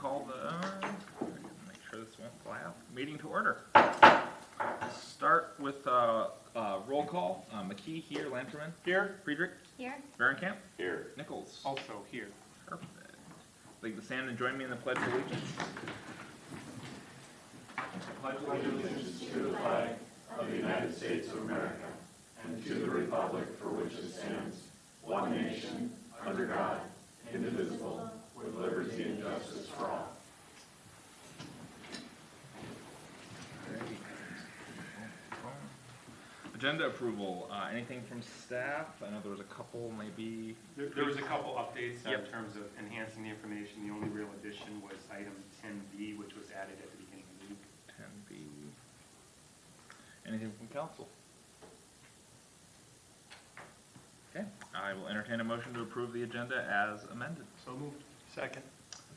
call the, make sure this won't fly out, meeting to order. Start with roll call. McKee here, Lanterman here, Friedrich here, Barenkamp here, Nichols also here. Perfect. Like to stand and join me in the Pledge of Allegiance. I pledge allegiance to the flag of the United States of America and to the republic for which it stands, one nation, under God, indivisible, with liberty and justice for all. Agenda approval. Anything from staff? I know there was a couple, maybe. There was a couple updates Yep. in terms of enhancing the information. The only real addition was item 10B, which was added at the beginning of the week. 10B. Anything from council? Okay, I will entertain a motion to approve the agenda as amended. So moved. Second.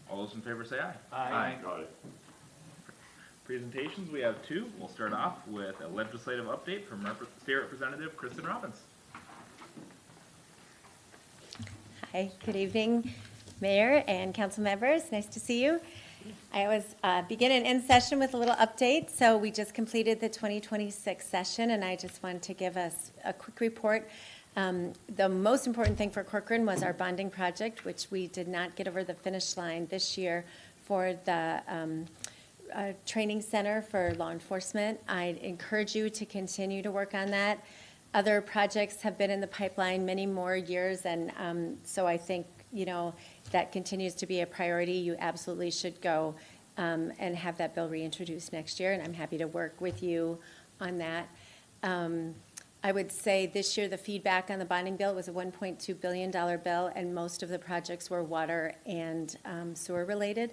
All those in favor say aye. Aye. Got it. Presentations, we have two. We'll start off with a legislative update from State Representative Kristen Robbins. Hi, good evening, Mayor and council members. Nice to see you. I always begin and end session with a little update. So we just completed the 2026 session, and I just wanted to give us a quick report. The most important thing for Corcoran was our bonding project, which we did not get over the finish line this year for the training center for law enforcement. I encourage you to continue to work on that. Other projects have been in the pipeline many more years, and so I think, that continues to be a priority. You absolutely should go and have that bill reintroduced next year, and I'm happy to work with you on that. I would say this year the feedback on the bonding bill was a $1.2 billion bill, and most of the projects were water and sewer related.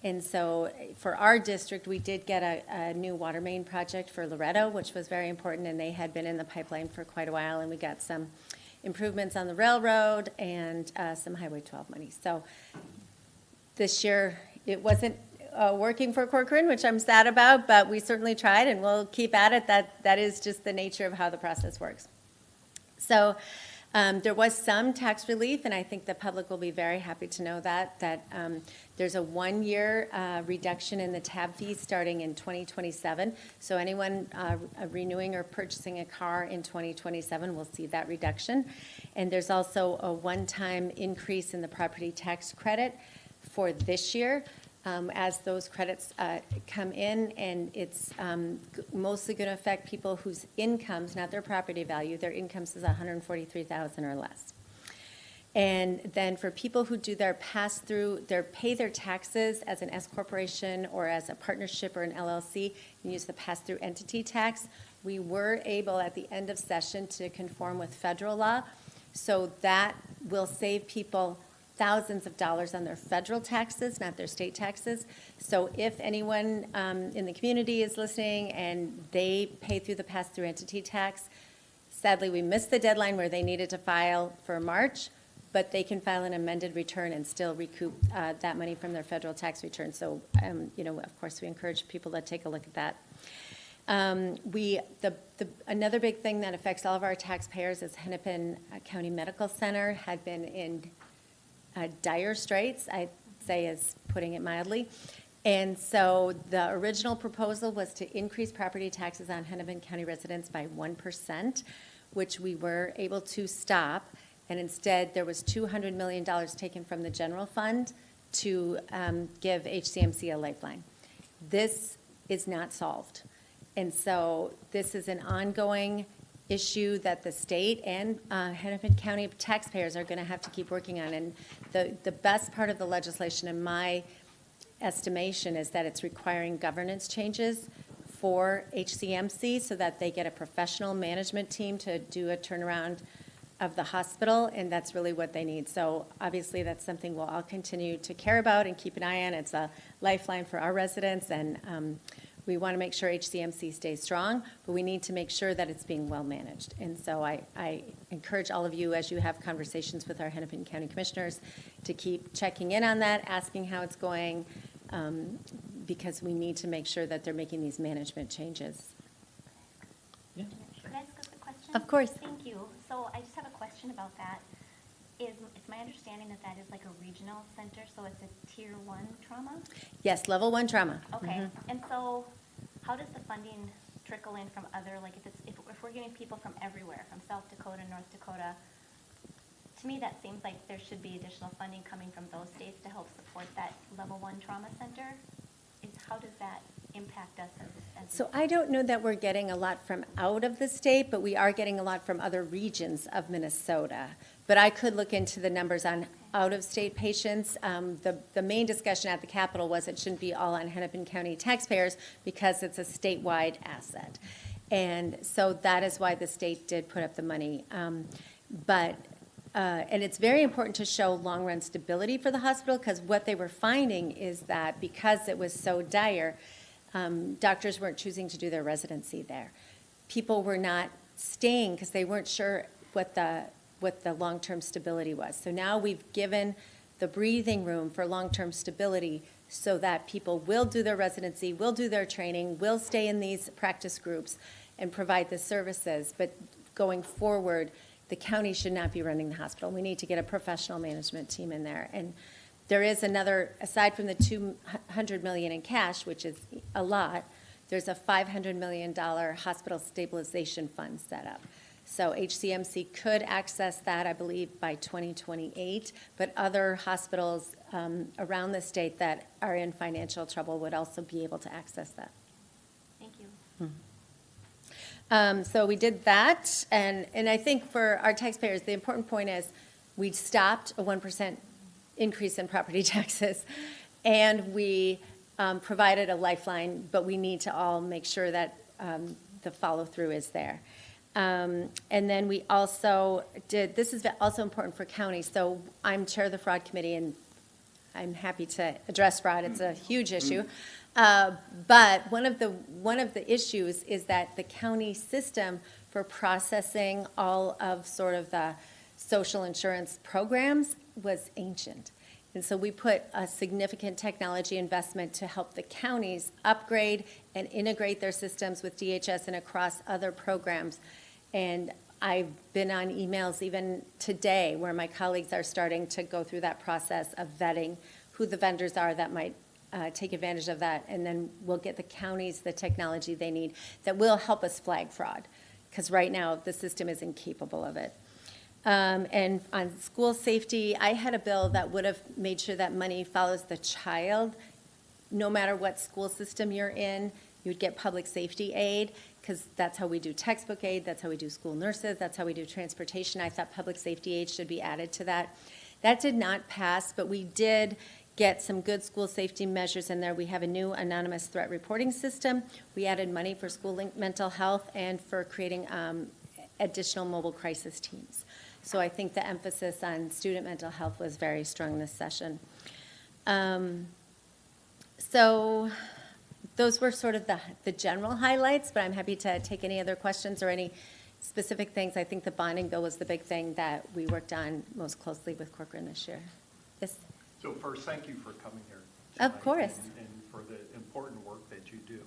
And so for our district, we did get a new water main project for Loretto, which was very important, and they had been in the pipeline for quite a while, and we got some improvements on the railroad and some Highway 12 money. So this year, it wasn't working for Corcoran, which I'm sad about, but we certainly tried, and we'll keep at it. That is just the nature of how the process works. So there was some tax relief, and I think the public will be very happy to know that there's a 1-year reduction in the tab fee starting in 2027. So anyone renewing or purchasing a car in 2027 will see that reduction. And there's also a one-time increase in the property tax credit for this year. As those credits come in, and it's mostly going to affect people whose incomes, not their property value, their incomes is $143,000 or less. And then for people who do their pass-through, pay their taxes as an S corporation or as a partnership or an LLC, and use the pass-through entity tax, we were able at the end of session to conform with federal law. So that will save people thousands of dollars on their federal taxes, not their state taxes. So if anyone in the community is listening and they pay through the pass-through entity tax, sadly we missed the deadline where they needed to file for March, but they can file an amended return and still recoup that money from their federal tax return. So, of course, we encourage people to take a look at that. Another big thing that affects all of our taxpayers is Hennepin County Medical Center had been in dire straits, I'd say, is putting it mildly. And so the original proposal was to increase property taxes on Hennepin County residents by 1%, which we were able to stop. And instead, there was $200 million taken from the general fund to give HCMC a lifeline. This is not solved. And so this is an ongoing issue that the state and Hennepin County taxpayers are going to have to keep working on. And the best part of the legislation, in my estimation, is that it's requiring governance changes for HCMC so that they get a professional management team to do a turnaround of the hospital, and that's really what they need. So obviously that's something we'll all continue to care about and keep an eye on. It's a lifeline for our residents, and we want to make sure HCMC stays strong, but we need to make sure that it's being well managed. And so I encourage all of you, as you have conversations with our Hennepin County commissioners, to keep checking in on that, asking how it's going, because we need to make sure that they're making these management changes. Yeah. Can I ask a question? Of course. Thank you. So I just have a question about that. It's my understanding that that is like a regional center, so it's a tier 1 trauma? Yes, level 1 trauma. Okay, and so how does the funding trickle in from other, like if we're getting people from everywhere, from South Dakota, North Dakota, to me that seems like there should be additional funding coming from those states to help support that level 1 trauma center. How does that impact us as So I don't know that we're getting a lot from out of the state, but we are getting a lot from other regions of Minnesota. But I could look into the numbers on out-of-state patients. The main discussion at the Capitol was it shouldn't be all on Hennepin County taxpayers because it's a statewide asset. And so that is why the state did put up the money. And it's very important to show long-run stability for the hospital, because what they were finding is that because it was so dire, doctors weren't choosing to do their residency there. People were not staying because they weren't sure what the long-term stability was. So now we've given the breathing room for long-term stability so that people will do their residency, will do their training, will stay in these practice groups and provide the services. But going forward, the county should not be running the hospital. We need to get a professional management team in there. And there is another, aside from the $200 million in cash, which is a lot, there's a $500 million hospital stabilization fund set up. So HCMC could access that, I believe, by 2028, but other hospitals around the state that are in financial trouble would also be able to access that. Thank you. So we did that, and I think for our taxpayers, the important point is we stopped a 1% increase in property taxes, and we provided a lifeline, but we need to all make sure that the follow-through is there. And then we also did, this is also important for counties, so I'm chair of the fraud committee, and I'm happy to address fraud. It's a huge issue. But one of the issues is that the county system for processing all of sort of the social insurance programs was ancient. And so we put a significant technology investment to help the counties upgrade and integrate their systems with DHS and across other programs. And I've been on emails even today where my colleagues are starting to go through that process of vetting who the vendors are that might take advantage of that, and then we'll get the counties the technology they need that will help us flag fraud, because right now the system is incapable of it. And on school safety, I had a bill that would have made sure that money follows the child. No matter what school system you're in, you'd get public safety aid, because that's how we do textbook aid, that's how we do school nurses, that's how we do transportation. I thought public safety aid should be added to that. That did not pass, but we did get some good school safety measures in there. We have a new anonymous threat reporting system. We added money for school mental health and for creating additional mobile crisis teams. So I think the emphasis on student mental health was very strong this session. So those were sort of the general highlights, but I'm happy to take any other questions or any specific things. I think the bonding bill was the big thing that we worked on most closely with Corcoran this year. Yes? So first, thank you for coming here Of tonight course. and for the important work that you do.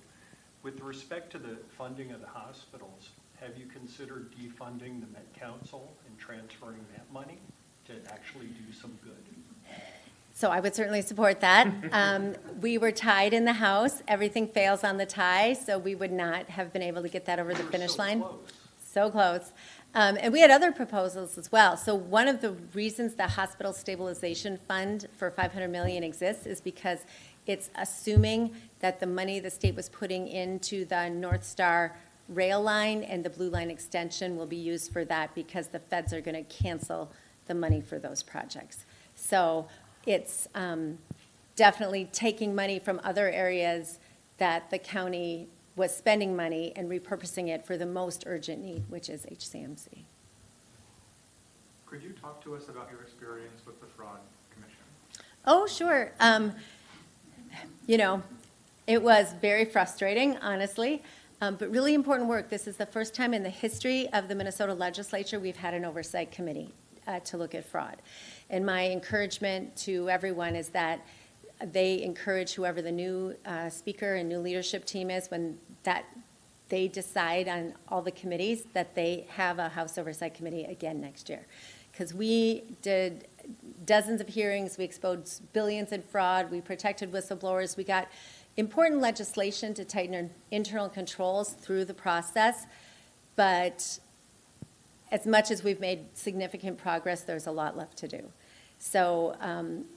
With respect to the funding of the hospitals, have you considered defunding the Met Council and transferring that money to actually do some good? So I would certainly support that. We were tied in the House. Everything fails on the tie, so we would not have been able to get that over the finish line. Close. So close. And we had other proposals as well. So one of the reasons the Hospital Stabilization Fund for $500 million exists is because it's assuming that the money the state was putting into the North Star rail line and the Blue Line extension will be used for that, because the feds are going to cancel the money for those projects. So it's definitely taking money from other areas that the county was spending money and repurposing it for the most urgent need, which is HCMC. Could you talk to us about your experience with the Fraud Commission? Oh, sure. You know, it was very frustrating, honestly, but really important work. This is the first time in the history of the Minnesota legislature we've had an oversight committee to look at fraud. And my encouragement to everyone is that they encourage whoever the new speaker and new leadership team is, when that they decide on all the committees, that they have a House Oversight Committee again next year. because we did dozens of hearings, we exposed billions in fraud, we protected whistleblowers, we got important legislation to tighten our internal controls through the process, but as much as we've made significant progress, there's a lot left to do. So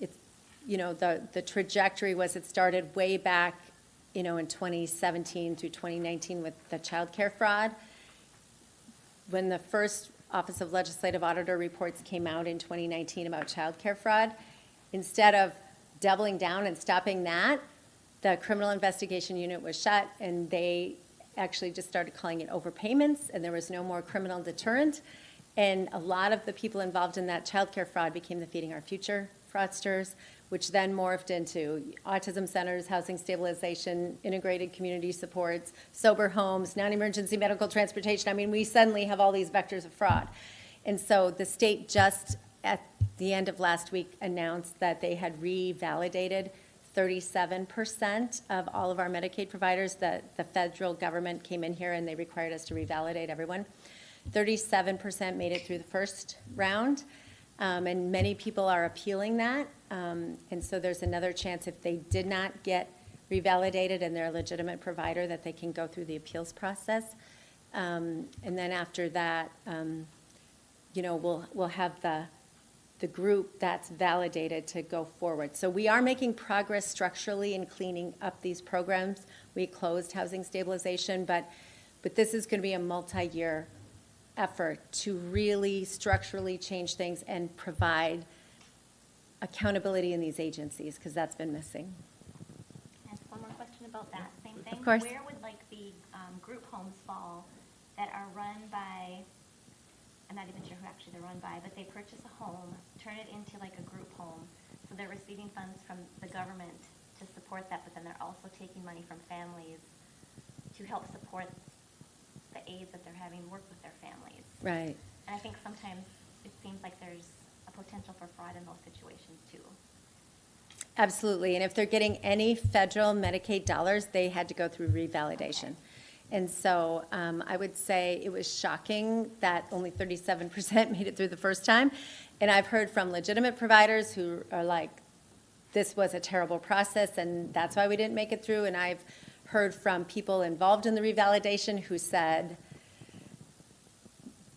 it's, you know, the trajectory was it started way back, you know, in 2017 through 2019 with the child care fraud. When the first Office of Legislative Auditor reports came out in 2019 about child care fraud, instead of doubling down and stopping that, the criminal investigation unit was shut, and they actually just started calling it overpayments, and there was no more criminal deterrent. And a lot of the people involved in that child care fraud became the Feeding Our Future fraudsters, which then morphed into autism centers, housing stabilization, integrated community supports, sober homes, non-emergency medical transportation. I mean, we suddenly have all these vectors of fraud. And so the state just at the end of last week announced that they had revalidated 37% of all of our Medicaid providers. That the federal government came in here and they required us to revalidate everyone. 37% made it through the first round. And many people are appealing that. And so there's another chance if they did not get revalidated and they're a legitimate provider that they can go through the appeals process. And then after that, you know, we'll have the group that's validated to go forward. So we are making progress structurally in cleaning up these programs. We closed housing stabilization, but this is going to be a multi-year effort to really structurally change things and provide accountability in these agencies, because that's been missing. Can I ask one more question about that same thing? Of course. Where would like the group homes fall that are run by, I'm not even sure who actually they're run by, but they purchase a home, turn it into like a group home, so they're receiving funds from the government to support that, but then they're also taking money from families to help support the aides that they're having work with their families. Right. And I think sometimes it seems like there's a potential for fraud in those situations too. Absolutely. And if they're getting any federal Medicaid dollars, they had to go through revalidation. And so I would say it was shocking that only 37% made it through the first time. And I've heard from legitimate providers who are like, this was a terrible process and that's why we didn't make it through. And I've heard from people involved in the revalidation who said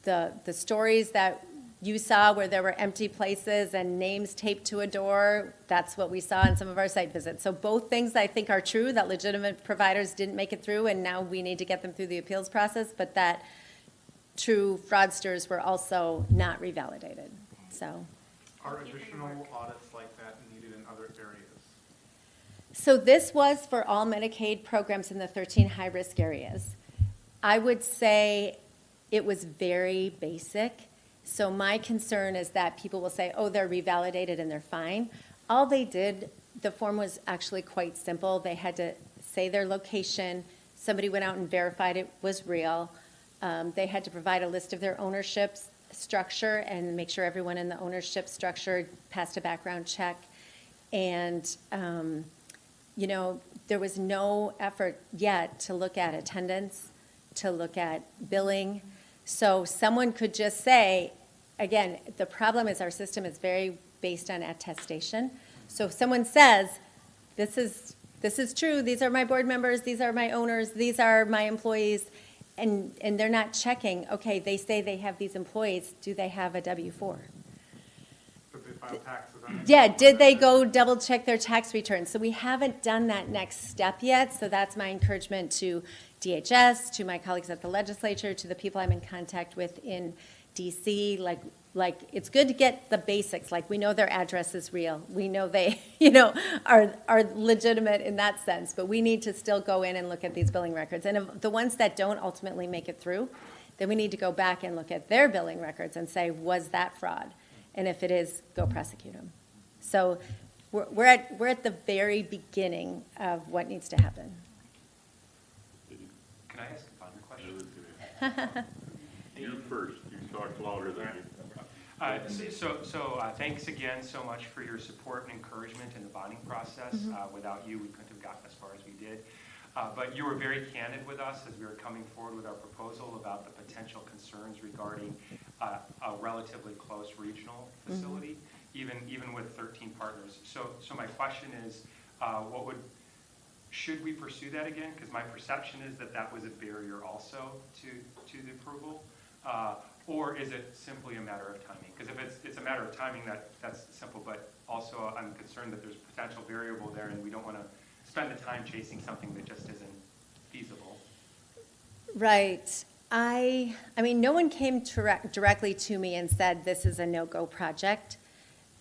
the stories that you saw where there were empty places and names taped to a door, that's what we saw in some of our site visits. So both things I think are true, that legitimate providers didn't make it through and now we need to get them through the appeals process, but that true fraudsters were also not revalidated. So. Are additional audits like that needed in other areas? So this was for all Medicaid programs in the 13 high-risk areas. I would say it was very basic. So my concern is that people will say, oh, they're revalidated and they're fine. All they did, the form was actually quite simple. They had to say their location. Somebody went out and verified it was real. They had to provide a list of their ownership structure and make sure everyone in the ownership structure passed a background check. And, you know, there was no effort yet to look at attendance, to look at billing. So someone could just say, again, the problem is our system is very based on attestation. So if someone says, this is true, these are my board members, these are my owners, these are my employees, and they're not checking, okay, they say they have these employees, do they have a W-4? Did they file taxes on it? Yeah, did they go double check their tax returns? So we haven't done that next step yet, so that's my encouragement to DHS, to my colleagues at the legislature, to the people I'm in contact with in DC, like it's good to get the basics, like we know their address is real, we know they, you know, are legitimate in that sense, but we need to still go in and look at these billing records. And if the ones that don't ultimately make it through, then we need to go back and look at their billing records and say, was that fraud? And if it is, go prosecute them. So we're at the very beginning of what needs to happen. Can I ask a further question? You first, you talk louder than you. Thanks again so much for your support and encouragement in the bonding process. Without you, we couldn't have gotten as far as we did. But you were very candid with us as we were coming forward with our proposal about the potential concerns regarding a relatively close regional facility, even with 13 partners. So my question is, should we pursue that again? Because my perception is that was a barrier also to the approval. Or is it simply a matter of timing? Because if it's a matter of timing, that's simple, but also I'm concerned that there's a potential variable there and we don't want to spend the time chasing something that just isn't feasible. Right. I mean, no one came directly to me and said this is a no-go project.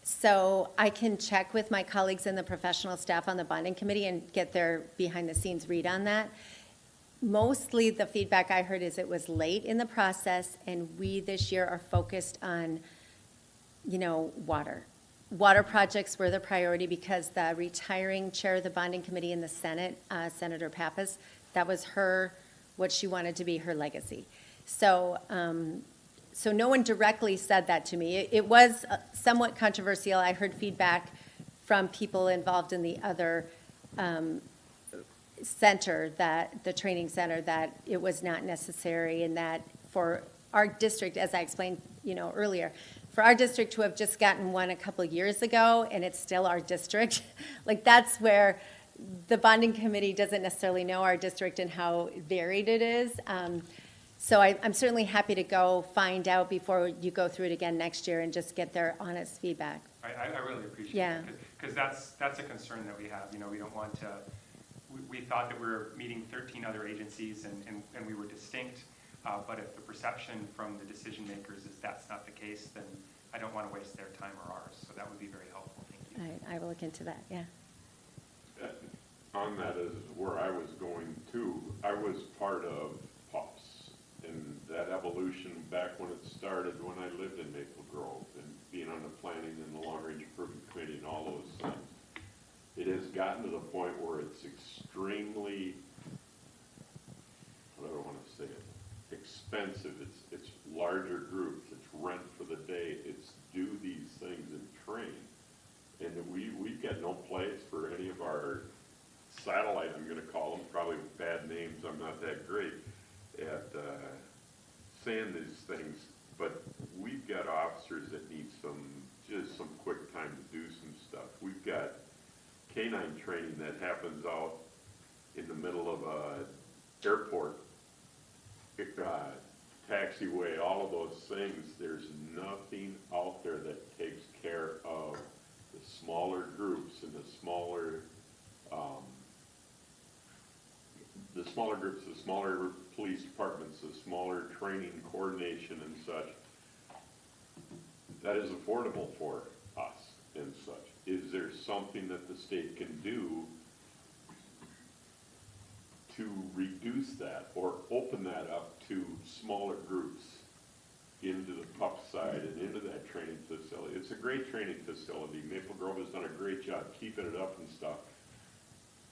So I can check with my colleagues and the professional staff on the bonding committee and get their behind-the-scenes read on that. Mostly the feedback I heard is it was late in the process, and we this year are focused on, water. Water projects were the priority because the retiring chair of the bonding committee in the Senate, Senator Pappas, that was what she wanted to be her legacy. So no one directly said that to me. It was somewhat controversial. I heard feedback from people involved in the other center, the training center, that it was not necessary, and that for our district, as I explained, earlier, for our district to have just gotten one a couple of years ago and it's still our district, like that's where the bonding committee doesn't necessarily know our district and how varied it is. So I'm certainly happy to go find out before you go through it again next year and just get their honest feedback. I really appreciate Yeah. that because that's a concern that we have. We don't want to. We thought that we were meeting 13 other agencies and we were distinct, but if the perception from the decision makers is that's not the case, then I don't want to waste their time or ours. So that would be very helpful. Thank you. I will look into that, yeah. On that is where I was going to. I was part of PUPS and that evolution back when it started when I lived in Maple Grove and being on the planning and the long range improvement committee and all those things. It has gotten to the point where it's extremely, what do I want to say it, expensive. It's larger groups, it's rent for the day, it's do these things and train. And we've got no place for any of our satellite, I'm going to call them, probably bad names, I'm not that great at saying these things, but we've got officers that need just some quick time to do some stuff. We've got canine training that happens out in the middle of a airport, taxiway, all of those things. There's nothing out there that takes care of the smaller groups and the smaller groups, the smaller police departments, the smaller training, coordination and such. That is affordable for us and such. Is there something that the state can do to reduce that or open that up to smaller groups into the PUP side and into that training facility? It's a great training facility. Maple Grove has done a great job keeping it up and stuff.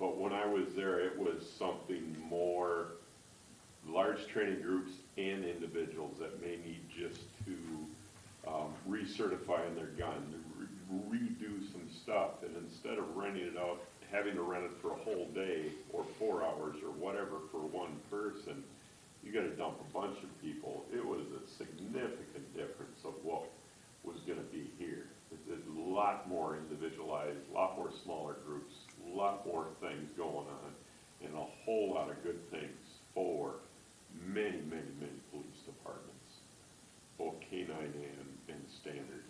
But when I was there, it was something more large training groups and individuals that may need just to recertify in their gun, redo some stuff, and instead of renting it out, having to rent it for a whole day or 4 hours or whatever for one person, you got to dump a bunch of people. It was a significant difference of what was going to be here. It's a lot more individualized, a lot more smaller groups, a lot more things going on, and a whole lot of good things for many, many, many police departments, both canine and standard.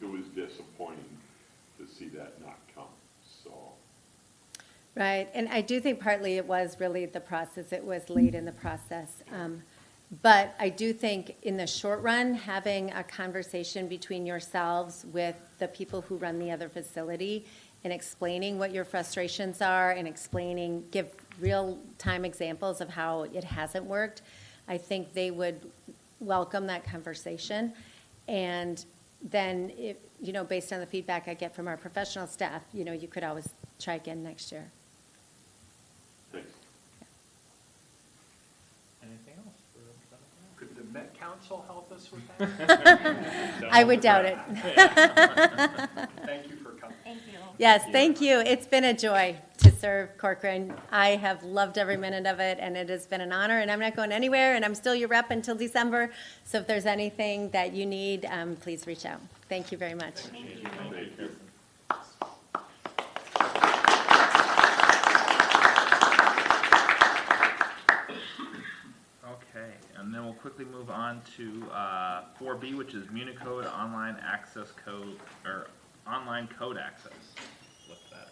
It was disappointing to see that not come. So. Right, and I do think partly it was really the process. It was late in the process. But I do think in the short run, having a conversation between yourselves with the people who run the other facility and explaining what your frustrations are and give real-time examples of how it hasn't worked, I think they would welcome that conversation. And then, based on the feedback I get from our professional staff, you could always try again next year. Thanks. Anything else? Could the Met Council help us with that? I would doubt it. Thank you for coming. Thank you. Yes, thank you. It's been a joy to serve Corcoran. I have loved every minute of it, and it has been an honor, and I'm not going anywhere, and I'm still your rep until December. So if there's anything that you need, please reach out. Thank you very much. Okay, and then we'll quickly move on to 4B, which is Municode online access code, or online code access. Flip that.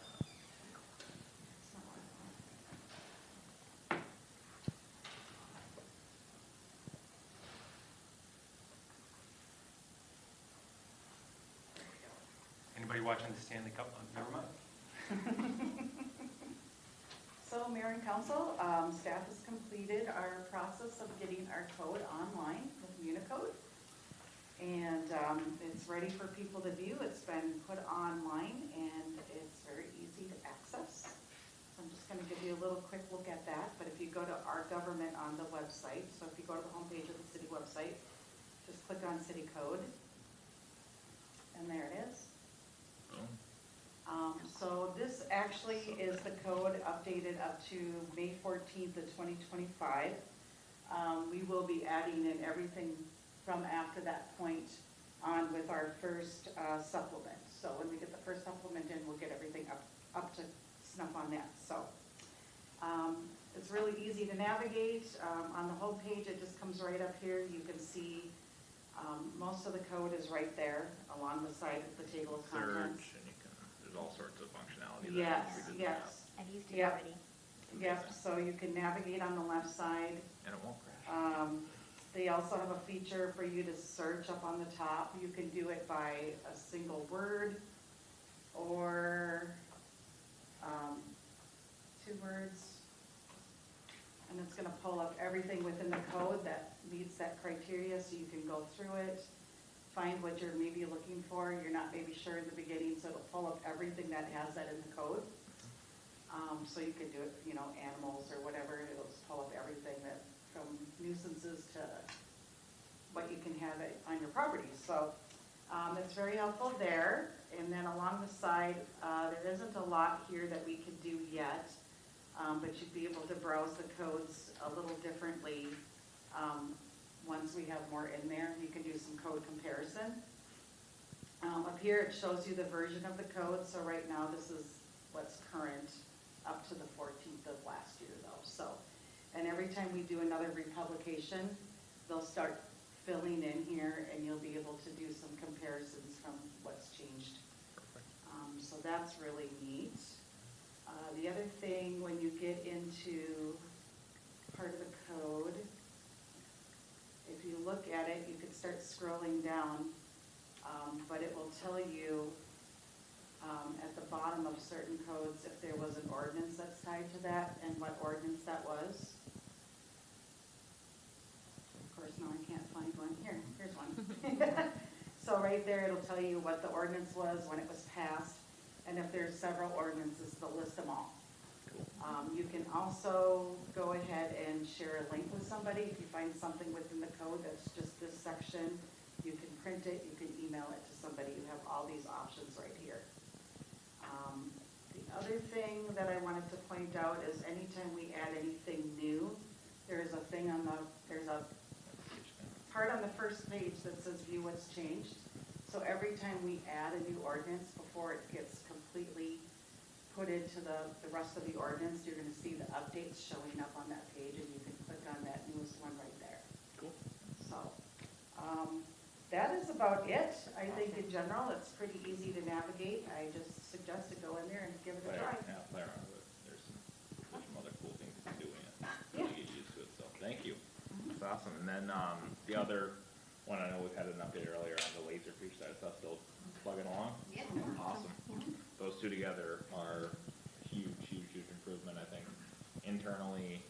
Anybody watching the Stanley Cup? Never mind. So, Mayor and Council, staff has completed our process of getting our code online with Municode. And it's ready for people to view. It's been put online and it's very easy to access. So I'm just gonna give you a little quick look at that. But if you go to our government on the website, so if you go to the homepage of the city website, just click on city code. And there it is. So this actually is the code updated up to May 14th of 2025. We will be adding in everything from after that point on with our first supplement. So when we get the first supplement in, we'll get everything up to snuff on that. So it's really easy to navigate. On the home page, it just comes right up here. You can see most of the code is right there along the side of the table of contents. Search, and you can, there's all sorts of functionality there. Yes, We did yes. I've used it Yep. already. Yep, so you can navigate on the left side. And it won't crash. They also have a feature for you to search up on the top. You can do it by a single word or 2 words. And it's gonna pull up everything within the code that meets that criteria, so you can go through it, find what you're maybe looking for. You're not maybe sure in the beginning, so it'll pull up everything that has that in the code. So you could do it, you know, animals or whatever. It'll just pull up everything that, from nuisances to what you can have on your property. So it's very helpful there. And then along the side, there isn't a lot here that we could do yet, but you'd be able to browse the codes a little differently once we have more in there. You can do some code comparison. Up here it shows you the version of the code. So right now this is what's current up to the 14th of last year though. So, and every time we do another republication, they'll start filling in here and you'll be able to do some comparisons from what's changed. So that's really neat. The other thing, when you get into part of the code, if you look at it, you could start scrolling down, but it will tell you at the bottom of certain codes if there was an ordinance that's tied to that and what ordinance that was. Of course, now I can't find one. Here's one. So right there, it'll tell you what the ordinance was, when it was passed, and if there's several ordinances, they'll list them all. You can also go ahead and share a link with somebody. If you find something within the code that's just this section, you can print it, you can email it to somebody. You have all these options right here. The other thing that I wanted to point out is anytime we add anything new, there's a thing on there's a part on the first page that says view what's changed. So every time we add a new ordinance, before it gets completely put into the rest of the ordinance, you're gonna see the updates showing up on that page and you can click on that newest one right there. Cool. So, that is about it. I think in general, it's pretty easy to navigate. I just suggest to go in there and give it a try. Yeah, play around with it. There's some other cool things to do in it. Really get used to it, so thank you. That's awesome. And then the other one, I know we've had an update earlier on the laser feature side stuff, still plugging along? Yeah. Awesome. Those two together are huge, huge, huge improvement, I think, internally,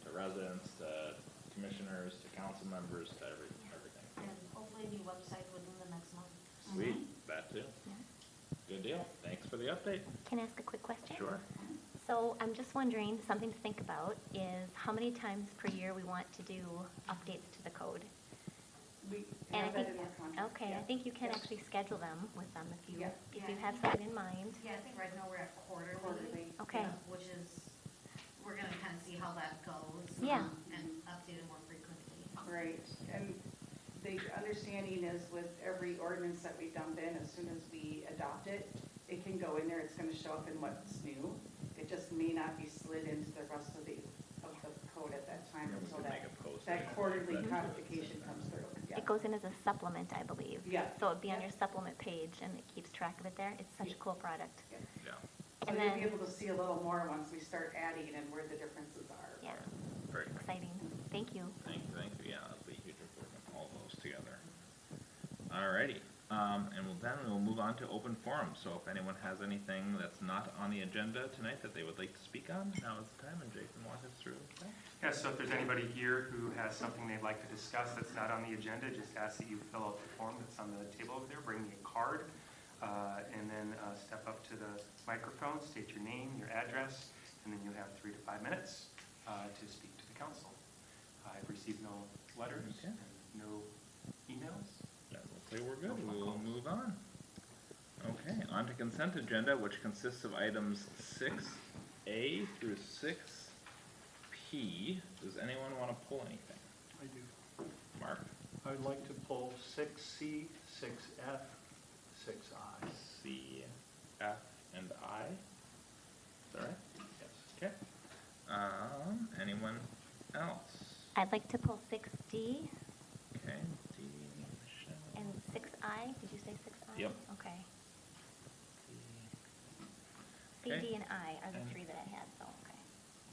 to residents, to commissioners, to council members, to everything. And hopefully a new website within the next month. Sweet, that too. Good deal. Thanks for the update. Can I ask a quick question? Sure. So I'm just wondering, something to think about is how many times per year we want to do updates to the code. We And I have that think, in our contract. okay, yeah. I think you can Yeah. actually schedule them with them if Yeah. you have something in mind. Yeah, I think right now we're at quarterly. Quarterly. Okay. Which is, we're gonna kind of see how that goes. Yeah. And update it more frequently. Right, and the understanding is with every ordinance that we dump in, as soon as we adopt it, it can go in there, it's gonna show up in what's new. It just may not be slid into the rest of the code at that time Yeah, we until could that, make a post that it. quarterly Mhm. codification comes through. Yeah. It goes in as a supplement, I believe. Yeah. So it'd be on Yeah. your supplement page and it keeps track of it there. It's such a cool product. Yeah. Yeah, So And you'll then- be able to see a little more once we start adding and where the differences are. Yeah, very good. exciting. Thank you. Thank you, yeah, that'll be a huge improvement, all those together. Alrighty, and we'll move on to open forum, so if anyone has anything that's not on the agenda tonight that they would like to speak on, now is the time, and Jason walk us through. Okay? Yeah, so if there's anybody here who has something they'd like to discuss that's not on the agenda, just ask that you fill out the form that's on the table over there, bring me a card, and then step up to the microphone, state your name, your address, and then you have 3 to 5 minutes to speak to the council. I've received no letters Okay. and no emails. That will say we're good, No phone we'll calls. move on. Okay, on to consent agenda, which consists of items 6A through 6P. Does anyone want to pull anything? I do. Mark? I would like to pull 6C, 6F, 6I. C, F, and I? Is that right? Yes. Okay. Anyone else? I'd like to pull 6D Okay, D, Michelle. and 6I. Did you say 6I? Yep. Okay. D. C, Okay. D, and I are the And- 3 that I had, so, okay.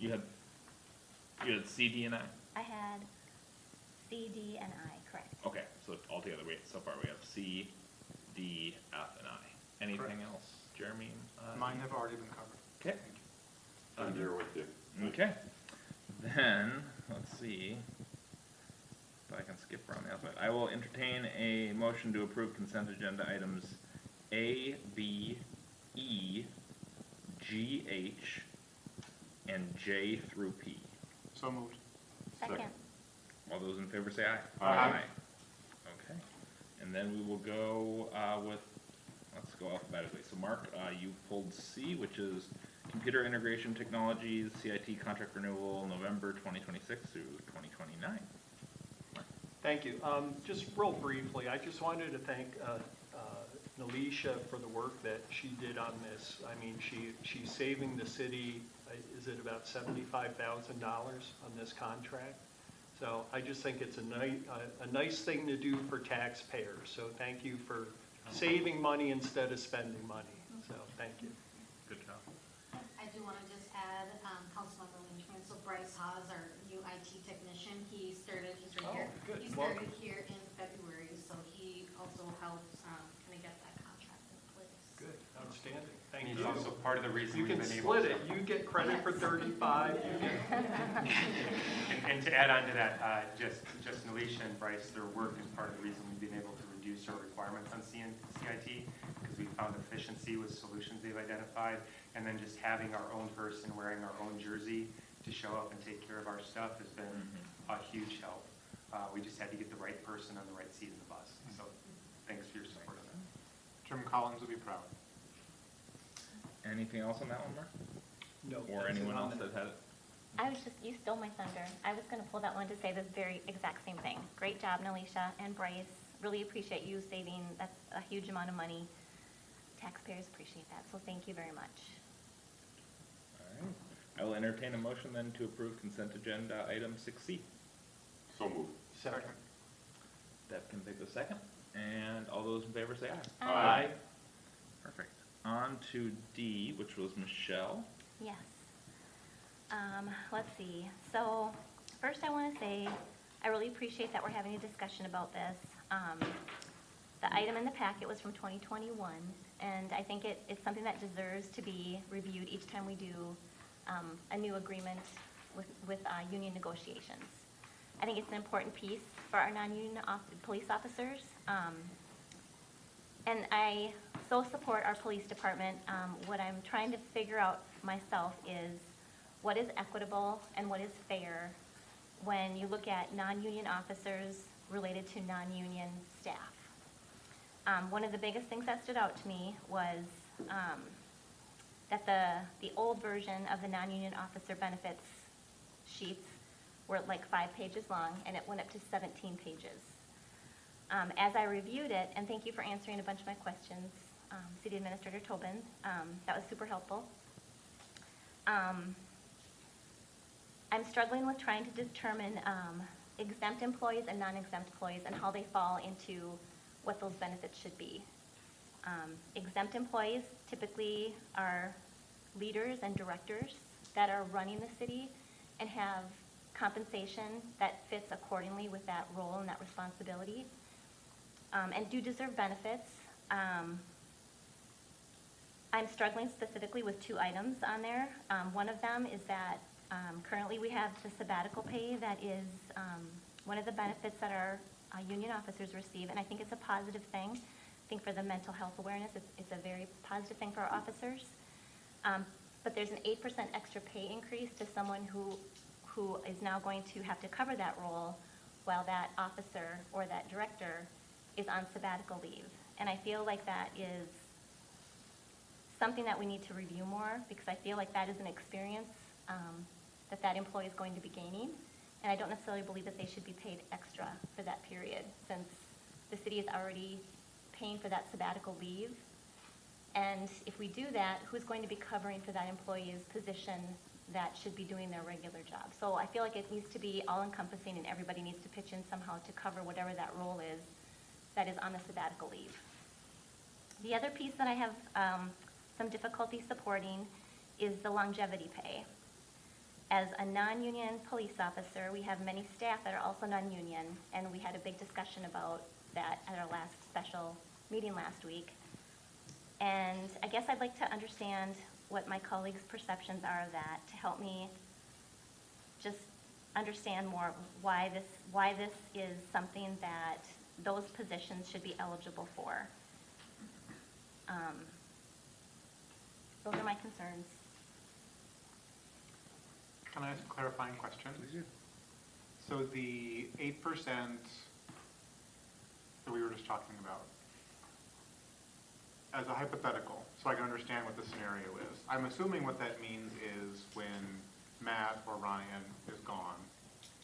You had C, D, and I? I had C, D, and I, correct. Okay, so altogether, so far we have C, D, F, and I. Anything Correct. else? Jeremy? Mine have already been covered. Okay. I'm there with you. Okay. Then, let's see if I can skip around the alphabet. I will entertain a motion to approve consent agenda items A, B, E, G, H, and J through P. So moved. Second. All those in favor say aye. Aye. Okay. And then we will go with, let's go alphabetically. So Mark, you pulled C, which is Computer Integration Technologies, CIT contract renewal, November 2026 through 2029. Thank you. Just real briefly, I just wanted to thank Nalisha for the work that she did on this. I mean, she's saving the city, is it about $75,000 on this contract? So I just think it's a nice thing to do for taxpayers. So thank you for saving money instead of spending money. So thank you. Good job. I do want to just add, Councilmember Lynchman, so Bryce Haas, our new IT technician, he's right here. Oh, good. He Welcome. started here in February, so he also helped kind of get that contract in place. Good, outstanding. And Thank he's you. also part of the reason You we've can been able split to. it. You get credit for 35. You get And to add on to that, just Nalisha and Bryce, their work is part of the reason we've been able to reduce our requirements on CIT, because we found efficiency with solutions they've identified, and then just having our own person wearing our own jersey to show up and take care of our stuff has been a huge help. We just had to get the right person on the right seat in the bus, so thanks for your support on that. Jim Collins will be proud. Anything else on that one, Mark? No. Or that's it anyone on else that had it? You stole my thunder. I was going to pull that one to say the very exact same thing. Great job, Nalisha and Bryce. Really appreciate you saving, that's a huge amount of money. Taxpayers appreciate that, so thank you very much. All right. I will entertain a motion then to approve consent agenda item 6C. So moved. Second. Deb can take the second. And all those in favor say aye. Aye. Perfect. On to D, which was Michelle. Yes. Let's see. So first I want to say I really appreciate that we're having a discussion about this. The item in the packet was from 2021, and I think it's something that deserves to be reviewed each time we do a new agreement with union negotiations. I think it's an important piece for our non-union police officers. And I so support our police department. What I'm trying to figure out myself is what is equitable and what is fair when you look at non-union officers related to non-union staff. One of the biggest things that stood out to me was that the old version of the non-union officer benefits sheets were like 5 pages long, and it went up to 17 pages. As I reviewed it, and thank you for answering a bunch of my questions, City Administrator Tobin, that was super helpful. I'm struggling with trying to determine exempt employees and non-exempt employees and how they fall into what those benefits should be. Exempt employees typically are leaders and directors that are running the city and have compensation that fits accordingly with that role and that responsibility, and do deserve benefits. I'm struggling specifically with 2 items on there. One of them is that currently we have the sabbatical pay that is one of the benefits that our union officers receive, and I think it's a positive thing. I think for the mental health awareness, it's a very positive thing for our officers. But there's an 8% extra pay increase to someone who is now going to have to cover that role while that officer or that director is on sabbatical leave. And I feel like that is something that we need to review more, because I feel like that is an experience that employee is going to be gaining. And I don't necessarily believe that they should be paid extra for that period, since the city is already paying for that sabbatical leave. And if we do that, who's going to be covering for that employee's position that should be doing their regular job? So I feel like it needs to be all-encompassing, and everybody needs to pitch in somehow to cover whatever that role is that is on the sabbatical leave. The other piece that I have some difficulty supporting is the longevity pay. As a non-union police officer, we have many staff that are also non-union, and we had a big discussion about that at our last special meeting last week. And I guess I'd like to understand what my colleagues' perceptions are of that, to help me just understand more why this is something that those positions should be eligible for. Those are my concerns. Can I ask a clarifying question? So the 8% that we were just talking about, as a hypothetical, so I can understand what the scenario is, I'm assuming what that means is when Matt or Ryan is gone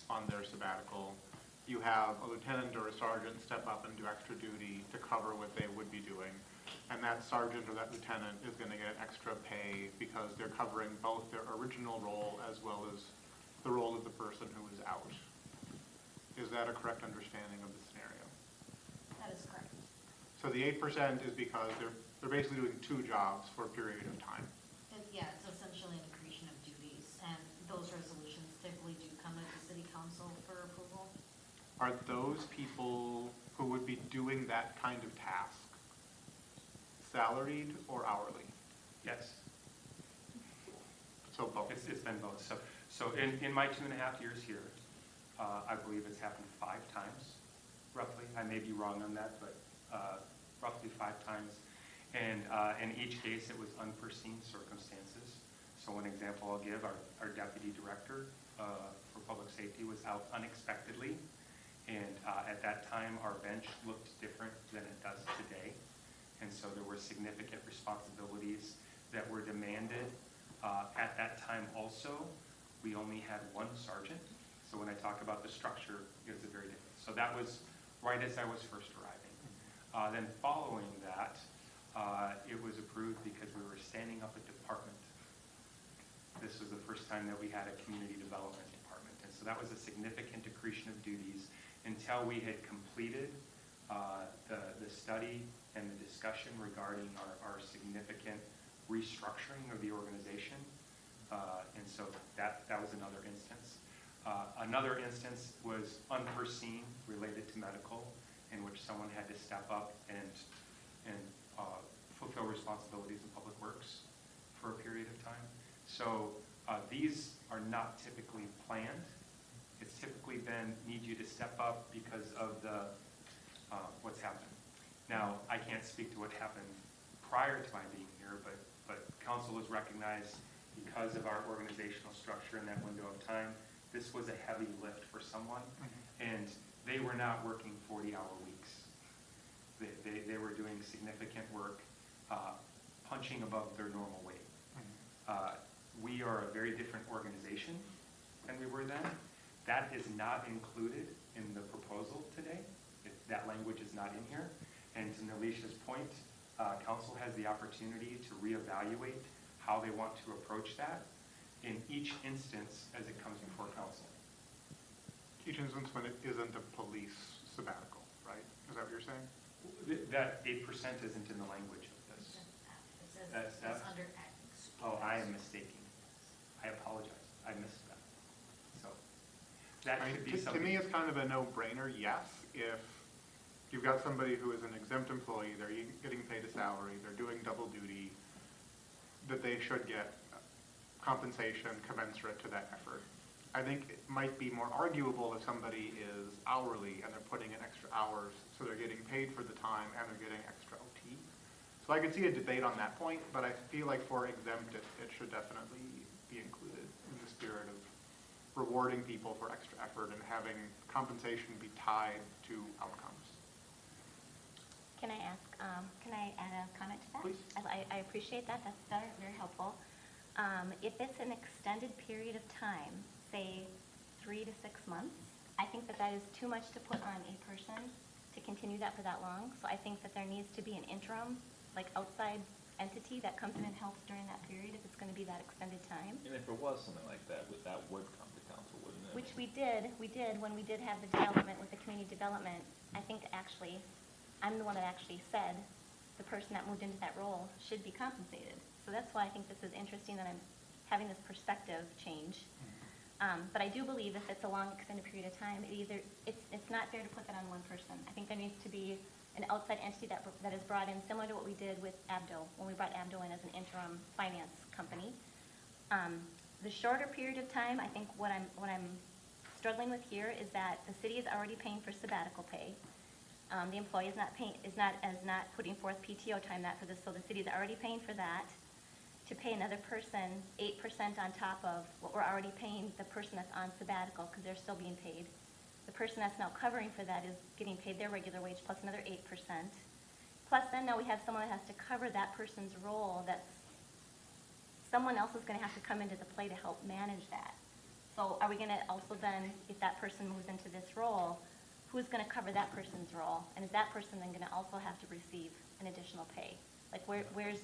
on their sabbatical, you have a lieutenant or a sergeant step up and do extra duty to cover what they would be doing, and that sergeant or that lieutenant is going to get extra pay because they're covering both their original role as well as the role of the person who is out. Is that a correct understanding of the scenario? That is correct. So the 8% is because they're basically doing 2 jobs for a period of time. Yeah, it's essentially an accretion of duties, and those resolutions typically do come to the city council for approval. Are those people who would be doing that kind of task salaried or hourly? Yes. So both. It's been both. So in my 2.5 years here, I believe it's happened 5 times, roughly. I may be wrong on that, but roughly 5 times. And in each case, it was unforeseen circumstances. So one example I'll give, our deputy director for public safety was out unexpectedly. And at that time, our bench looked different than it does today. And so there were significant responsibilities that were demanded. At that time also, we only had 1 sergeant. So when I talk about the structure, it was very different. So that was right as I was first arriving. Then following that, it was approved because we were standing up a department. This was the first time that we had a community development department. And so that was a significant accretion of duties until we had completed the study and the discussion regarding our significant restructuring of the organization. And so that was another instance. Another instance was unforeseen, related to medical, in which someone had to step up and fulfill responsibilities in public works for a period of time. So these are not typically planned. It's typically been, need you to step up because of the what's happened. Now, I can't speak to what happened prior to my being here, but council was recognized because of our organizational structure in that window of time. This was a heavy lift for someone, and they were not working 40-hour weeks. They were doing significant work, punching above their normal weight. We are a very different organization than we were then. That is not included in the proposal today. That language is not in here. And to Nelisha's point, council has the opportunity to reevaluate how they want to approach that in each instance as it comes before council. Each instance when it isn't a police sabbatical, right? Is that what you're saying? That 8% isn't in the language of this. It says That's it's under X. Oh, I am mistaken. I apologize. I missed that. So that I mean, could be to something. me, it's kind of a no-brainer, yes, if you've got somebody who is an exempt employee, they're getting paid a salary, they're doing double duty, that they should get compensation commensurate to that effort. I think it might be more arguable if somebody is hourly and they're putting in extra hours, so they're getting paid for the time and they're getting extra OT. So I can see a debate on that point, but I feel like for exempt, it should definitely be included in the spirit of rewarding people for extra effort and having compensation be tied to outcomes. Can I ask, can I add a comment to that? Please. I appreciate that. That's very, very helpful. If it's an extended period of time, say 3 to 6 months, I think that is too much to put on a person to continue that for that long. So I think that there needs to be an interim, like outside entity that comes in and helps during that period if it's going to be that extended time. And if it was something like that, that would come to council, wouldn't it? Which we did when we did have the development with the community development. I think actually, I'm the one that actually said the person that moved into that role should be compensated. So that's why I think this is interesting that I'm having this perspective change. But I do believe if it's a long extended period of time, it's not fair to put that on one person. I think there needs to be an outside entity that is brought in, similar to what we did with Abdo, when we brought Abdo in as an interim finance company. The shorter period of time, I think what I'm struggling with here is that the city is already paying for sabbatical pay. The employee is not putting forth PTO time for this, so the city is already paying for that. To pay another person 8% on top of what we're already paying the person that's on sabbatical, because they're still being paid. The person that's now covering for that is getting paid their regular wage plus another 8%. Plus then now we have someone that has to cover that person's role. Someone else is going to have to come into the play to help manage that. So are we going to also then, if that person moves into this role, who's going to cover that person's role? And is that person then going to also have to receive an additional pay? Like where's,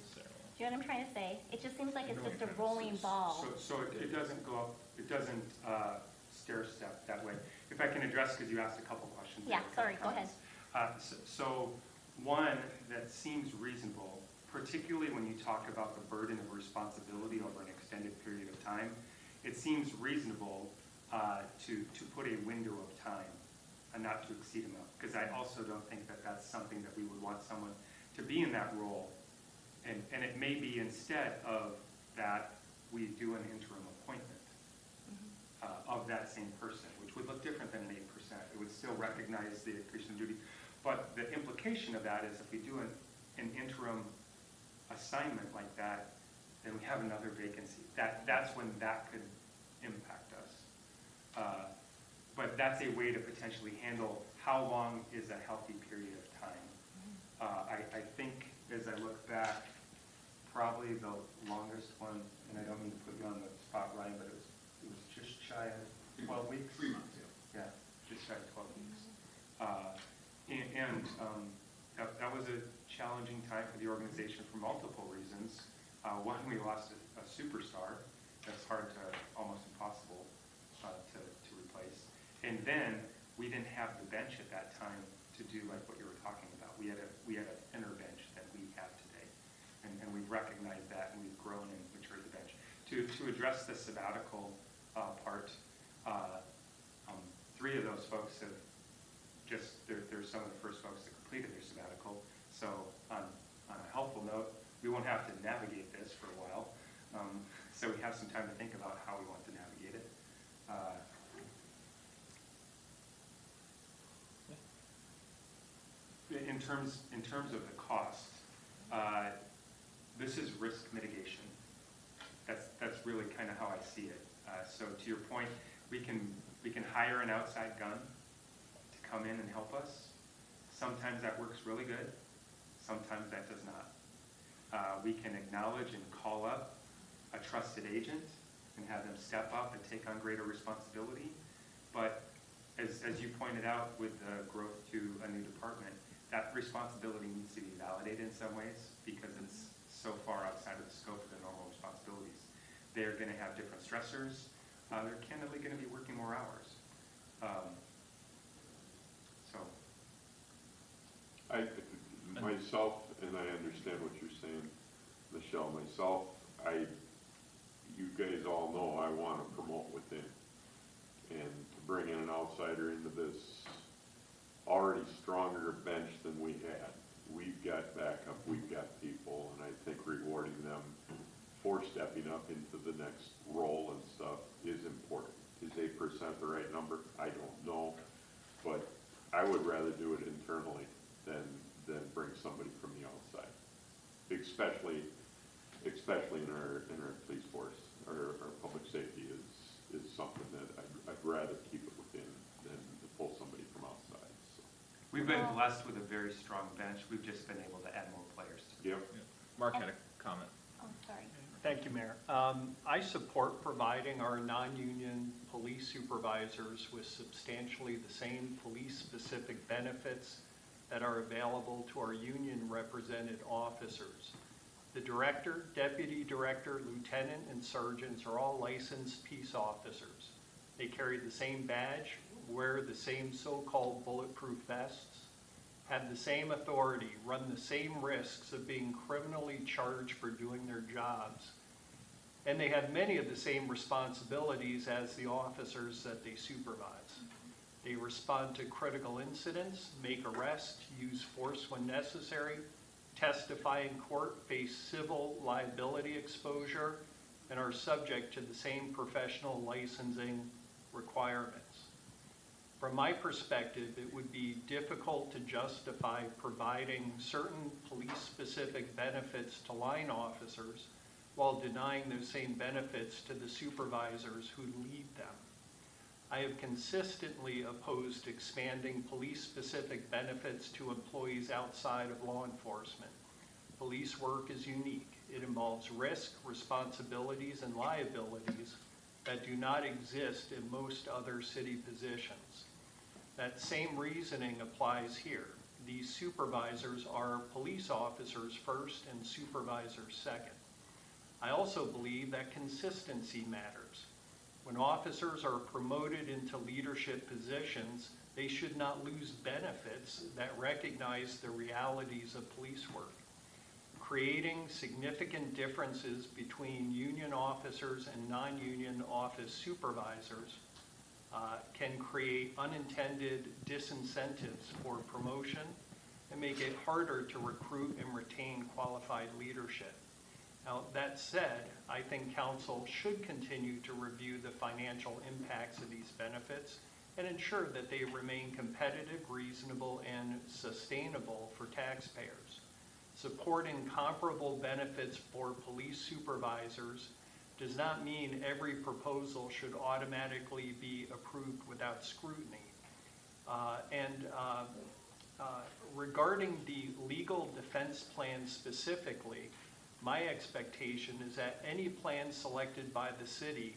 do you know what I'm trying to say? It just seems like it's just a rolling ball. So it doesn't go up, it doesn't stair step that way. If I can address, because you asked a couple questions. Yeah, sorry, go ahead. So one that seems reasonable, particularly when you talk about the burden of responsibility over an extended period of time, it seems reasonable to put a window of time and not to exceed enough. Because I also don't think that that's something that we would want someone to be in that role. And it may be instead of that, we do an interim appointment of that same person, which would look different than an 8%. It would still recognize the increase in duty. But the implication of that is if we do an interim assignment like that, then we have another vacancy. That's when that could impact us. But that's a way to potentially handle how long is a healthy period of time. I think as I look back, probably the longest one, and I don't mean to put you on the spot, Ryan, but it was just shy of 12 weeks. 3 months, yeah. Yeah, just shy of 12 weeks. That was a challenging time for the organization for multiple reasons. One, we lost a superstar that's hard to, almost impossible to replace. And then we didn't have the bench at that time to do like what you were talking about. We had a thinner bench than we have today. And we've recognized that, and we've grown and matured the bench. To address the sabbatical part, 3 of those folks have they're some of the first folks that completed their sabbatical. So on a helpful note, we won't have to navigate this for a while. So we have some time to think about how we want to navigate it. In terms of the cost, this is risk mitigation. That's really kind of how I see it. So to your point, we can hire an outside gun to come in and help us. Sometimes that works really good, sometimes that does not. We can acknowledge and call up a trusted agent and have them step up and take on greater responsibility. But as you pointed out with the growth to a new department, that responsibility needs to be validated in some ways because it's so far outside of the scope of their normal responsibilities. They're going to have different stressors. They're candidly going to be working more hours. So. Myself, and I understand what you're saying, Michelle, you guys all know I want to promote within. And to bring in an outsider into this already stronger bench than we had. We've got backup, we've got people, and I think rewarding them for stepping up into the next role and stuff is important. Is 8% the right number? I don't know, but I would rather do it internally than bring somebody from the outside. Especially in our police force, our public safety is something that I'd rather keep it within than to pull somebody from outside. So. We've been blessed with a very strong bench. We've just been able to add more players. Yep. Mark had a comment. Oh, sorry. Thank you, Mayor. I support providing our non-union police supervisors with substantially the same police-specific benefits that are available to our union-represented officers. The director, deputy director, lieutenant, and sergeants are all licensed peace officers. They carry the same badge, wear the same so-called bulletproof vests, have the same authority, run the same risks of being criminally charged for doing their jobs, and they have many of the same responsibilities as the officers that they supervise. They respond to critical incidents, make arrests, use force when necessary, testify in court, face civil liability exposure, and are subject to the same professional licensing requirements. From my perspective, it would be difficult to justify providing certain police-specific benefits to line officers while denying those same benefits to the supervisors who lead them. I have consistently opposed expanding police-specific benefits to employees outside of law enforcement. Police work is unique. It involves risk, responsibilities, and liabilities that do not exist in most other city positions. That same reasoning applies here. These supervisors are police officers first and supervisors second. I also believe that consistency matters. When officers are promoted into leadership positions, they should not lose benefits that recognize the realities of police work. Creating significant differences between union officers and non-union office supervisors can create unintended disincentives for promotion and make it harder to recruit and retain qualified leadership. Now, that said, I think council should continue to review the financial impacts of these benefits and ensure that they remain competitive, reasonable, and sustainable for taxpayers. Supporting comparable benefits for police supervisors does not mean every proposal should automatically be approved without scrutiny. Regarding the legal defense plan specifically, my expectation is that any plan selected by the city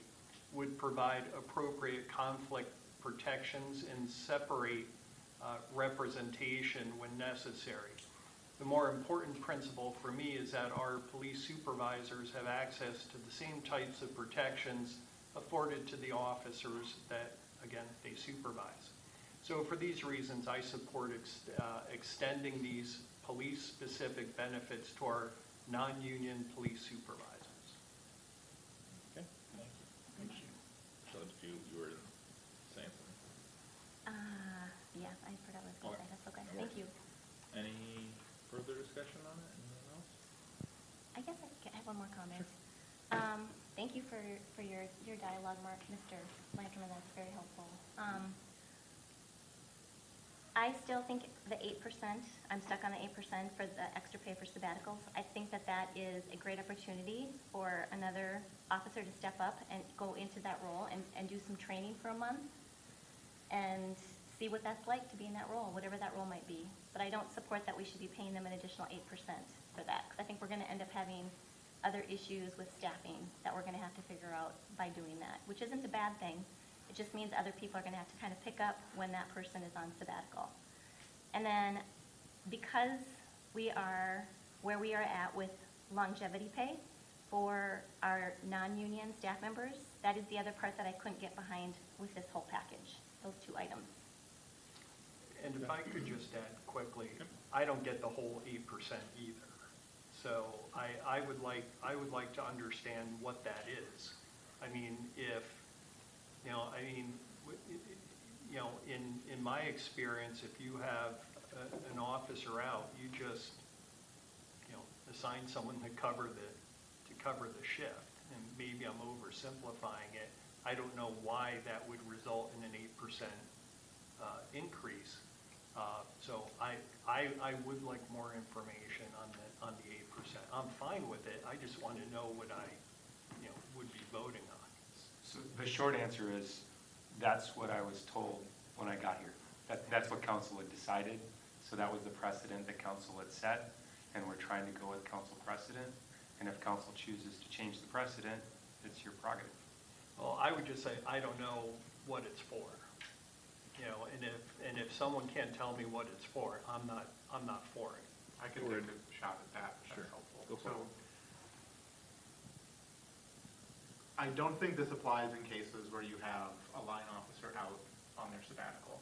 would provide appropriate conflict protections and separate representation when necessary. The more important principle for me is that our police supervisors have access to the same types of protections afforded to the officers that, again, they supervise. So for these reasons, I support extending these police-specific benefits to our non-union police supervisors. Okay, thank you. So you were saying something? Yeah, I forgot what I was going to say. That's okay. Thank you. Any further discussion on it? Anyone else? I guess I have one more comment. Thank you for your dialogue, Mr. Blankerman. That's very helpful. I still think the 8%, I'm stuck on the 8% for the extra pay for sabbaticals. I think that is a great opportunity for another officer to step up and go into that role and do some training for a month and see what that's like to be in that role, whatever that role might be. But I don't support that we should be paying them an additional 8% for that, because I think we're gonna end up having other issues with staffing that we're gonna have to figure out by doing that, which isn't a bad thing. It just means other people are gonna have to kind of pick up when that person is on sabbatical. And then, because we are where we are at with longevity pay for our non-union staff members, that is the other part that I couldn't get behind with this whole package, those two items. And if I could just add quickly, I don't get the whole 8% either. So I would like to understand what that is. I mean, if, you know, in my experience, if you have an officer out, you just, you know, assign someone to cover the shift. And maybe I'm oversimplifying it. I don't know why that would result in an 8% increase. So I would like more information on the 8%. I'm fine with it. I just want to know what I, you know, would be voting on. So the short answer is, that's what I was told when I got here. That's what council had decided. So that was the precedent that council had set, and we're trying to go with council precedent. And if council chooses to change the precedent, it's your prerogative. Well, I would just say, I don't know what it's for. You know, and if someone can't tell me what it's for, I'm not for it. I could take a shot at that, if that's helpful. Go for it. I don't think this applies in cases where you have a line officer out on their sabbatical.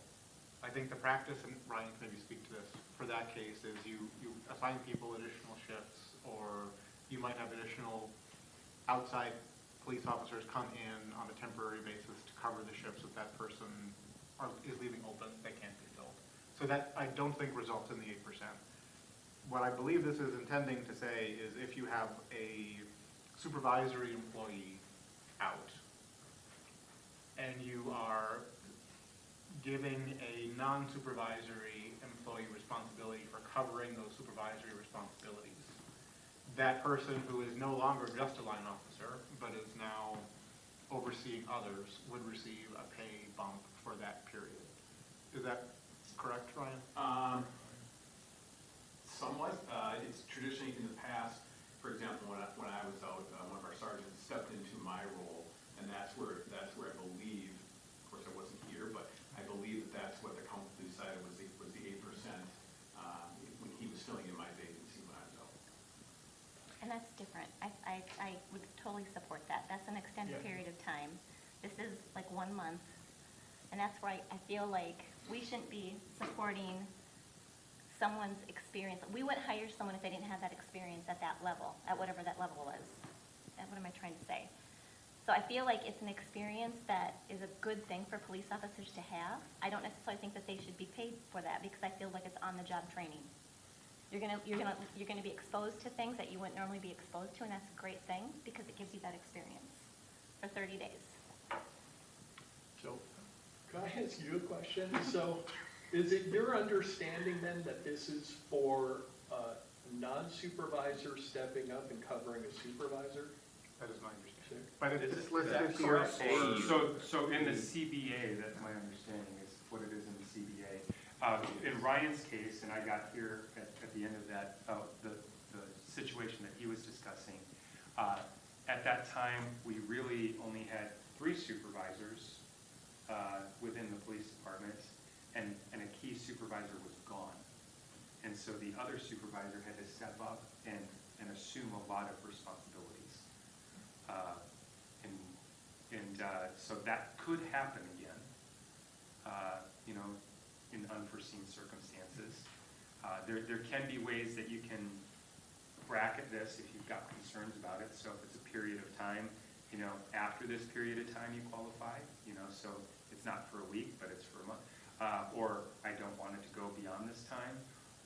I think the practice, and Ryan can maybe speak to this, for that case is you assign people additional shifts, or you might have additional outside police officers come in on a temporary basis to cover the shifts that that person is leaving open, they can't be filled. So that, I don't think, results in the 8%. What I believe this is intending to say is if you have a supervisory employee out and you are giving a non-supervisory employee responsibility for covering those supervisory responsibilities, that person who is no longer just a line officer, but is now overseeing others, would receive a pay bump for that period. Is that correct, Ryan? Somewhat. It's traditionally in the past, for example, when I was out, one of our sergeants stepped into my role, and that's where I believe, of course I wasn't here, but I believe that's what the council decided was the 8% when he was filling in my vacancy when I was out. And that's different. I would totally support that. That's an extended Yeah. period of time. This is like 1 month. And that's why I feel like we shouldn't be supporting someone's experience. We wouldn't hire someone if they didn't have that experience at that level, at whatever that level was. What am I trying to say? So I feel like it's an experience that is a good thing for police officers to have. I don't necessarily think that they should be paid for that, because I feel like it's on-the-job training. You're gonna be exposed to things that you wouldn't normally be exposed to, and that's a great thing because it gives you that experience for 30 days. So, can I ask you a question? So, is it your understanding then that this is for a non-supervisor stepping up and covering a supervisor? That is my understanding. But it's Is listed that here. correct? So in the CBA, that's my understanding, is what it is in the CBA. In Ryan's case, and I got here at the end of that, the situation that he was discussing, at that time, we really only had 3 supervisors within the police department, and a key supervisor was gone. And so the other supervisor had to step up and assume a lot of responsibilities. So that could happen again, you know, in unforeseen circumstances. There can be ways that you can bracket this if you've got concerns about it. So if it's a period of time, you know, after this period of time you qualify, you know, so it's not for a week, but it's for a month. Or I don't want it to go beyond this time.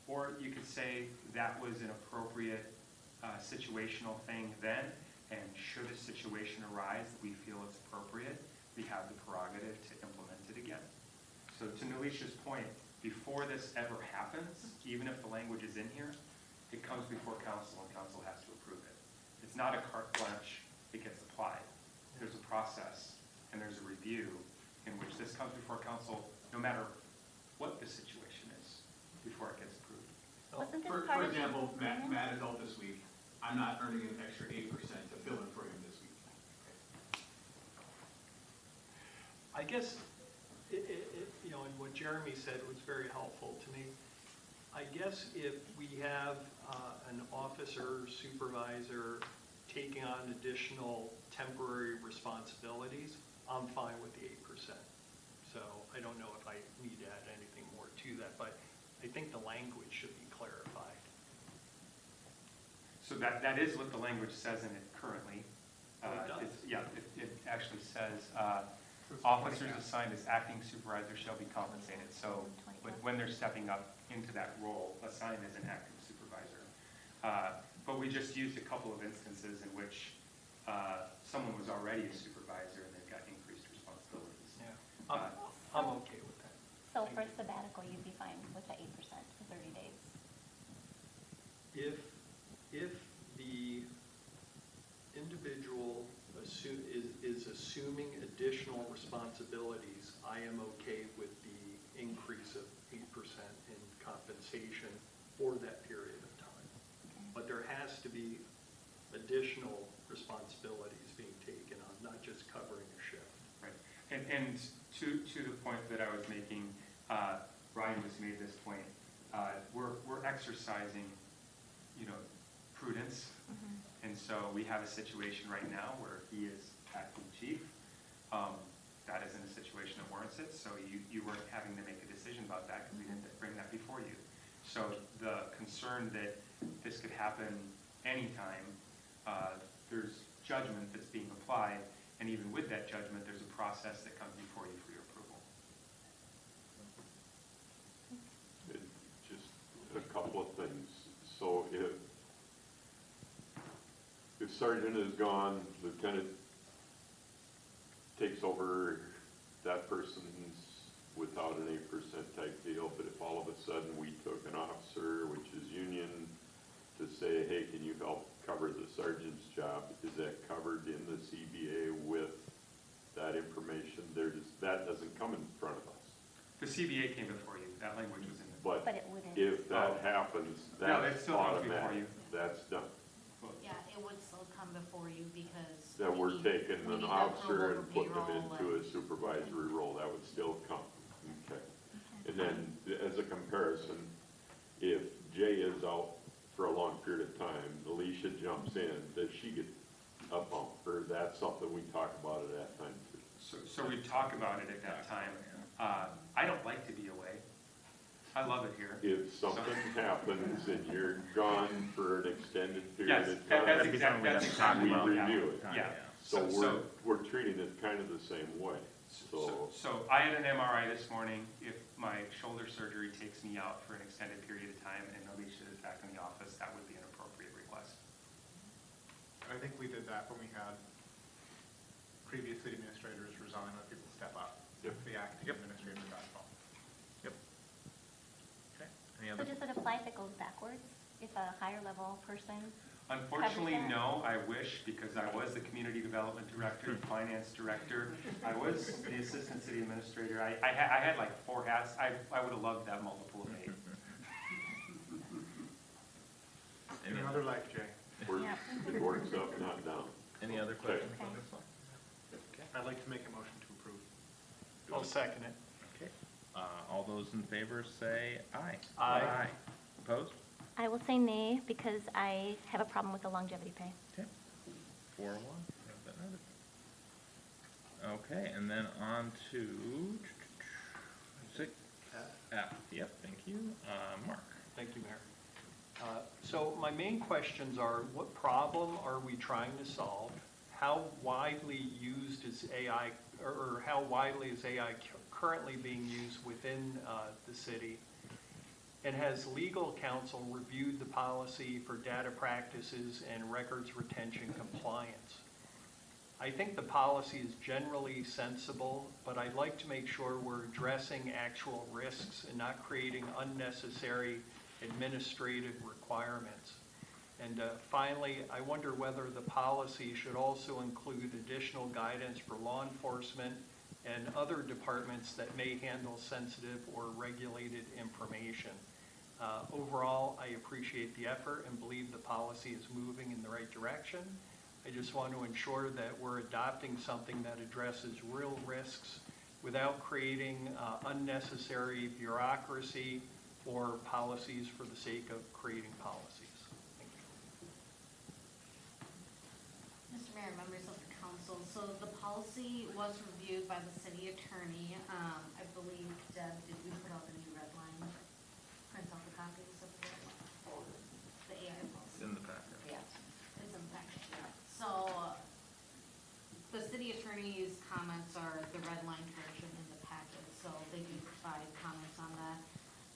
Or you could say that was an appropriate situational thing then, and should a situation arise that we feel it's appropriate, we have the prerogative to implement it again. So to Nelisha's point, before this ever happens, even if the language is in here, it comes before council and council has to approve it. It's not a carte blanche, it gets applied. There's a process and there's a review in which this comes before council no matter what the situation is before it gets approved. Wasn't this For part of? example, Matt is out this week. I'm not earning an extra 8% to fill in for him this week. I guess, you know, and what Jeremy said was very helpful to me. I guess if we have an officer, supervisor taking on additional temporary responsibilities, I'm fine with the 8%. So I don't know if I need to add anything more to that, but I think the language should be clarified. So that is what the language says in it currently. It does? It actually says, officers assigned as acting supervisor shall be compensated. So when they're stepping up into that role, assigned as an acting supervisor. But we just used a couple of instances in which someone was already a supervisor and they've got increased responsibilities. Yeah, I'm okay with that. So for sabbatical, you'd be fine with the 8% for 30 days? If the individual is assuming additional responsibilities, I am okay with the increase of 8% in compensation for that period of time. But there has to be additional responsibilities being taken on, not just covering a shift. Right. And to the point that I was making, Ryan was made this point, we're exercising, you know, prudence. And so we have a situation right now where he is acting chief. That isn't a situation that warrants it, so you weren't having to make a decision about that because we didn't bring that before you. So the concern that this could happen anytime, there's judgment that's being applied, and even with that judgment, there's a process that comes before you for your approval. Just a couple of things. So if sergeant is gone, lieutenant takes over, that person's without an 8% type deal, but if all of a sudden we took an officer, which is union, to say, hey, can you help cover the sergeant's job, is that covered in the CBA with that information? That doesn't come in front of us. The CBA came before you, that language was in there. But it wouldn't. if that happens, No, that's it still comes before automatic. you. That's done. Yeah, it would still come before you because. That we we're need- taking we an need the officer approval and for putting them payroll into a supervisory role, that would still come. Okay. And then, as a comparison, if Jay is out for a long period of time, Alicia jumps in, does she get a bump? Or that's something we talk about at that time too? So we talk about it at that time. I don't like to be away. I love it here. If something happens and you're gone for an extended period Yes, of time, that's That'd be something we'd have to talk we about review it. Yeah. So So- we're treating it kind of the same way, so. So I had an MRI this morning. If my shoulder surgery takes me out for an extended period of time and Alicia is back in the office, that would be an appropriate request. I think we did that when we had previous city administrators resign, let people step up. Yep. The acting administrator got involved. Okay. Any So other? does it apply if it goes backwards? If a higher level person? Unfortunately, Cover that? no. I wish, because I was the community development director, finance director. I was the assistant city administrator. I had like 4 hats. I would have loved that multiple of 8. Any other life, Jay? It works up, not down. Any other questions on Okay. this one? I'd like to make a motion to approve. I'll second it. Okay. All those in favor say aye. Aye. Opposed? I will say nay because I have a problem with the longevity pay. Okay. 4-1. Have that noted. Okay, and then on to six. F. Yep, thank you. Mark. Thank you, Mayor. So my main questions are, what problem are we trying to solve? How widely used is AI, or how widely is AI currently being used within the city? And has legal counsel reviewed the policy for data practices and records retention compliance? I think the policy is generally sensible, but I'd like to make sure we're addressing actual risks and not creating unnecessary administrative requirements. And finally, I wonder whether the policy should also include additional guidance for law enforcement and other departments that may handle sensitive or regulated information. Overall, I appreciate the effort and believe the policy is moving in the right direction. I just want to ensure that we're adopting something that addresses real risks without creating unnecessary bureaucracy or policies for the sake of creating policies. Thank you. Mr. Mayor, members of the council, so the policy was reviewed by the city attorney. I believe, Deb, did we put out the new red line? Print out the copies of the red line? The AI policy? It's in the packet. Yeah, it's in the packet. So, the city attorney's comments are the red line version in the packet, so they do provide comments on that.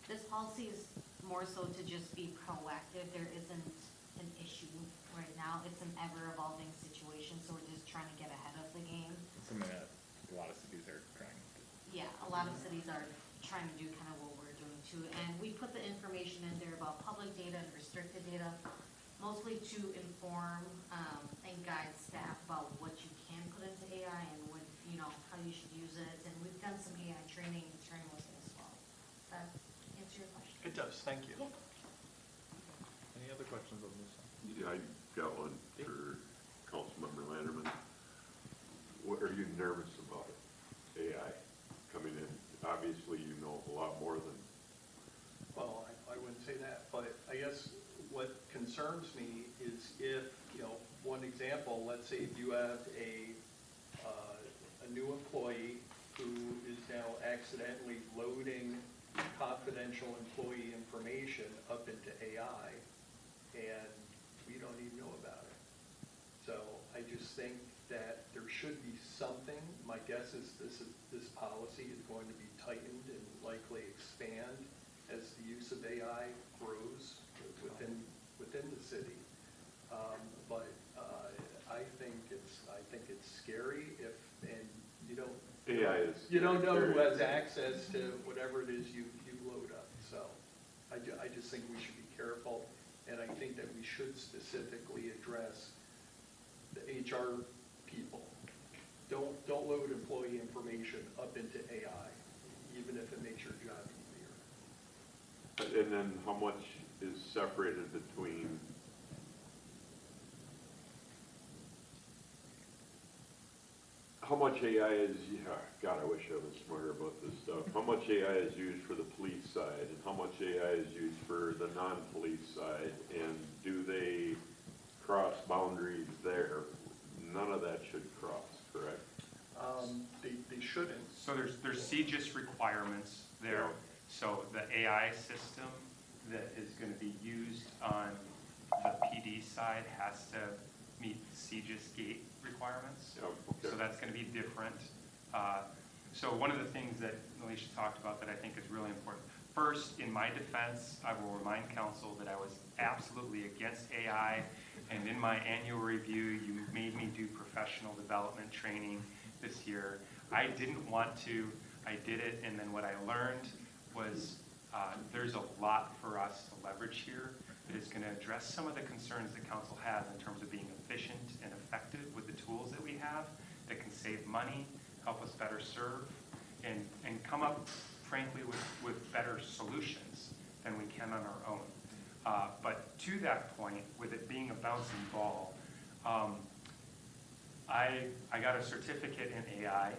This policy is more so to just be proactive. There isn't an issue right now. It's an ever-evolving situation, so we're just trying to get ahead of the game. It's something that a lot of cities are trying to. Yeah, a lot of cities are trying to do kind of what we're doing too. And we put the information in there about public data and restricted data, mostly to inform and guide staff about what you can put into AI and what, you know, how you should use it. And we've done some AI training internally as well. Does that answer your question? It does, thank you. Yeah. Any other questions on this? Yeah, I got one for Councilmember Landerman. What, are you nervous about it? AI coming in? Obviously, you know a lot more than. Well, I wouldn't say that, but I guess what concerns me is if, you know, one example, let's say you have a new employee who is now accidentally loading confidential employee information up into AI, and we don't even know about it. So I just think that there should be something. My guess is this policy is going to be tightened and likely expand as the use of AI grows within the city. But I think it's scary if, and you don't. AI is. You don't know who has access to whatever it is you load up. So I just think we should be careful, and I think that we should specifically address the HR people. Don't load employee information up into AI, even if it makes your job easier. And then how much is separated between how much AI is, God, I wish I was smarter about this stuff. How much AI is used for the police side and how much AI is used for the non-police side? And do they cross boundaries there? None of that should cross, correct? They shouldn't. So there's CGIS requirements there. Yeah. So the AI system that is going to be used on the PD side has to meet CGIS gate requirements. Yeah, okay. So that's going to be different. So one of the things that Alicia talked about that I think is really important. First, in my defense, I will remind council that I was absolutely against AI, and in my annual review, you made me do professional development training this year. I didn't want to, I did it, and then what I learned was there's a lot for us to leverage here that is going to address some of the concerns that council has in terms of being efficient and effective with the tools that we have that can save money, help us better serve, and come up, frankly, with better solutions than we can on our own. But to that point, with it being a bouncing ball, I got a certificate in AI,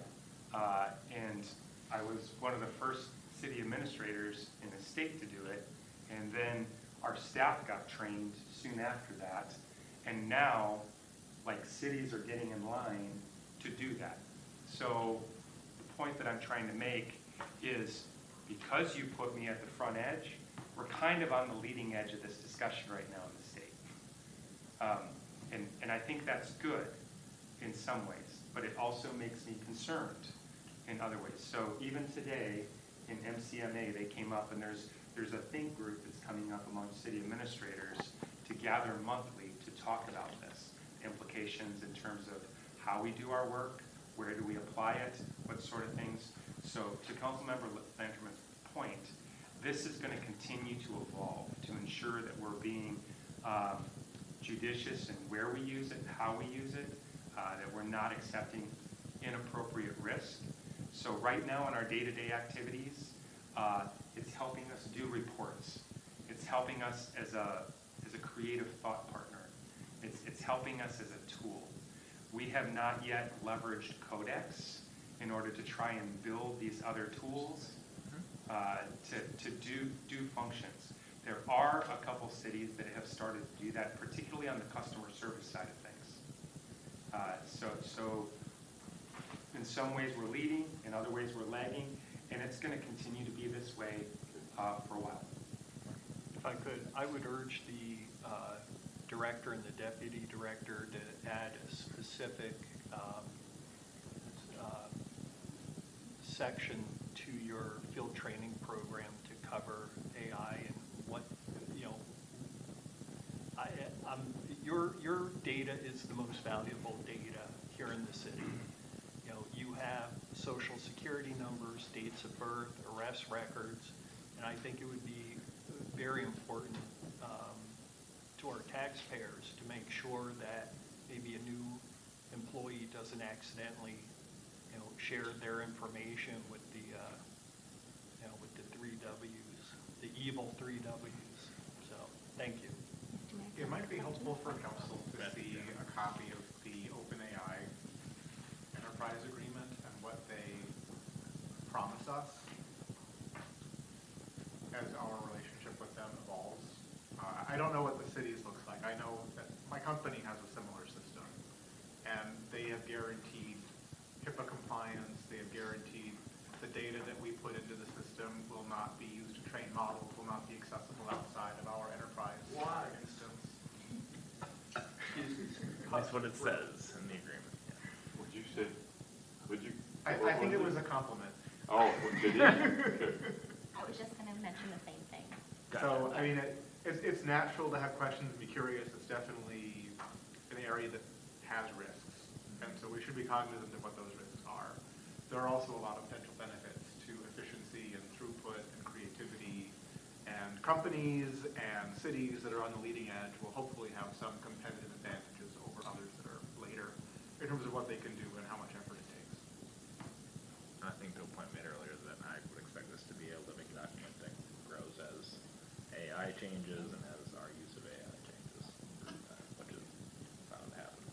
and I was one of the first city administrators in the state to do it, and then our staff got trained soon after that, and now, like, cities are getting in line to do that. So the point that I'm trying to make is, because you put me at the front edge, we're kind of on the leading edge of this discussion right now in the state. And I think that's good in some ways, but it also makes me concerned in other ways. So even today in MCMA, they came up, and there's a think group that's coming up among city administrators to gather monthly to talk about this, implications in terms of how we do our work, where do we apply it, what sort of things. So to Councilmember Lanterman's point, this is going to continue to evolve to ensure that we're being judicious in where we use it, how we use it, that we're not accepting inappropriate risk, So right now in our day-to-day activities, it's helping us do reports. It's helping us as a creative thought partner. It's helping us as a tool. We have not yet leveraged Codex in order to try and build these other tools to do functions. There are a couple cities that have started to do that, particularly on the customer service side of things. So in some ways we're leading, in other ways we're lagging, and it's going to continue to be this way for a while. If I could, I would urge the director and the deputy director to add a specific section to your field training program to cover AI and what, you know, your data is the most valuable data here in the city. You know, you have social security numbers, dates of birth, arrest records, and I think it would be very important to our taxpayers to make sure that maybe a new employee doesn't accidentally, you know, share their information with the, you know, with the 3 Ws, the evil 3 Ws. So, thank you. It might be helpful for council to see a copy of the OpenAI enterprise agreement and what they promise us as our relationship with them evolves. I don't know what the cities looks like. I know that my company has a similar system, and they have guaranteed HIPAA compliance. They have guaranteed the data that we put into the system will not be used to train models, will not be accessible outside of our enterprise instance. That's what it says in the agreement. Would you say, would you? I think it was a compliment. Oh, did you? Okay. I was just going to mention the same thing. So, I mean, it's natural to have questions and be curious. It's definitely an area that has risks, and so we should be cognizant of what those risks are. There are also a lot of potential benefits to efficiency and throughput and creativity, and companies and cities that are on the leading edge will hopefully have some competitive advantages over others that are later in terms of what they can do and how much effort it takes. And I think to a point made earlier that I would expect this to be a living document that grows as AI changes and as our use of AI changes, which is bound to happen.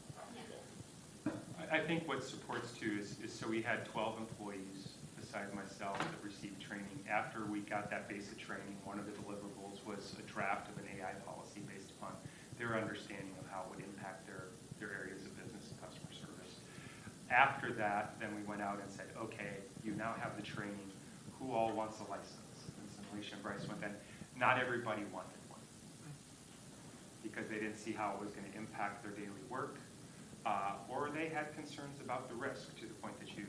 I think what supports too is so we had 12 employees besides myself that received training. After we got that basic training, one of the deliverables was a draft of an AI policy based upon their understanding of how it would impact their areas of business and customer service. After that, then we went out and said, okay, you now have the training. Who all wants a license? And so Alicia and Bryce went then. Not everybody wanted one because they didn't see how it was going to impact their daily work, or they had concerns about the risk to the point that you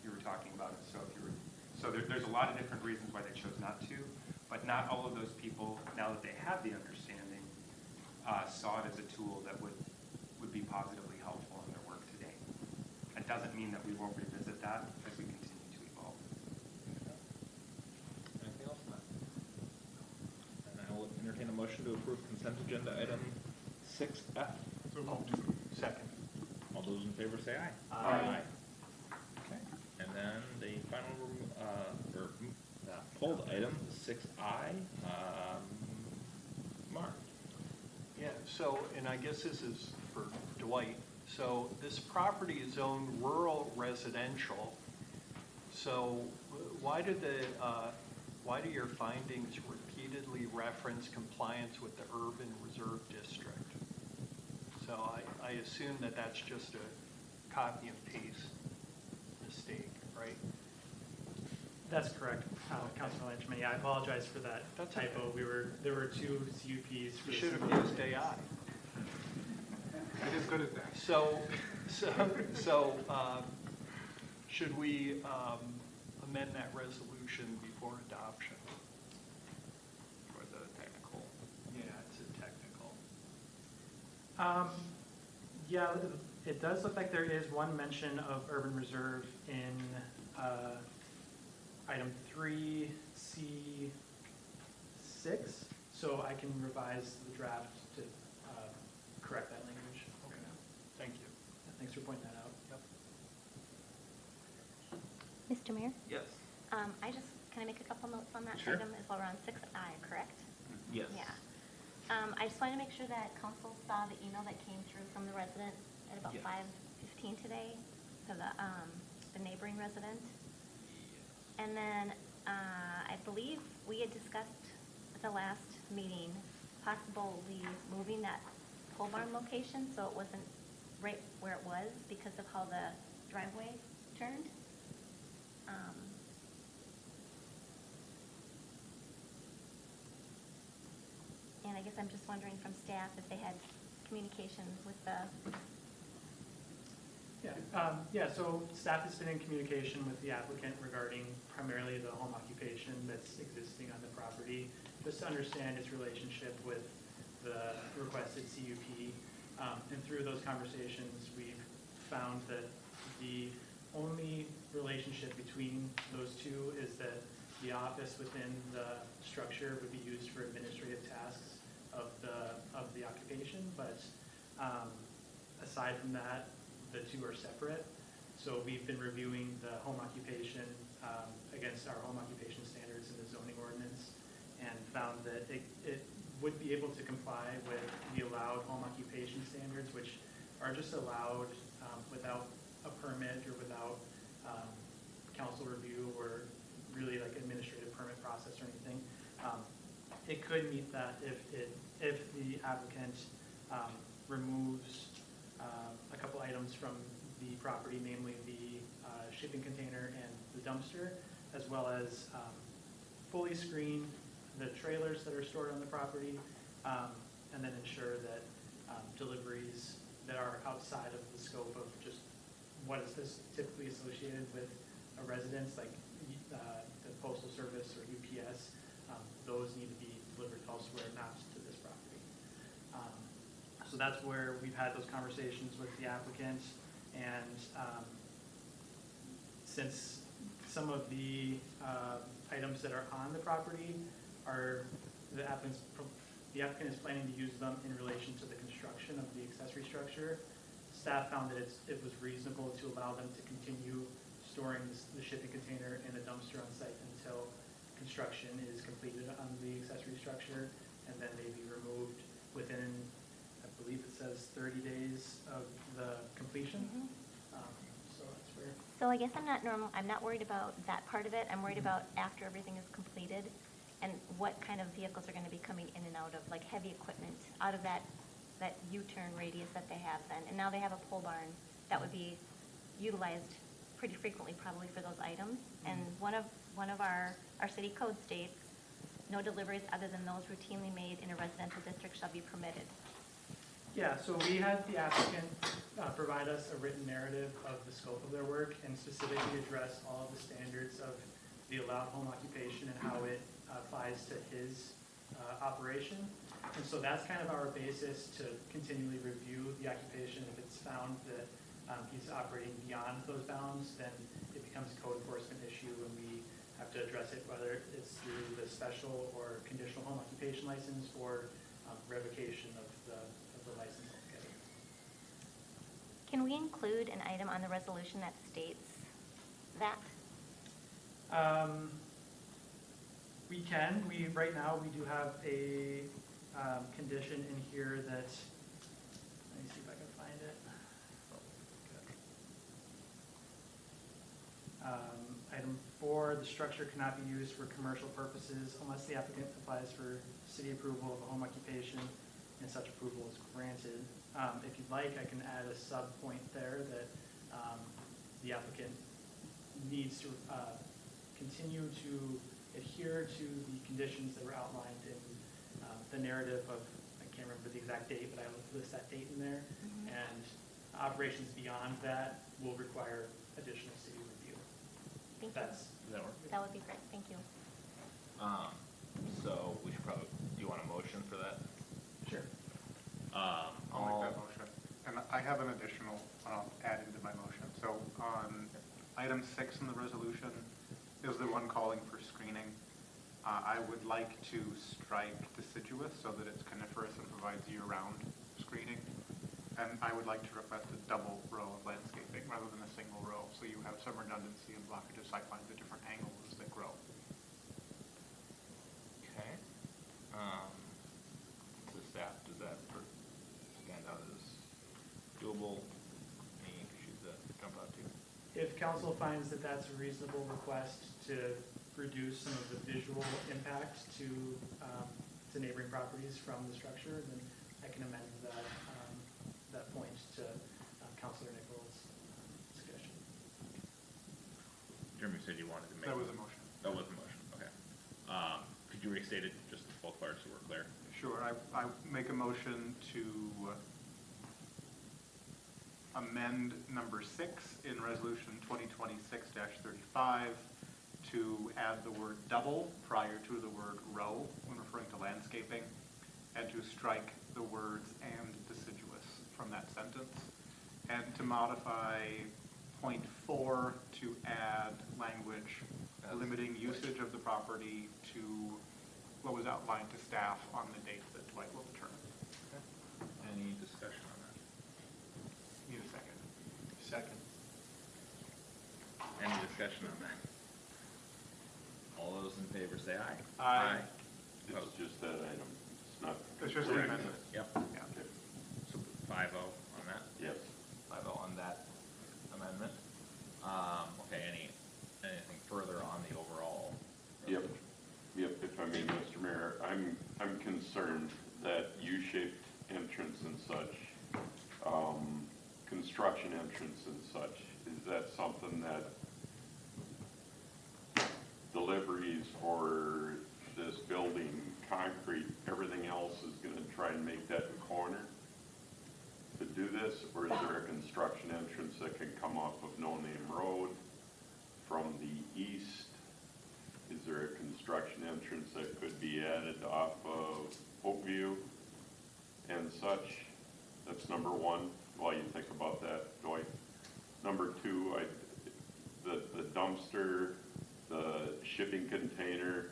were talking about it. So there's a lot of different reasons why they chose not to, but not all of those people, now that they have the understanding, saw it as a tool that would be positively helpful in their work today. That doesn't mean that we won't revisit that as we continue to evolve. Anything else on that? And I will entertain a motion to approve consent agenda item 6F. Second. All those in favor say aye. Aye. Okay. And then the final pulled item 6I. Mark. Yeah, so, and I guess this is for Dwight. So this property is zoned rural residential. So why do your findings repeatedly reference compliance with the urban reserve district? So I assume that that's just a copy and paste mistake, right? That's correct, Councilor Lanchman. Yeah, I apologize for that That's typo. okay. There were 2 CUPs. For You the should have single used phase. AI. It is good at that. So should we amend that resolution before adoption? For the technical. Yeah, it's a technical. Yeah, it does look like there is one mention of urban reserve in item 3C6, so I can revise the draft to correct that language. Okay, thank you. Thanks for pointing that out. Yep. Mr. Mayor, Yes. can I make a couple notes on that Sure. item as well? We're on 6I, correct? Yes. Yeah. I just wanted to make sure that council saw the email that came through from the resident at about Yes. 5:15 today, to the neighboring resident. And then, I believe we had discussed at the last meeting, possibly moving that pole barn location, so it wasn't right where it was because of how the driveway turned. And I guess I'm just wondering from staff if they had communication with the, Yeah, so staff has been in communication with the applicant regarding primarily the home occupation that's existing on the property, just to understand its relationship with the requested CUP. And through those conversations, we've found that the only relationship between those two is that the office within the structure would be used for administrative tasks of the occupation, but aside from that, the two are separate. So we've been reviewing the home occupation against our home occupation standards in the zoning ordinance, and found that it would be able to comply with the allowed home occupation standards, which are just allowed without a permit or without council review or really like administrative permit process or anything. It could meet that if the applicant removes a couple items from the property, namely the shipping container and the dumpster, as well as fully screen the trailers that are stored on the property, and then ensure that deliveries that are outside of the scope of just what is typically associated with a residence, like the postal service or UPS, those need to be delivered elsewhere, not to this property. So that's where we've had those conversations with the applicant, and since some of the items that are on the property are, the applicant is planning to use them in relation to the construction of the accessory structure, staff found that it was reasonable to allow them to continue storing the shipping container and a dumpster on site until construction is completed on the accessory structure, and then they be removed within, I believe it says 30 days of the completion. So that's where. so I guess I'm not worried about that part of it. I'm worried about after everything is completed and what kind of vehicles are gonna be coming in and out of, like heavy equipment, out of that U-turn radius that they have then. And now they have a pole barn that would be utilized pretty frequently probably for those items. And one of our city code states, no deliveries other than those routinely made in a residential district shall be permitted. Yeah, so we had the applicant provide us a written narrative of the scope of their work and specifically address all of the standards of the allowed home occupation and how it applies to his operation. And so that's kind of our basis to continually review the occupation. If it's found that he's operating beyond those bounds, then it becomes a code enforcement issue and we have to address it, whether it's through the special or conditional home occupation license or revocation of the license altogether. Can we include an item on the resolution that states that? We can. Right now, we do have a condition in here that, let me see if I can find it. Item 4, the structure cannot be used for commercial purposes unless the applicant applies for city approval of a home occupation and such approval is granted. If you'd like, I can add a sub-point there that the applicant needs to continue to adhere to the conditions that were outlined in the narrative of, I can't remember the exact date, but I will list that date in there. And operations beyond that will require additional city review. Thank you. Does that work? That would be great, thank you. So we should probably, do you want a motion for that? Sure. I'll make that motion. And I have an additional, I'll add into my motion. So on item 6 in the resolution is the one calling for screening. I would like to strike deciduous so that it's coniferous and provides year-round screening. And I would like to request a double row of landscaping rather than a single row, so you have some redundancy and blockage of sight if council finds that that's a reasonable request to reduce some of the visual impact to neighboring properties from the structure, then I can amend that point to Councilor Nichols' suggestion. Jeremy said you wanted to make. That was a motion. That was a motion, okay. Could you restate it, just both parts so we're clear? Sure, I make a motion to amend number 6 in resolution 2026-35 to add the word double prior to the word row when referring to landscaping, and to strike the words and deciduous from that sentence, and to modify point 4 to add language limiting usage of the property to what was outlined to staff on the date that Dwight will determine. Any discussion on that? Need a second. Second. Any discussion on that? All those in favor say aye. Aye. It's just that item, it's not. It's just an amendment. Yep. Yeah. Okay. So 5-0 on that? Yes. 5-0 on that amendment. Okay, anything further on the overall? Yep, yep, if I may, Mr. Mayor, I'm concerned that U-shaped entrance and such, construction entrance and such, is that something that deliveries for this building, concrete, everything else is gonna try and make that corner to do this, or is there a construction entrance that can come off of No Name Road from the east? Is there a construction entrance that could be added off of Oakview and such? That's number one, while you think about that, Dwight. Number two, the dumpster, the shipping container,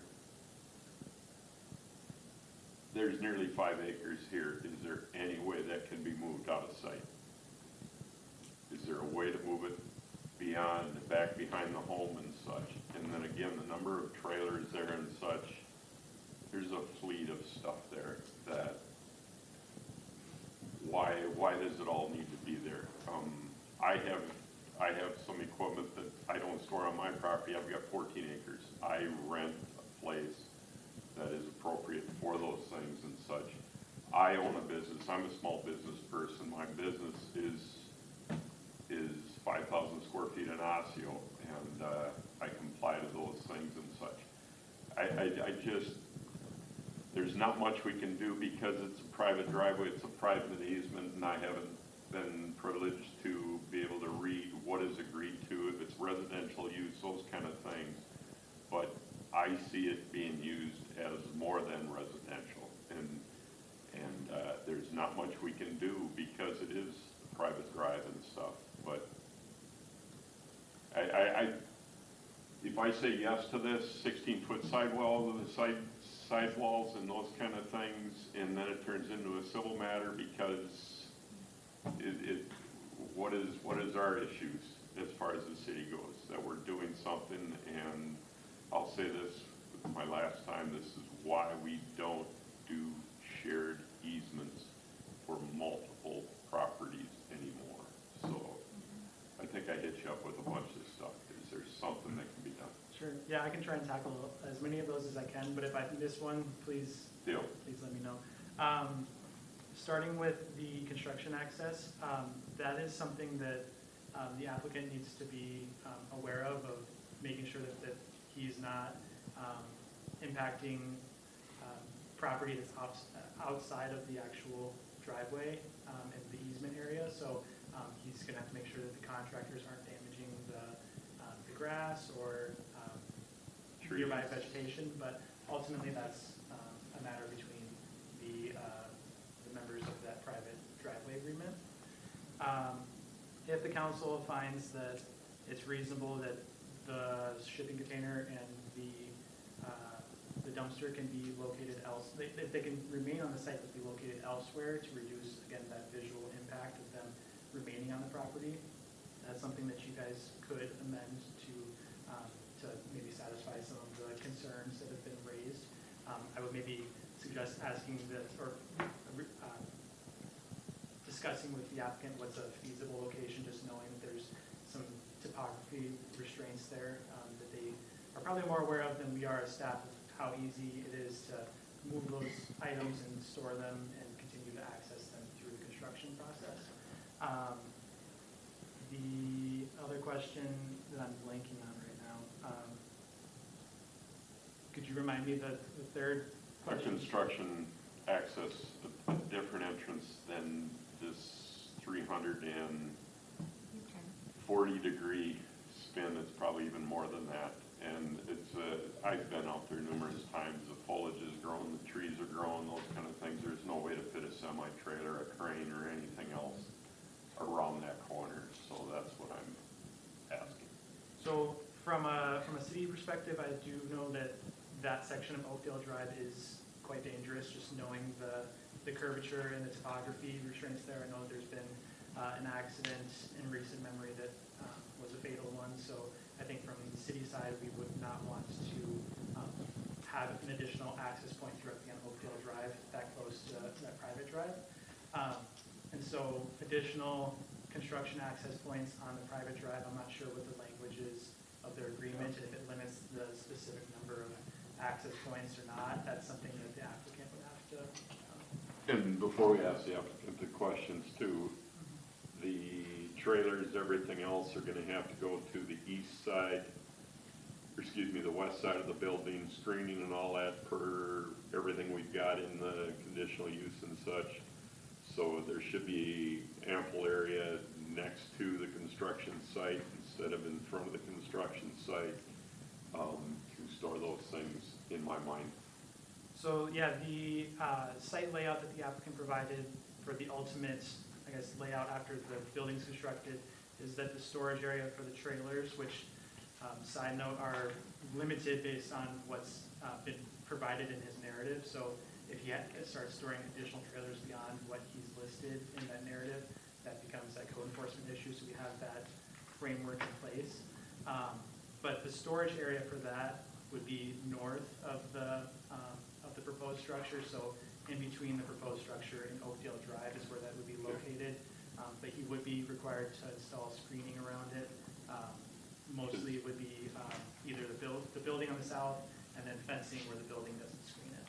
there's nearly 5 acres here. Is there any way that can be moved out of sight? Is there a way to move it beyond, back behind the home and such? And then again, the number of trailers there and such, there's a fleet of stuff there that, why does it all need to be there? I have some equipment that I don't store on my property. I've got 14 acres. I rent a place that is appropriate for those things and such. I own a business. I'm a small business person. My business is 5,000 square feet in Osseo, and I comply to those things and such. I just, there's not much we can do because it's a private driveway, it's a private easement, and I haven't been privileged to be able to read what is agreed to, if it's residential use, those kind of things. But I see it being used as more than residential, and there's not much we can do because it is a private drive and stuff. But if I say yes to this, 16-foot sidewall, sidewalls and those kind of things, and then it turns into a civil matter because what is our issues as far as the city goes, that we're doing something? And I'll say this my last time, this is why we don't do shared easements for multiple properties anymore. So I think I hit you up with a bunch of stuff. Is there something that can be done? Sure, yeah, I can try and tackle as many of those as I can, but if I miss one, please Deal. let me know. Starting with the construction access, that is something that the applicant needs to be aware of making sure that he's not impacting property that's outside of the actual driveway and the easement area. So he's going to have to make sure that the contractors aren't damaging the grass or nearby vegetation, but ultimately that's a matter between the members of that private driveway agreement. If the council finds that it's reasonable that the shipping container and the dumpster can be located elsewhere, if they can remain on the site but be located elsewhere to reduce, again, that visual impact of them remaining on the property, that's something that you guys could amend to maybe satisfy some of the concerns that have been raised. I would maybe suggest asking this, or discussing with the applicant what's a feasible location, just knowing that there's some topography restraints there that they are probably more aware of than we are as staff of how easy it is to move those items and store them and continue to access them through the construction process. The other question that I'm blanking on right now, could you remind me the third A question? construction access, a different entrance than this 340-degree spin. It's probably even more than that. And it's, I've been out there numerous times. The foliage is growing, the trees are growing, those kind of things. There's no way to fit a semi-trailer, a crane, or anything else around that corner. So that's what I'm asking. So from a city perspective, I do know that that section of Oakdale Drive is quite dangerous, just knowing the curvature and the topography restraints there. I know there's been an accident in recent memory that was a fatal one. So I think from the city side, we would not want to have an additional access point directly on Oakdale Drive that close to that private drive. And so additional construction access points on the private drive, I'm not sure what the language is of their agreement, if it limits the specific number of access points or not. That's something that the applicant would have to. And before we ask the applicant the questions too, the trailers, everything else are gonna have to go to the east side, or excuse me, the west side of the building, screening and all that per everything we've got in the conditional use and such. So there should be ample area next to the construction site instead of in front of the construction site to store those things, in my mind. So yeah, the site layout that the applicant provided for the ultimate, I guess, layout after the building's constructed is that the storage area for the trailers, which, side note, are limited based on what's been provided in his narrative. So if he starts storing additional trailers beyond what he's listed in that narrative, that becomes a code enforcement issue. So we have that framework in place. But the storage area for that would be north of the proposed structure. So in between the proposed structure and Oakdale Drive is where that would be located. But he would be required to install screening around it. Mostly it would be either the building on the south and then fencing where the building doesn't screen it.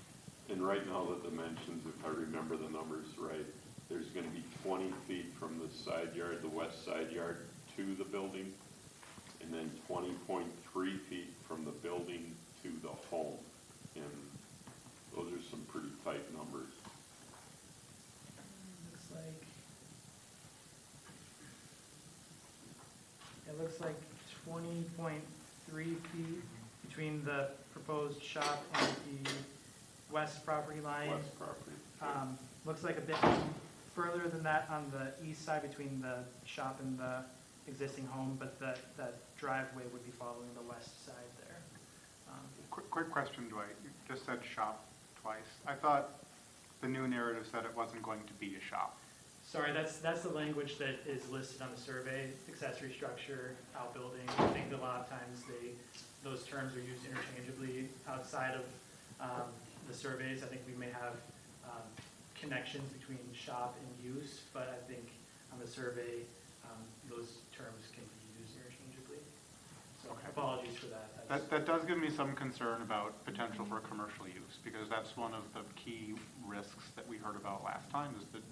And right now the dimensions, if I remember the numbers right, there's gonna be 20 feet from the side yard, the west side yard to the building, and then 20.3 feet from the building to the home. And those are some pretty tight numbers. Looks like 20.3 feet between the proposed shop and the west property line. West property. Looks like a bit further than that on the east side between the shop and the existing home, but that driveway would be following the west side there. Quick question, Dwight. You just said shop twice. I thought the new narrative said it wasn't going to be a shop. Sorry, that's the language that is listed on the survey, accessory structure, outbuilding. I think a lot of times those terms are used interchangeably outside of the surveys. I think we may have connections between shop and use, but I think on the survey, those terms can be used interchangeably. So Okay. Apologies for that. That does give me some concern about potential for commercial use, because that's one of the key risks that we heard about last time, is that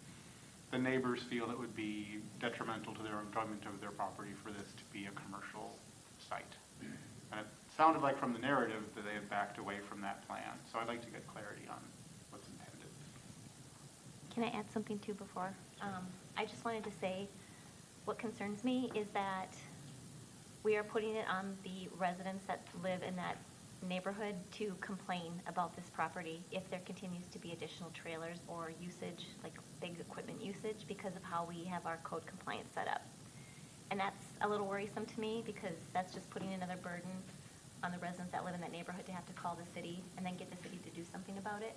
the neighbors feel it would be detrimental to their enjoyment of their property for this to be a commercial site. And it sounded like from the narrative that they had backed away from that plan. So I'd like to get clarity on what's intended. Can I add something too before? I just wanted to say, what concerns me is that we are putting it on the residents that live in that neighborhood to complain about this property if there continues to be additional trailers or usage, like big equipment usage, because of how we have our code compliance set up. And that's a little worrisome to me, because that's just putting another burden on the residents that live in that neighborhood to have to call the city and then get the city to do something about it.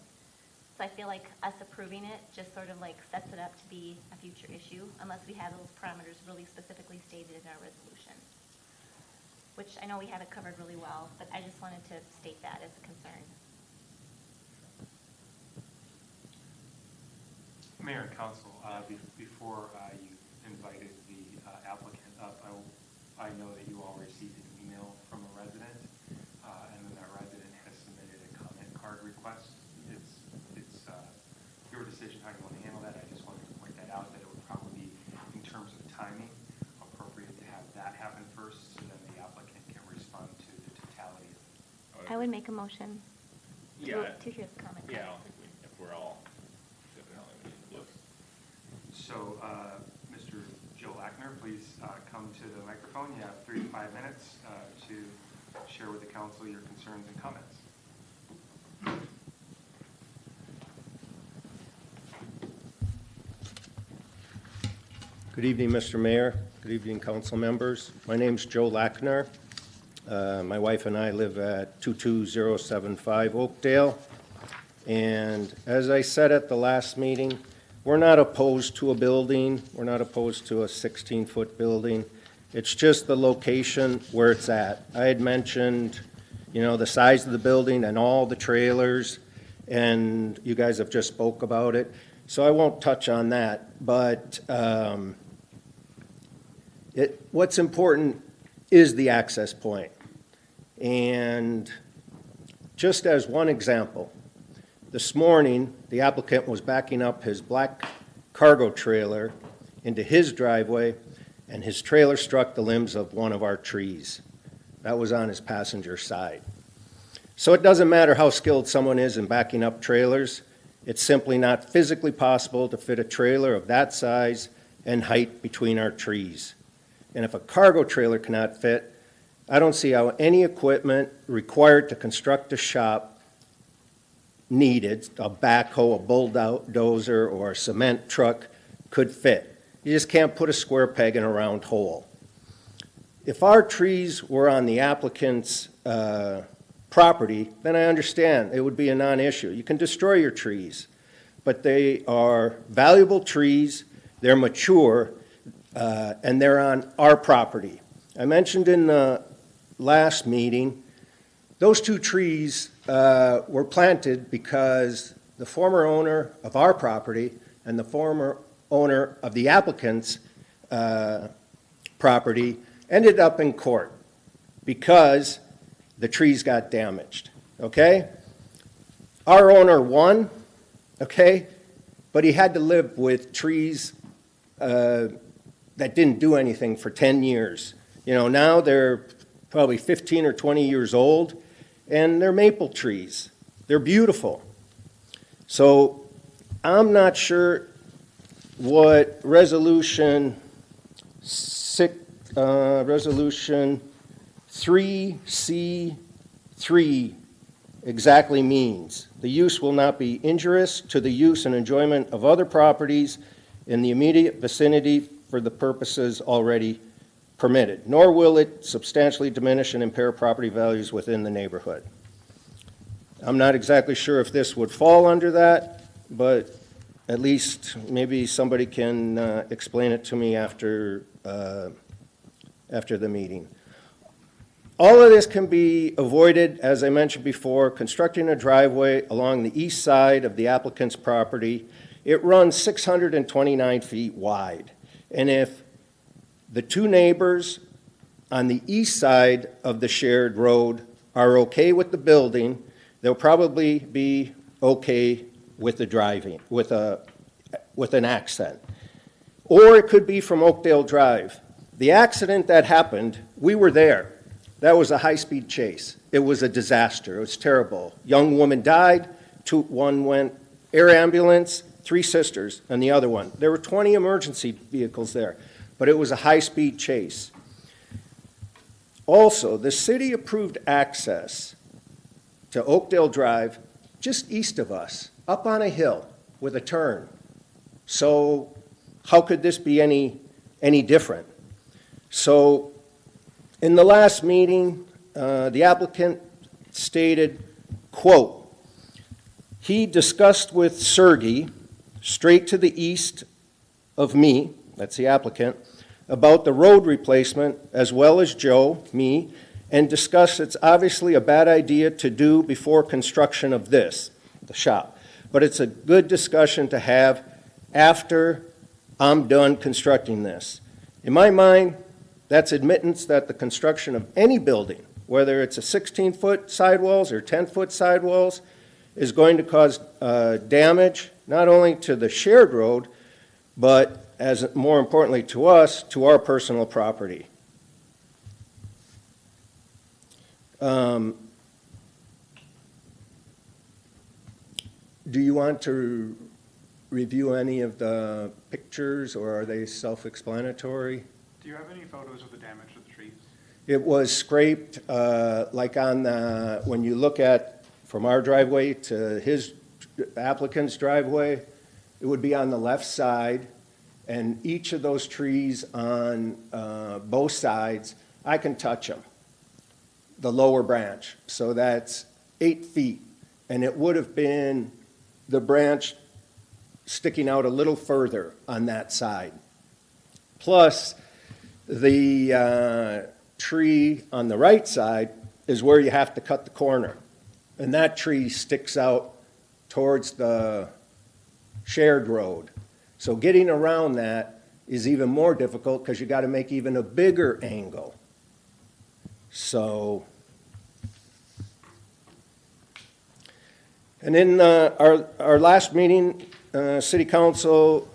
So I feel like us approving it just sort of like sets it up to be a future issue, unless we have those parameters really specifically stated in our resolution, which I know we have it covered really well, but I just wanted to state that as a concern. Mayor and Council, before you invited the applicant up, I know that you all received an email resident, and then that resident has submitted a comment card request. It's your decision how you want to handle that. I just wanted to point that out, that it would probably be, in terms of timing, appropriate to have that happen first, so then the applicant can respond to the totality of it. I would make a motion Yeah, to hear the comment. yeah, I don't think if we're all, definitely we need to look. So, Mr. Joe Lackner, please come to the microphone. You have 3 to 5 minutes to share with the council your concerns and comments. Good evening, Mr. Mayor. Good evening, council members. My name's Joe Lackner. My wife and I live at 22075 Oakdale. And as I said at the last meeting, we're not opposed to a building. We're not opposed to a 16-foot building. It's just the location where it's at. I had mentioned, you know, the size of the building and all the trailers, and you guys have just spoke about it. So I won't touch on that, but what's important is the access point. And just as one example, this morning, the applicant was backing up his black cargo trailer into his driveway, and his trailer struck the limbs of one of our trees. That was on his passenger side. So it doesn't matter how skilled someone is in backing up trailers. It's simply not physically possible to fit a trailer of that size and height between our trees. And if a cargo trailer cannot fit, I don't see how any equipment required to construct a shop needed, a backhoe, a bulldozer, or a cement truck, could fit. You just can't put a square peg in a round hole. If our trees were on the applicant's property, then I understand it would be a non-issue. You can destroy your trees, but they are valuable trees, they're mature, and they're on our property. I mentioned in the last meeting, those 2 trees were planted because the former owner of our property and the former owner of the applicant's property ended up in court because the trees got damaged, okay? Our owner won, okay, but he had to live with trees that didn't do anything for 10 years. You know, now they're probably 15 or 20 years old, and they're maple trees. They're beautiful. So I'm not sure what resolution 3C3 exactly means. The use will not be injurious to the use and enjoyment of other properties in the immediate vicinity for the purposes already permitted, nor will it substantially diminish and impair property values within the neighborhood. I'm not exactly sure if this would fall under that, but at least maybe somebody can explain it to me after the meeting. All of this can be avoided, as I mentioned before, constructing a driveway along the east side of the applicant's property. It runs 629 feet wide. And if the 2 neighbors on the east side of the shared road are okay with the building, they'll probably be okay with the driving, with an accent. Or it could be from Oakdale Drive. The accident that happened, we were there. That was a high-speed chase. It was a disaster. It was terrible. Young woman died. One went air ambulance, 3 sisters, and the other one. There were 20 emergency vehicles there, but it was a high-speed chase. Also, the city approved access to Oakdale Drive just east of us, up on a hill with a turn. So how could this be any different? So in the last meeting, the applicant stated, quote, he discussed with Sergey, straight to the east of me, that's the applicant, about the road replacement, as well as Joe, me, and discussed it's obviously a bad idea to do before construction of this, the shop. But it's a good discussion to have after I'm done constructing this. In my mind, that's admittance that the construction of any building whether it's a 16-foot sidewalls or 10-foot sidewalls, is going to cause damage not only to the shared road, but as more importantly to us, to our personal property. Do you want to review any of the pictures, or are they self-explanatory? Do you have any photos of the damage to the trees? It was scraped, like on the, when you look at from our driveway to his applicant's driveway, it would be on the left side, and each of those trees on both sides, I can touch them, the lower branch. So that's 8 feet, and it would have been the branch sticking out a little further on that side. Plus, the tree on the right side is where you have to cut the corner. And that tree sticks out towards the shared road. So getting around that is even more difficult because you got to make even a bigger angle. And in our last meeting, City Council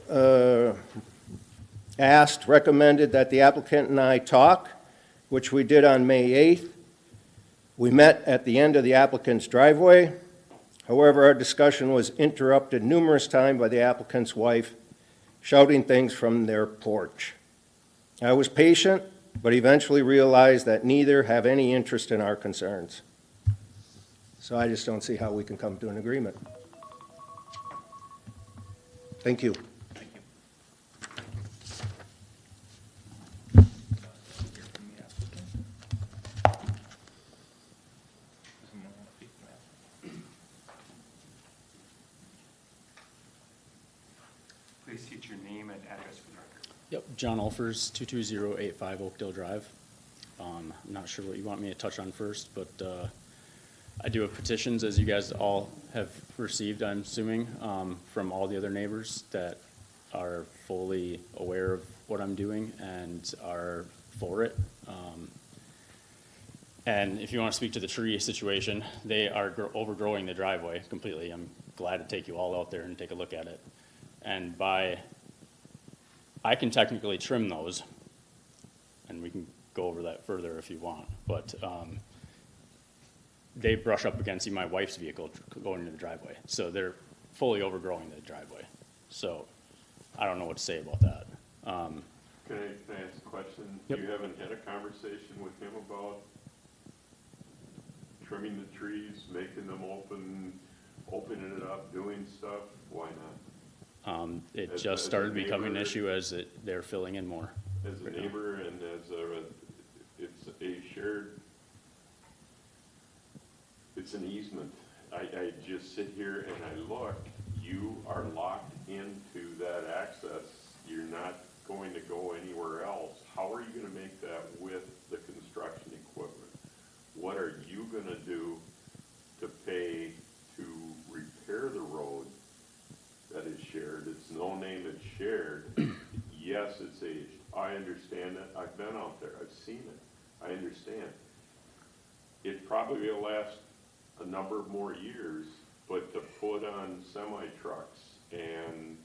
recommended that the applicant and I talk, which we did on May 8th. We met at the end of the applicant's driveway. However, our discussion was interrupted numerous times by the applicant's wife shouting things from their porch. I was patient, but eventually realized that neither have any interest in our concerns. So I just don't see how we can come to an agreement. Thank you. Thank you. Someone want to speak to that? Please state your name and address for the record. Yep, John Olfers, 22085 Oakdale Drive. I'm not sure what you want me to touch on first, but I do have petitions, as you guys all have received, I'm assuming, from all the other neighbors that are fully aware of what I'm doing and are for it. And if you want to speak to the tree situation, they are overgrowing the driveway completely. I'm glad to take you all out there and take a look at it. And I can technically trim those, and we can go over that further if you want, but they brush up against my wife's vehicle going into the driveway. So they're fully overgrowing the driveway. So I don't know what to say about that. Can I ask a question? Yep. You haven't had a conversation with him about trimming the trees, making them opening it up, doing stuff? Why not? It As just a started becoming an neighbor- issue as they're filling in more. As a right now. neighbor and it's a shared, it's an easement. I just sit here and I look, you are locked into that access. You're not going to go anywhere else. How are you gonna make that with the construction equipment? What are you gonna do to pay to repair the road that is shared? It's no name, it's shared. Yes, it's aged. I understand that. I've been out there. I've seen it. I understand. It probably will last a number of more years, but to put on semi-trucks and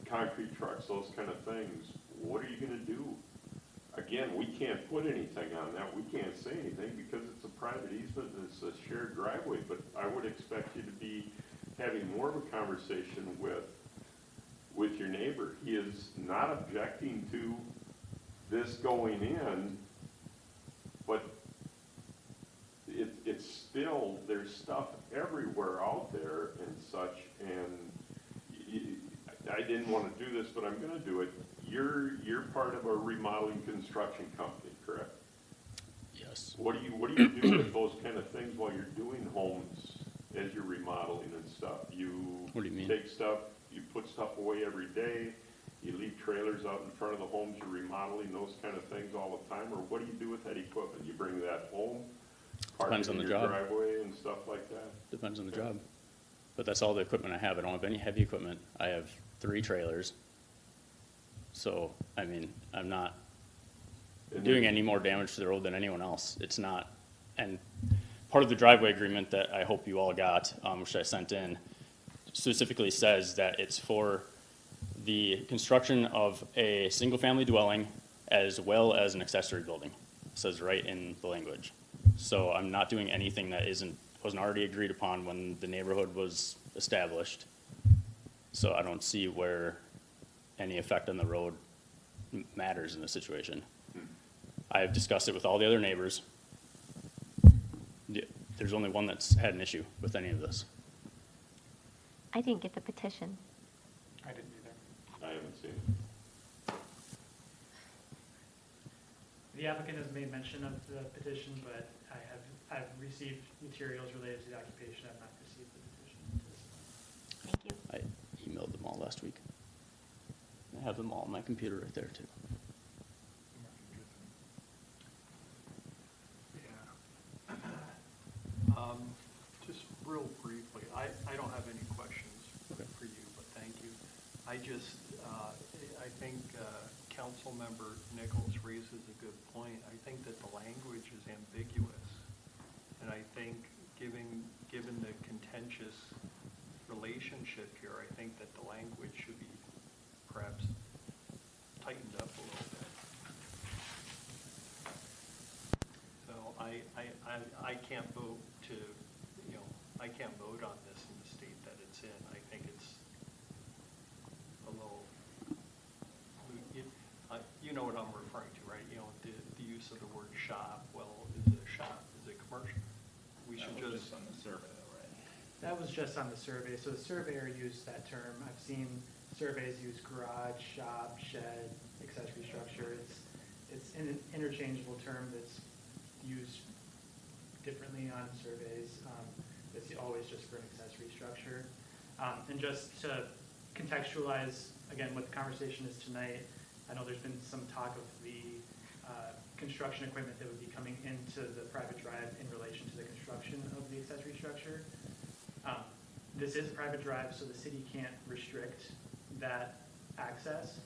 concrete trucks, those kind of things, what are you gonna do? Again, we can't put anything on that. We can't say anything because it's a private easement and it's a shared driveway, but I would expect you to be having more of a conversation with your neighbor. He is not objecting to this going in, but it's still, there's stuff everywhere out there and such, and I didn't want to do this, but I'm gonna do it. You're part of a remodeling construction company, correct? Yes. What do you do with those kind of things while you're doing homes as you're remodeling and stuff? What do you mean? Take stuff, you put stuff away every day, you leave trailers out in front of the homes you're remodeling, those kind of things all the time, or what do you do with that equipment? You bring that home, park Depends it on in the your job. driveway and stuff like that? Depends on the job. But that's all the equipment I have. I don't have any heavy equipment. I have 3 trailers. So, I mean, I'm not doing any more damage to the road than anyone else. It's not, and part of the driveway agreement that I hope you all got, which I sent in, specifically says that it's for the construction of a single-family dwelling as well as an accessory building. It says right in the language. So I'm not doing anything that wasn't already agreed upon when the neighborhood was established. So I don't see where any effect on the road matters in this situation. I have discussed it with all the other neighbors. There's only one that's had an issue with any of this. I didn't get the petition. I didn't either. I haven't seen it. The applicant has made mention of the petition, but I've received materials related to the occupation. I've not received the petition. Thank you. I emailed them all last week. I have them all on my computer right there too. Just real briefly, I don't have any questions for you, but thank you. I think Councilmember Nichols raises a good point. I think that the language is ambiguous, and I think given the contentious relationship here, I think that the language should be perhaps tightened up a little bit. So I can't vote I can't vote on this in the state that it's in. I think it's a little, you know what I'm referring to, right? The use of the word shop. Well, is it a shop? Is it commercial? We should just on the survey, though, right? That was just on the survey. So the surveyor used that term. I've seen surveys use garage, shop, shed, accessory structure. It's an interchangeable term that's used differently on surveys. It's always just for an accessory structure. And just to contextualize, again, what the conversation is tonight, I know there's been some talk of the construction equipment that would be coming into the private drive in relation to the construction of the accessory structure. This is a private drive, so the city can't restrict that access.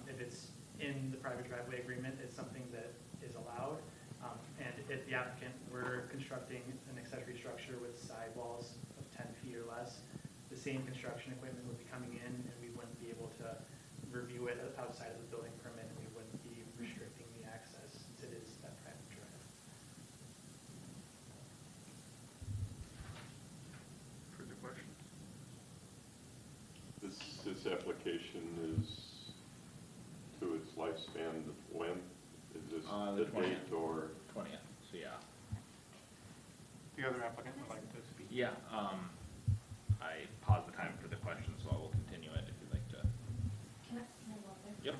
If it's in the private driveway agreement, it's something that is allowed. And if the applicant were constructing an accessory structure with sidewalls of 10 feet or less, the same construction equipment would be coming in, and we wouldn't be able to review it outside of the building permit, and we wouldn't be restricting the access since it is that private drive. Further questions? This application is to its lifespan when? Is this The the 20th. date or? 20th, so yeah. The other applicant would like to speak. Yeah, I paused the time for the question, so I will continue it if you'd like to. Can I go up there? Yep.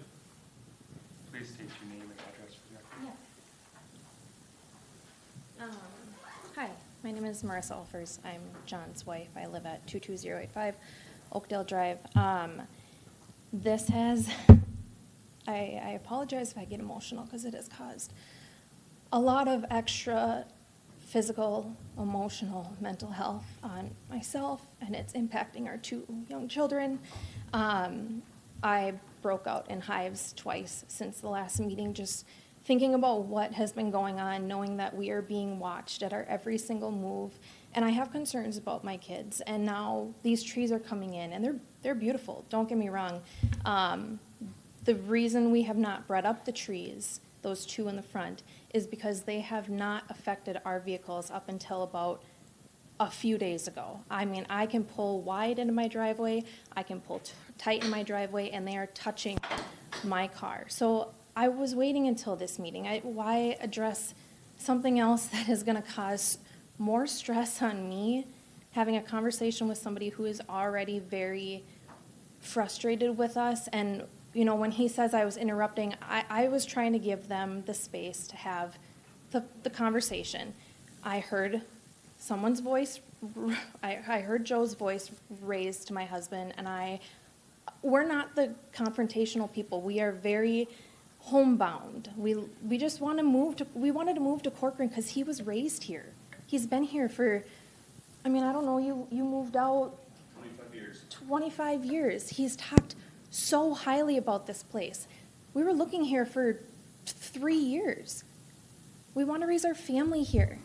Please state your name and address for the record. Yes. Hi, my name is Marissa Olfers. I'm John's wife. I live at 22085 Oakdale Drive. This has, I apologize if I get emotional because it has caused a lot of extra physical, emotional, mental health on myself, and it's impacting our two young children. I broke out in hives twice since the last meeting, just thinking about what has been going on, knowing that we are being watched at our every single move. And I have concerns about my kids, and now these trees are coming in, and they're beautiful, don't get me wrong. The reason we have not brought up the trees, those two in the front, is because they have not affected our vehicles up until about a few days ago. I mean, I can pull wide into my driveway, I can pull tight in my driveway, and they are touching my car. So I was waiting until this meeting. Why address something else that is gonna cause more stress on me, having a conversation with somebody who is already very frustrated with us? And when he says I was interrupting, I was trying to give them the space to have the conversation. I heard someone's voice, I heard Joe's voice raised to my husband, and we're not the confrontational people. We are very homebound. We just want to we wanted to move to Corcoran because he was raised here. He's been here for, I don't know, you moved out 25 years. 25 years. He's talked so highly about this place. We were looking here for 3 years. We want to raise our family here.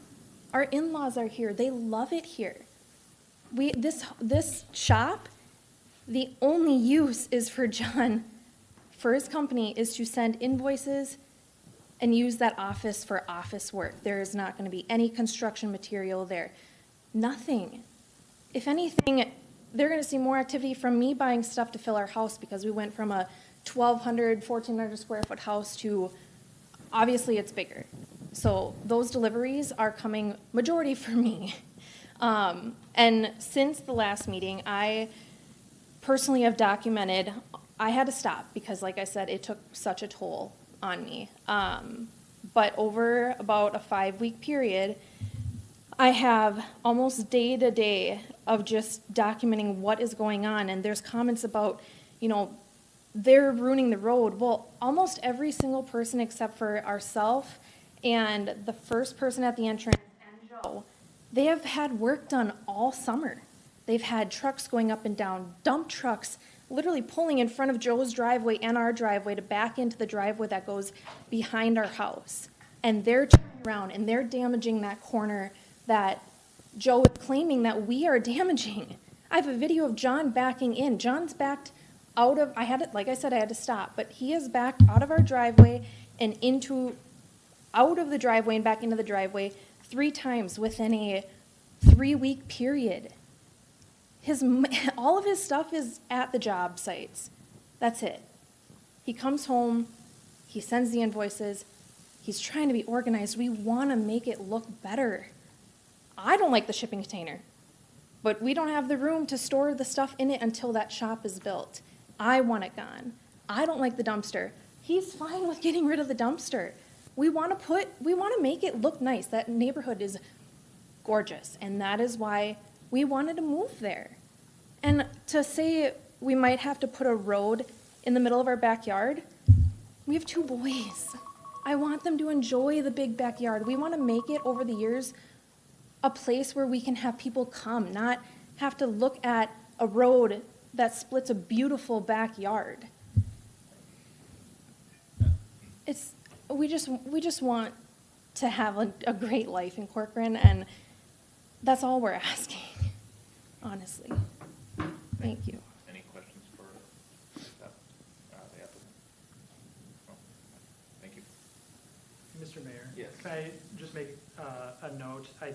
Our in-laws are here. They love it here. This shop, the only use is for John, for his company, is to send invoices and use that office for office work. There is not going to be any construction material there. Nothing. If anything, they're going to see more activity from me buying stuff to fill our house, because we went from a 1,200, 1,400 square foot house to, obviously it's bigger. So those deliveries are coming majority for me. And since the last meeting, I personally have documented, I had to stop because, like I said, it took such a toll on me. But over about a 5-week period, I have almost day to day of just documenting what is going on. And there's comments about, you know, they're ruining the road. Well, almost every single person except for ourselves and the first person at the entrance and Joe, they have had work done all summer. They've had trucks going up and down, dump trucks literally pulling in front of Joe's driveway and our driveway to back into the driveway that goes behind our house. And they're turning around and they're damaging that corner that Joe is claiming that we are damaging. I have a video of John backing in. John's backed out of, like I said, I had to stop, but he is backed out of our driveway and out of the driveway and back into the driveway 3 times within a 3-week period. All of his stuff is at the job sites. That's it. He comes home, he sends the invoices, he's trying to be organized. We want to make it look better. I don't like the shipping container, but we don't have the room to store the stuff in it until that shop is built. I want it gone. I don't like the dumpster. He's fine with getting rid of the dumpster. We want to make it look nice. That neighborhood is gorgeous, and that is why we wanted to move there. And to say we might have to put a road in the middle of our backyard, we have 2 boys. I want them to enjoy the big backyard. We want to make it over the years a place where we can have people come, not have to look at a road that splits a beautiful backyard. We just want to have a great life in Corcoran, and that's all we're asking, honestly. Thank you. Any questions for the applicant? No? Thank you. Mr. Mayor? Yes. Can I just make a note? I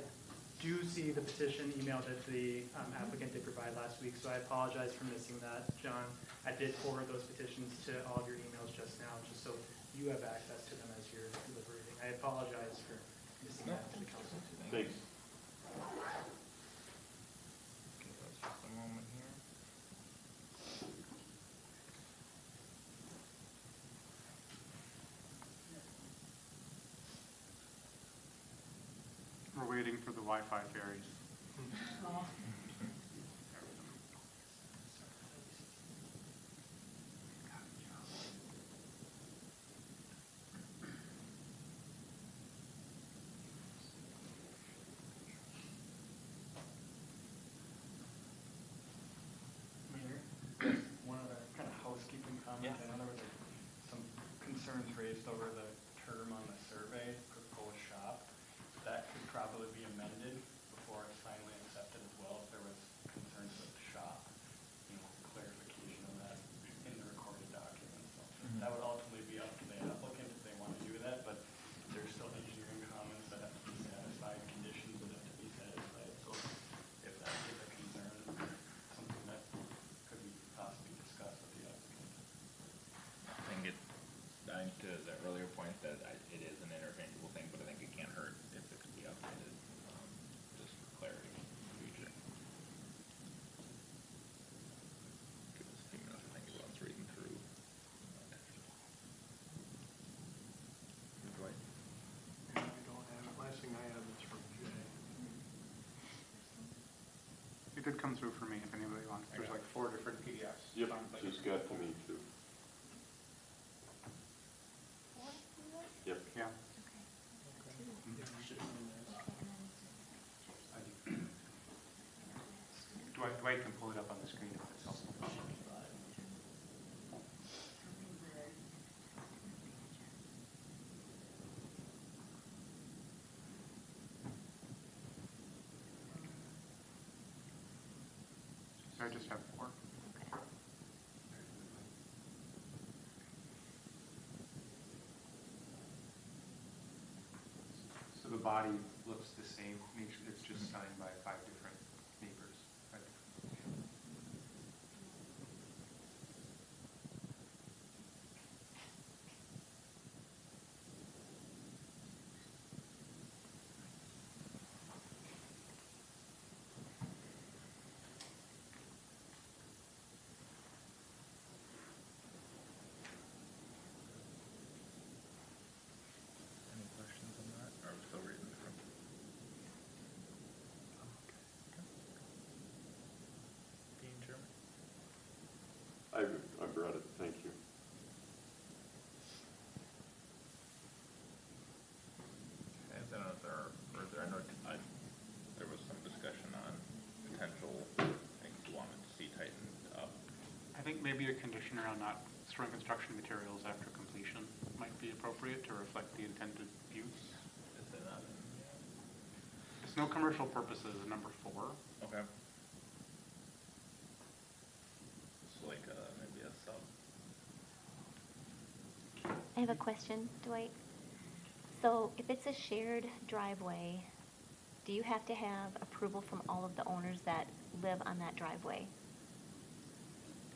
do see the petition email that the applicant did provide last week, so I apologize for missing that, John. I did forward those petitions to all of your emails just now, just so you have access to them as you're deliberating. I apologize for missing that to the council. Thanks. Give us just a moment here. We're waiting for the Wi-Fi fairies. Mayor, one other kind of housekeeping comment. I know there were some concerns raised over the term on the survey, proposed shop. That could probably be amended before it's finally accepted as well, if there was concerns with the shop. Clarification of that in the recorded document. So that would ultimately be up to the applicant if they want to do that, but there's still engineering comments that have to be satisfied, conditions that have to be satisfied. So if that is a concern, something that could be possibly discussed with the applicant. I think to the earlier point that it is an interchangeable thing, but I think it can't hurt if it could be updated, just for clarity in the future. Give us a few minutes to think about what's reading through. Dwight? I don't have it. Last thing I have is from Jay. It did come through for me if anybody wants. There's like 4 different PDFs. Yep, just got to me too. Yep. Yeah. Dwight can pull it up on the screen if it's helpful. just have 4. Okay. So the body looks the same, it's just signed by 5 different neighbors. Right? Any questions on that? Or are we still reading from? Dean, Chairman? I've read it, thank you. And then I know there was some discussion on potential things you wanted to see tightened up. I think maybe a condition around not storing construction materials after completion might be appropriate to reflect the intended use. Is it not in? There's no commercial purposes, number 4. Okay. It's like maybe a sub. I have a question, Dwight. So if it's a shared driveway, do you have to have approval from all of the owners that live on that driveway?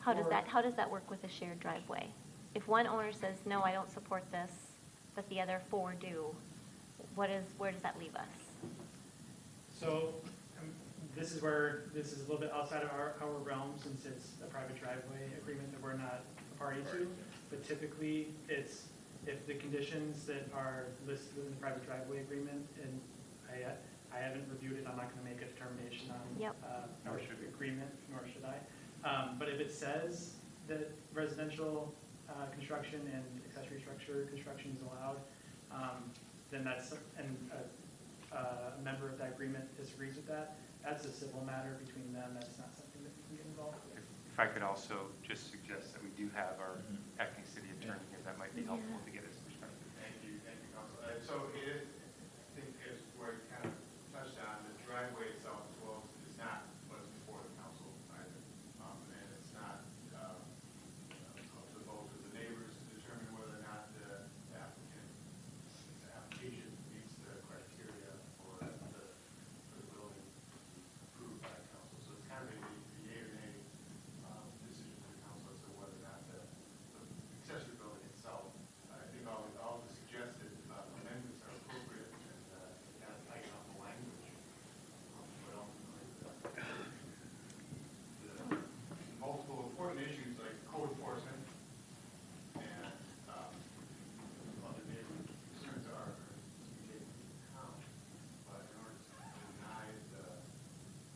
How does that work with a shared driveway? If one owner says, no, I don't support this, but the other 4 do, where does that leave us? So this is a little bit outside of our realm, since it's a private driveway agreement that we're not a party to. But typically, it's if the conditions that are listed in the private driveway agreement, and I haven't reviewed it, I'm not going to make a determination on our agreement, nor should I. But if it says that residential construction and accessory structure construction is allowed, then that's, and a member of that agreement disagrees with that, that's a civil matter between them. That's not something that we can get involved with. If I could also just suggest that we do have our acting city attorney here, that might be helpful to get his perspective. Thank you, Council. So it is, I think as Roy kind of touched on, the driveway itself as well is not what's before the council either. And it's not up to the vote of the neighbors to determine whether or not the application meets the criteria for the building approved by the council. So it's kind of a yea or nay decision for the council as to whether or not the accessory building itself. I think all the suggested amendments are appropriate and kind of tighten up the language. But ultimately, the multiple important issues like code enforcement and other neighborhood concerns are to be taken into account. But in order to deny the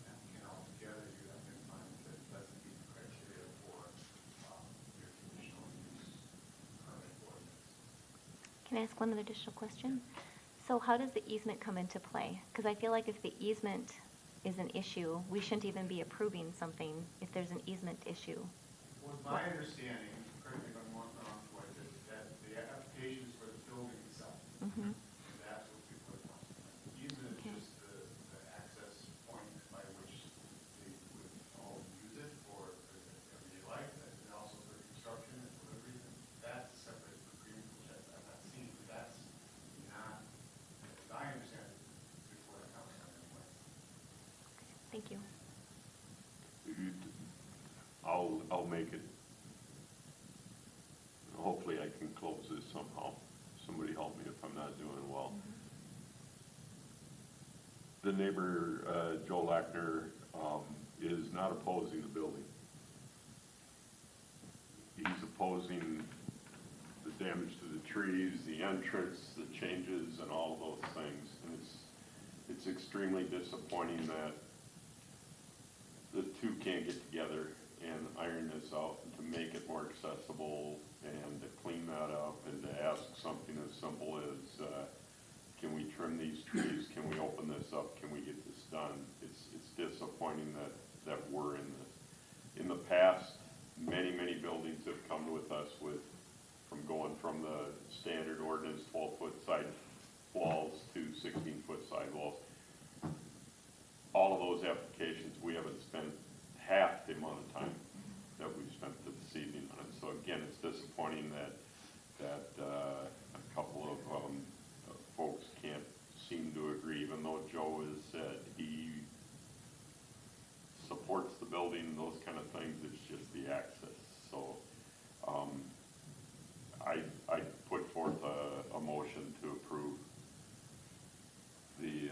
applicant altogether, you have to find that it doesn't meet the criteria for your conditional use permit ordinance. Can I ask one other additional question? So how does the easement come into play? Because I feel like if the easement is an issue, we shouldn't even be approving something if there's an easement issue. Well, my understanding, correct me if I'm wrong, is that the application is for the building itself. Mm-hmm. And that's what's before the council. The easement is just the access point by which they would all use it for whatever they like, and also for construction and for other reasons. That's a separate agreement, which I've not seen, but that's not, as I understand it, before the council anyway. Thank you. I'll make it. Hopefully I can close this somehow. Somebody help me if I'm not doing well. The neighbor, Joe Lackner, is not opposing the building. He's opposing the damage to the trees, the entrance, the changes, and all of those things. And it's extremely disappointing that the two can't get together and iron this out and to make it more accessible and to clean that up and to ask something as simple as, can we trim these trees? Can we open this up? Can we get this done? It's disappointing that we're in this. In the past, many buildings have come with us from going from the standard ordinance 12-foot side walls to 16-foot side walls. All of those applications, we haven't spent half the amount Joe has said. He supports the building, those kind of things, it's just the access. So, I put forth a motion to approve the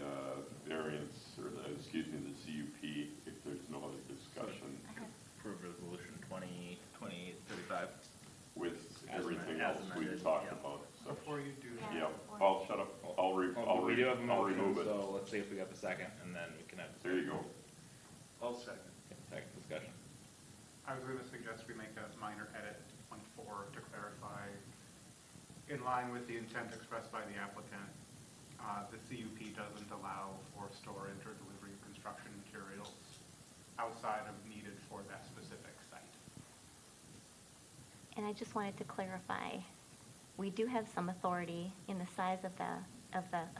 variance, or the, excuse me, the CUP, if there's no other discussion, Approve resolution 2035. with As everything amended. else we've talked about. So, Before you do that, yeah, I'll shut up, I'll We do have a I'll motion, remove it. so let's see if we have a second, and then we can have. There you go. I'll second. Second discussion. I was going to suggest we make a minor edit to point 4 to clarify, in line with the intent expressed by the applicant, the CUP doesn't allow for storage or delivery of construction materials outside of needed for that specific site. And I just wanted to clarify, we do have some authority in the size of the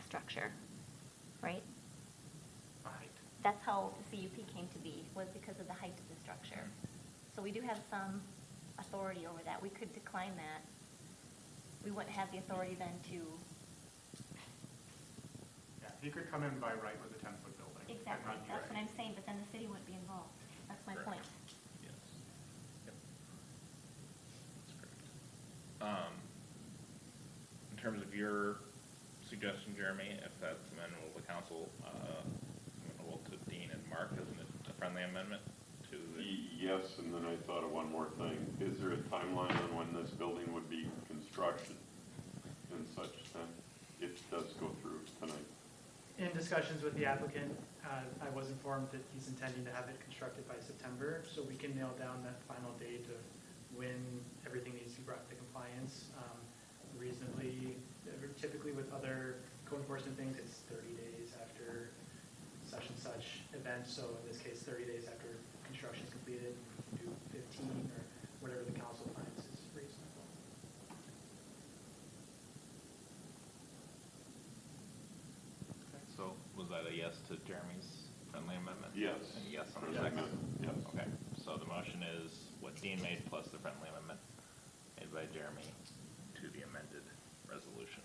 structure, right? Right. That's how the CUP came to be, was because of the height of the structure. So we do have some authority over that. We could decline that. We wouldn't have the authority then to. Yeah, he could come in by right with a 10-foot building. and Exactly, not use that's it. what I'm saying, but then the city wouldn't be involved. That's my Correct. point. Yes. Yep. That's correct. In terms of your suggestion, Jeremy, if that's amenable to council, amenable to Dean and Mark, isn't it a friendly amendment to the? Yes, and then I thought of one more thing. Is there a timeline on when this building would be construction and such then? It does go through tonight. In discussions with the applicant, I was informed that he's intending to have it constructed by September, so we can nail down that final date of when everything needs to be brought to compliance reasonably. Typically with other code enforcement things, it's 30 days after such and such event, so in this case, 30 days after construction is completed, we can do 15 or whatever the council finds is reasonable. So was that a yes to Jeremy's friendly amendment? Yes. And a yes on the Yes. second? Yes. Okay, so the motion is what Dean made plus the friendly amendment made by Jeremy to the amended resolution.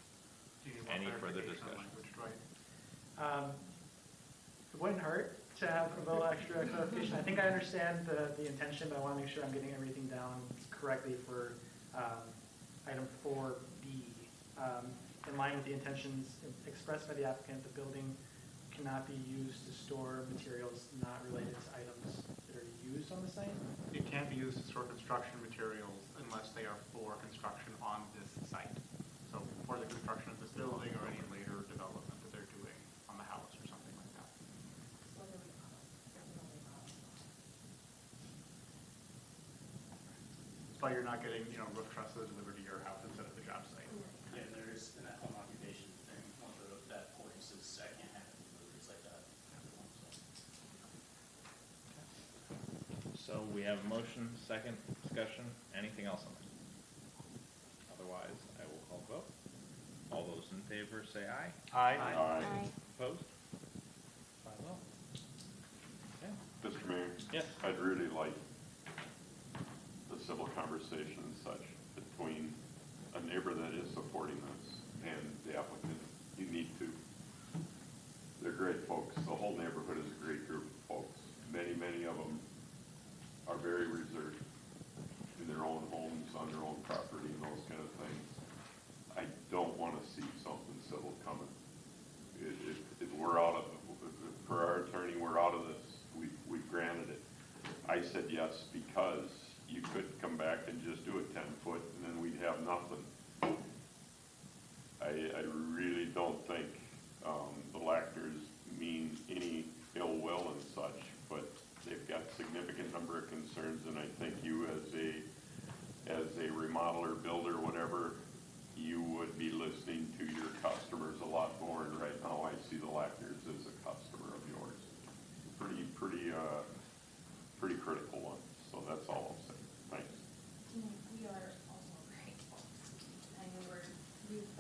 Do you need more Any further clarification on discussion? language, Dwight? It wouldn't hurt to have a little extra clarification. I think I understand the intention, but I want to make sure I'm getting everything down correctly for item 4B. In line with the intentions expressed by the applicant, the building cannot be used to store materials not related to items that are used on the site. It can't be used to store construction materials unless they are for construction on this site. So for the construction of this building or any later development that they're doing on the house or something like that. But you're not getting, roof trusses delivered to your house instead of the job site. Yeah, there's an home occupation thing, one of that point says I can't have any deliveries like that. So we have a motion, second discussion, anything else on this? Otherwise, I will call the vote. All those in favor say aye. Aye. Opposed? 5-0. Okay. Mr. Mayor? Yes. I'd really like the civil conversation and such between a neighbor that is supporting this and the applicant. You need to. They're great folks. The whole neighborhood is a great group of folks. Many, many of them are very reserved in their own homes, on their own property, and those kind of things. I don't want to see something civil coming. We're out of, for our attorney, we're out of this. We've granted it. I said yes because you could come back and just do a 10-foot and then we'd have nothing. I really don't think the Lackers mean any ill will and such, but they've got significant number of concerns, and I think you as a remodeler, builder, whatever, you would be listening to your customers a lot more, and right now I see the Lackers as a customer of yours. Pretty critical one, so that's all I'll say. Thanks. We are also grateful.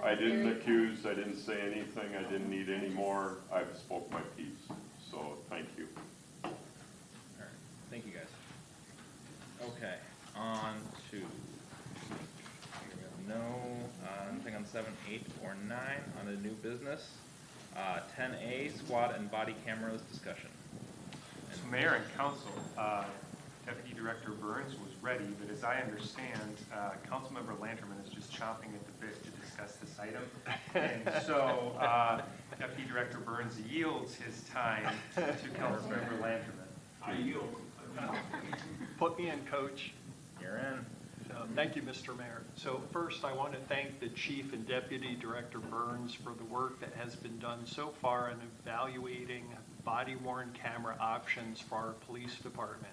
I didn't accuse, I didn't say anything, I didn't need any more, I've spoke my piece, so thank you. All right, thank you guys. Okay, on to, we have no, anything on 7, 8, or 9 on the new business. 10A, squad and body cameras discussion. So Mayor and Council, Deputy Director Burns was ready, but as I understand, Councilmember Lanterman is just chomping at the bit to discuss this item. And so Deputy Director Burns yields his time to Councilmember Lanterman. I yield. Put me in, Coach. You're in. Thank you, Mr. Mayor. So first, I want to thank the Chief and Deputy Director Burns for the work that has been done so far in evaluating body-worn camera options for our police department.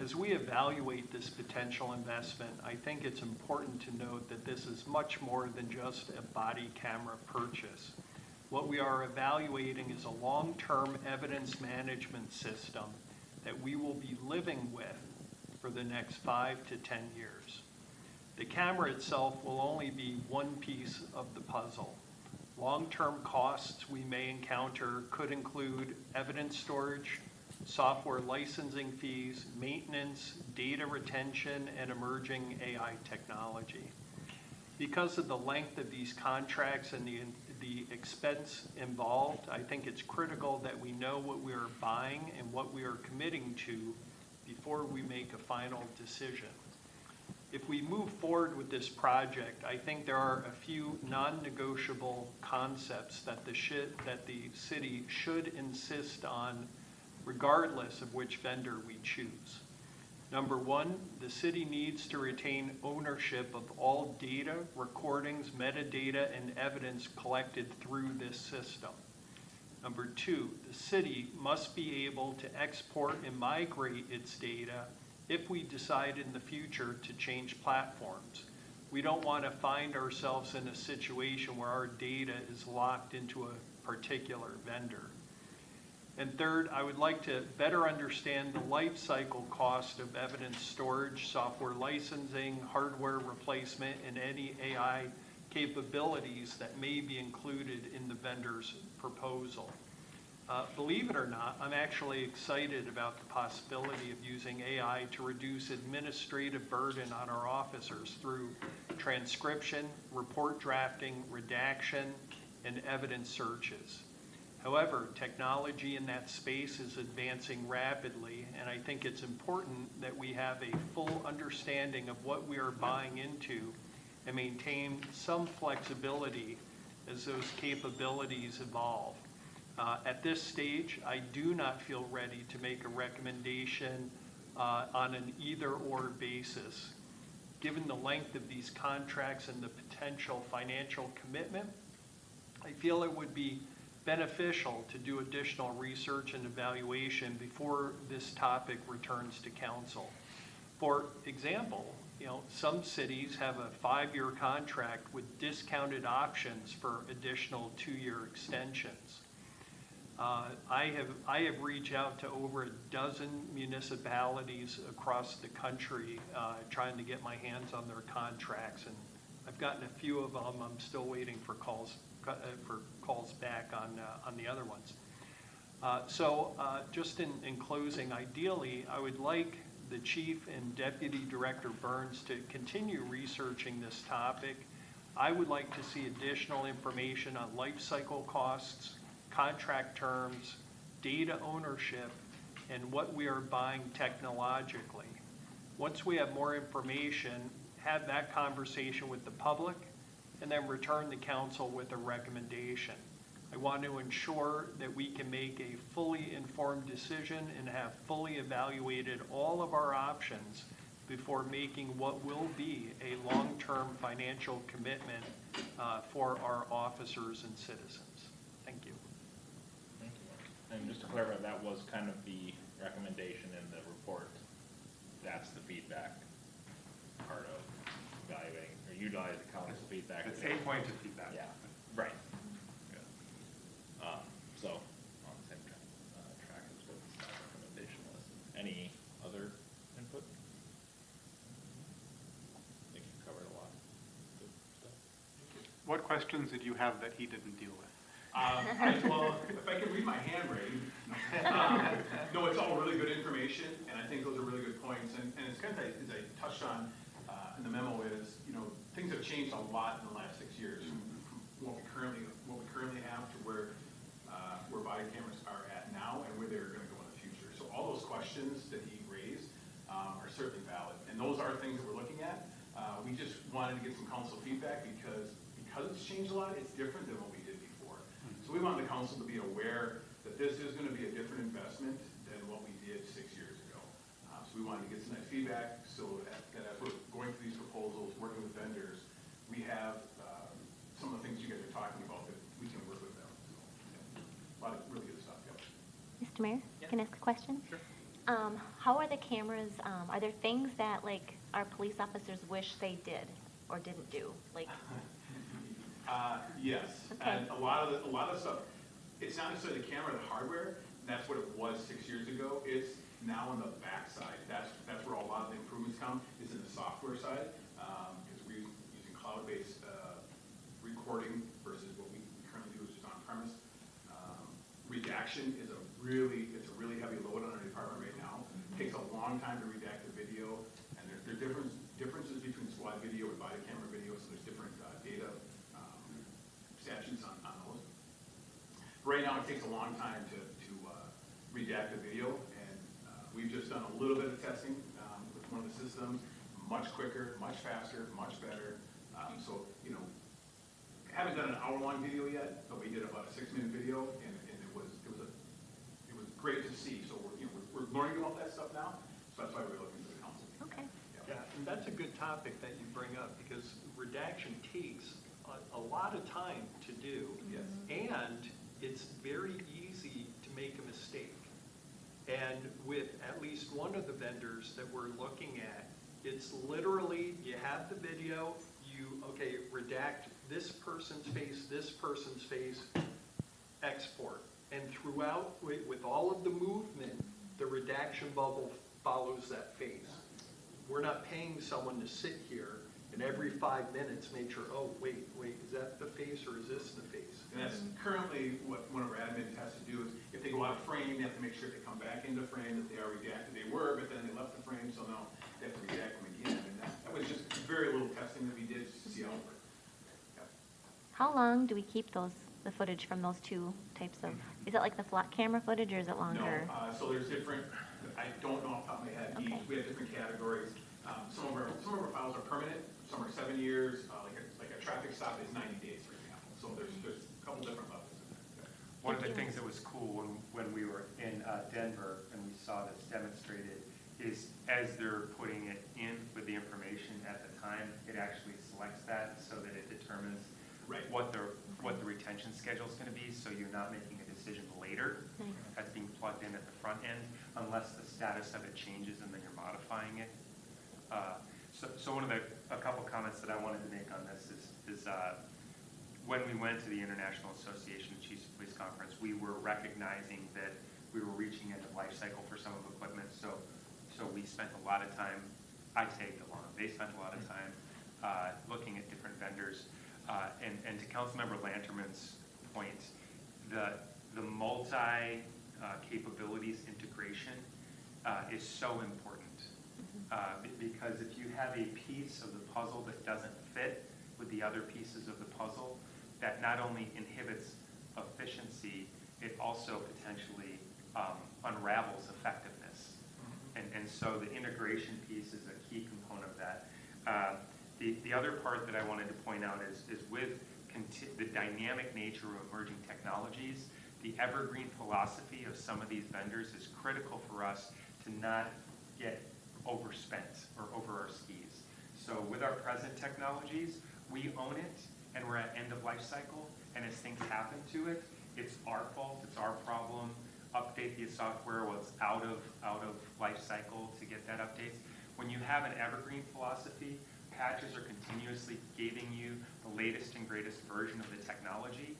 As we evaluate this potential investment, I think it's important to note that this is much more than just a body camera purchase. What we are evaluating is a long-term evidence management system that we will be living with for the next 5 to 10 years. The camera itself will only be one piece of the puzzle. Long-term costs we may encounter could include evidence storage, software licensing fees, maintenance, data retention, and emerging AI technology. Because of the length of these contracts and the expense involved, I think it's critical that we know what we are buying and what we are committing to before we make a final decision. If we move forward with this project, I think there are a few non-negotiable concepts that the city should insist on regardless of which vendor we choose. Number one, the city needs to retain ownership of all data, recordings, metadata, and evidence collected through this system. Number two, the city must be able to export and migrate its data if we decide in the future to change platforms. We don't want to find ourselves in a situation where our data is locked into a particular vendor. And third, I would like to better understand the life cycle cost of evidence storage, software licensing, hardware replacement, and any AI capabilities that may be included in the vendor's proposal. Believe it or not, I'm actually excited about the possibility of using AI to reduce administrative burden on our officers through transcription, report drafting, redaction, and evidence searches. However, technology in that space is advancing rapidly, and I think it's important that we have a full understanding of what we are buying into and maintain some flexibility as those capabilities evolve. At this stage, I do not feel ready to make a recommendation on an either-or basis. Given the length of these contracts and the potential financial commitment, I feel it would be beneficial to do additional research and evaluation before this topic returns to council. For example, some cities have a 5-year contract with discounted options for additional 2-year extensions. I have reached out to over a dozen municipalities across the country trying to get my hands on their contracts, and I've gotten a few of them. I'm still waiting for calls back on the other ones. Just in closing, ideally, I would like the Chief and Deputy Director Burns to continue researching this topic. I would like to see additional information on life cycle costs, contract terms, data ownership, and what we are buying technologically. Once we have more information, have that conversation with the public, and then return to council with a recommendation. I want to ensure that we can make a fully informed decision and have fully evaluated all of our options before making what will be a long-term financial commitment for our officers and citizens. Thank you. Thank you. And just to clarify, that was kind of the recommendation in the report. That's the feedback part of evaluating or utilizing the council's feedback. It's 8 points of feedback. Yeah, right. Good. So on the same track as what the staff recommendation was. Any other input? I think you covered a lot. Good stuff. What questions did you have that he didn't deal with? Well, if I can read my handwriting, no, it's all really good information, and I think those are really good points. And it's kind of as I touched on in the memo is, things have changed a lot in the last 6 years from what we currently have to where questions that he raised are certainly valid. And those are things that we're looking at. We just wanted to get some council feedback because it's changed a lot, it's different than what we did before. So we want the council to be aware that this is going to be a different investment than what we did 6 years ago. So we wanted to get some nice feedback so that as we're going through these proposals, working with vendors, we have some of the things you guys are talking about that we can work with them. So, yeah, a lot of really good stuff. Yep. Mr. Mayor, can I ask a question? Sure. How are the cameras, are there things that like our police officers wish they did or didn't do? Like, Yes, Okay. and a lot of stuff, it's not necessarily the camera, the hardware, that's what it was 6 years ago. It's now on the backside. That's where a lot of the improvements come, is in the software side, because we're using cloud-based recording versus what we currently do, which is on-premise. Redaction is a really heavy load on our department right now. It takes a long time to redact the video, and there are differences between squad video and body camera video, so there's different data statutes on those. Right now, it takes a long time to redact the video, and we've just done a little bit of testing with one of the systems, much quicker, much faster, much better. So, you know, haven't done an hour-long video yet, but we did about a 6-minute video, and it was great to see. So we're learning about that stuff now, so that's why we're looking for the council. okay. Yeah, and that's a good topic that you bring up, because redaction takes a lot of time to do. Yes. And it's very easy to make a mistake. And with at least one of the vendors that we're looking at, it's literally, you have the video, okay, redact this person's face, export. And throughout, with all of the movement, the redaction bubble follows that face. We're not paying someone to sit here and every 5 minutes make sure, oh, wait, is that the face or is this the face? And that's currently what one of our admins has to do is if they go out of frame, they have to make sure they come back into frame, that they are redacted. They were, but then they left the frame, so now they have to redact them again. And that was just very little testing that we did just to see how it worked. Yep. How long do we keep the footage from those two types of, is it like the flat camera footage or is it longer? No, so there's different, I don't know off the top of my head. Okay. We have different categories. Some of our files are permanent, some are 7 years, like a traffic stop is 90 days, for example. So there's a couple different levels in there. One of the things that was cool when we were in Denver and we saw this demonstrated is as they're putting it in with the information at the time, it actually selects that so that it determines Right. what the retention schedule is going to be, so you're not making a decision later. Nice. That's being plugged in at the front end, unless the status of it changes and then you're modifying it. So a couple comments that I wanted to make on this is when we went to the International Association of Chiefs of Police Conference, we were recognizing that we were reaching end of life cycle for some of the equipment. So we spent a lot of time, I tagged along, they spent a lot of time looking at different vendors. And to Councilmember Lanterman's point, the multi-capabilities integration is so important. Because if you have a piece of the puzzle that doesn't fit with the other pieces of the puzzle, that not only inhibits efficiency, it also potentially unravels effectiveness. And so the integration piece is a key component of that. The other part that I wanted to point out is with the dynamic nature of emerging technologies, the evergreen philosophy of some of these vendors is critical for us to not get overspent or over our skis. So with our present technologies, we own it and we're at end of life cycle, and as things happen to it, it's our fault, it's our problem. Update the software while it's out of life cycle to get that updates. When you have an evergreen philosophy, patches are continuously giving you the latest and greatest version of the technology,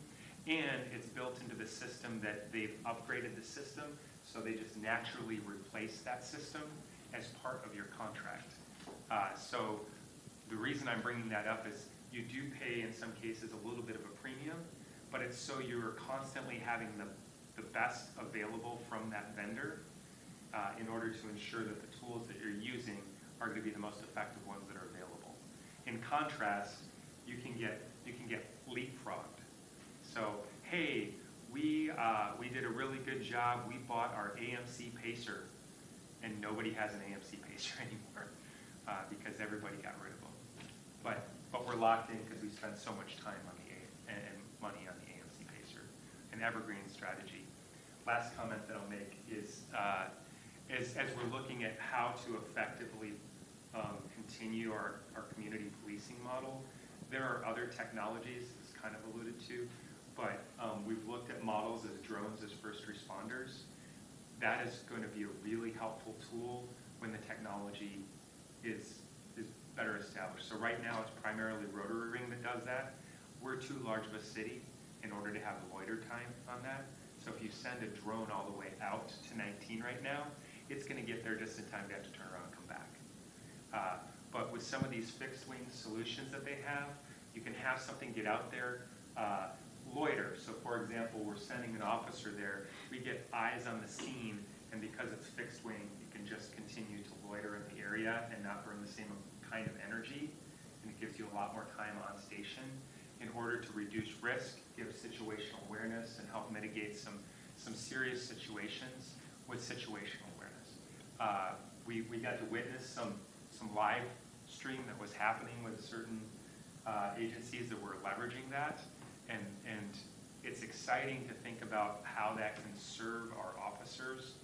and it's built into the system that they've upgraded the system, so they just naturally replace that system as part of your contract. So the reason I'm bringing that up is you do pay, in some cases, a little bit of a premium, but it's so you're constantly having the best available from that vendor in order to ensure that the tools that you're using are going to be the most effective ones that are available. In contrast, you can get leapfrogged. So, hey, we did a really good job. We bought our AMC Pacer and nobody has an AMC pacer anymore because everybody got rid of them. But we're locked in because we spent so much time on and money on the AMC pacer, an evergreen strategy. Last comment that I'll make is as we're looking at how to effectively continue our community policing model, there are other technologies, as kind of alluded to, but we've looked at models as drones as first responders. That is going to be a really helpful tool when the technology is better established. So right now it's primarily rotary ring that does that. We're too large of a city in order to have the loiter time on that. So if you send a drone all the way out to 19 right now, it's going to get there just in time to have to turn around and come back. But with some of these fixed wing solutions that they have, you can have something get out there, loiter. So for example, we're sending an officer there, we get eyes on the scene, and because it's fixed wing, you can just continue to loiter in the area and not burn the same kind of energy, and it gives you a lot more time on station in order to reduce risk, give situational awareness, and help mitigate some serious situations with situational awareness. We got to witness some live stream that was happening with certain agencies that were leveraging that, and it's exciting to think about how that can serve our officers,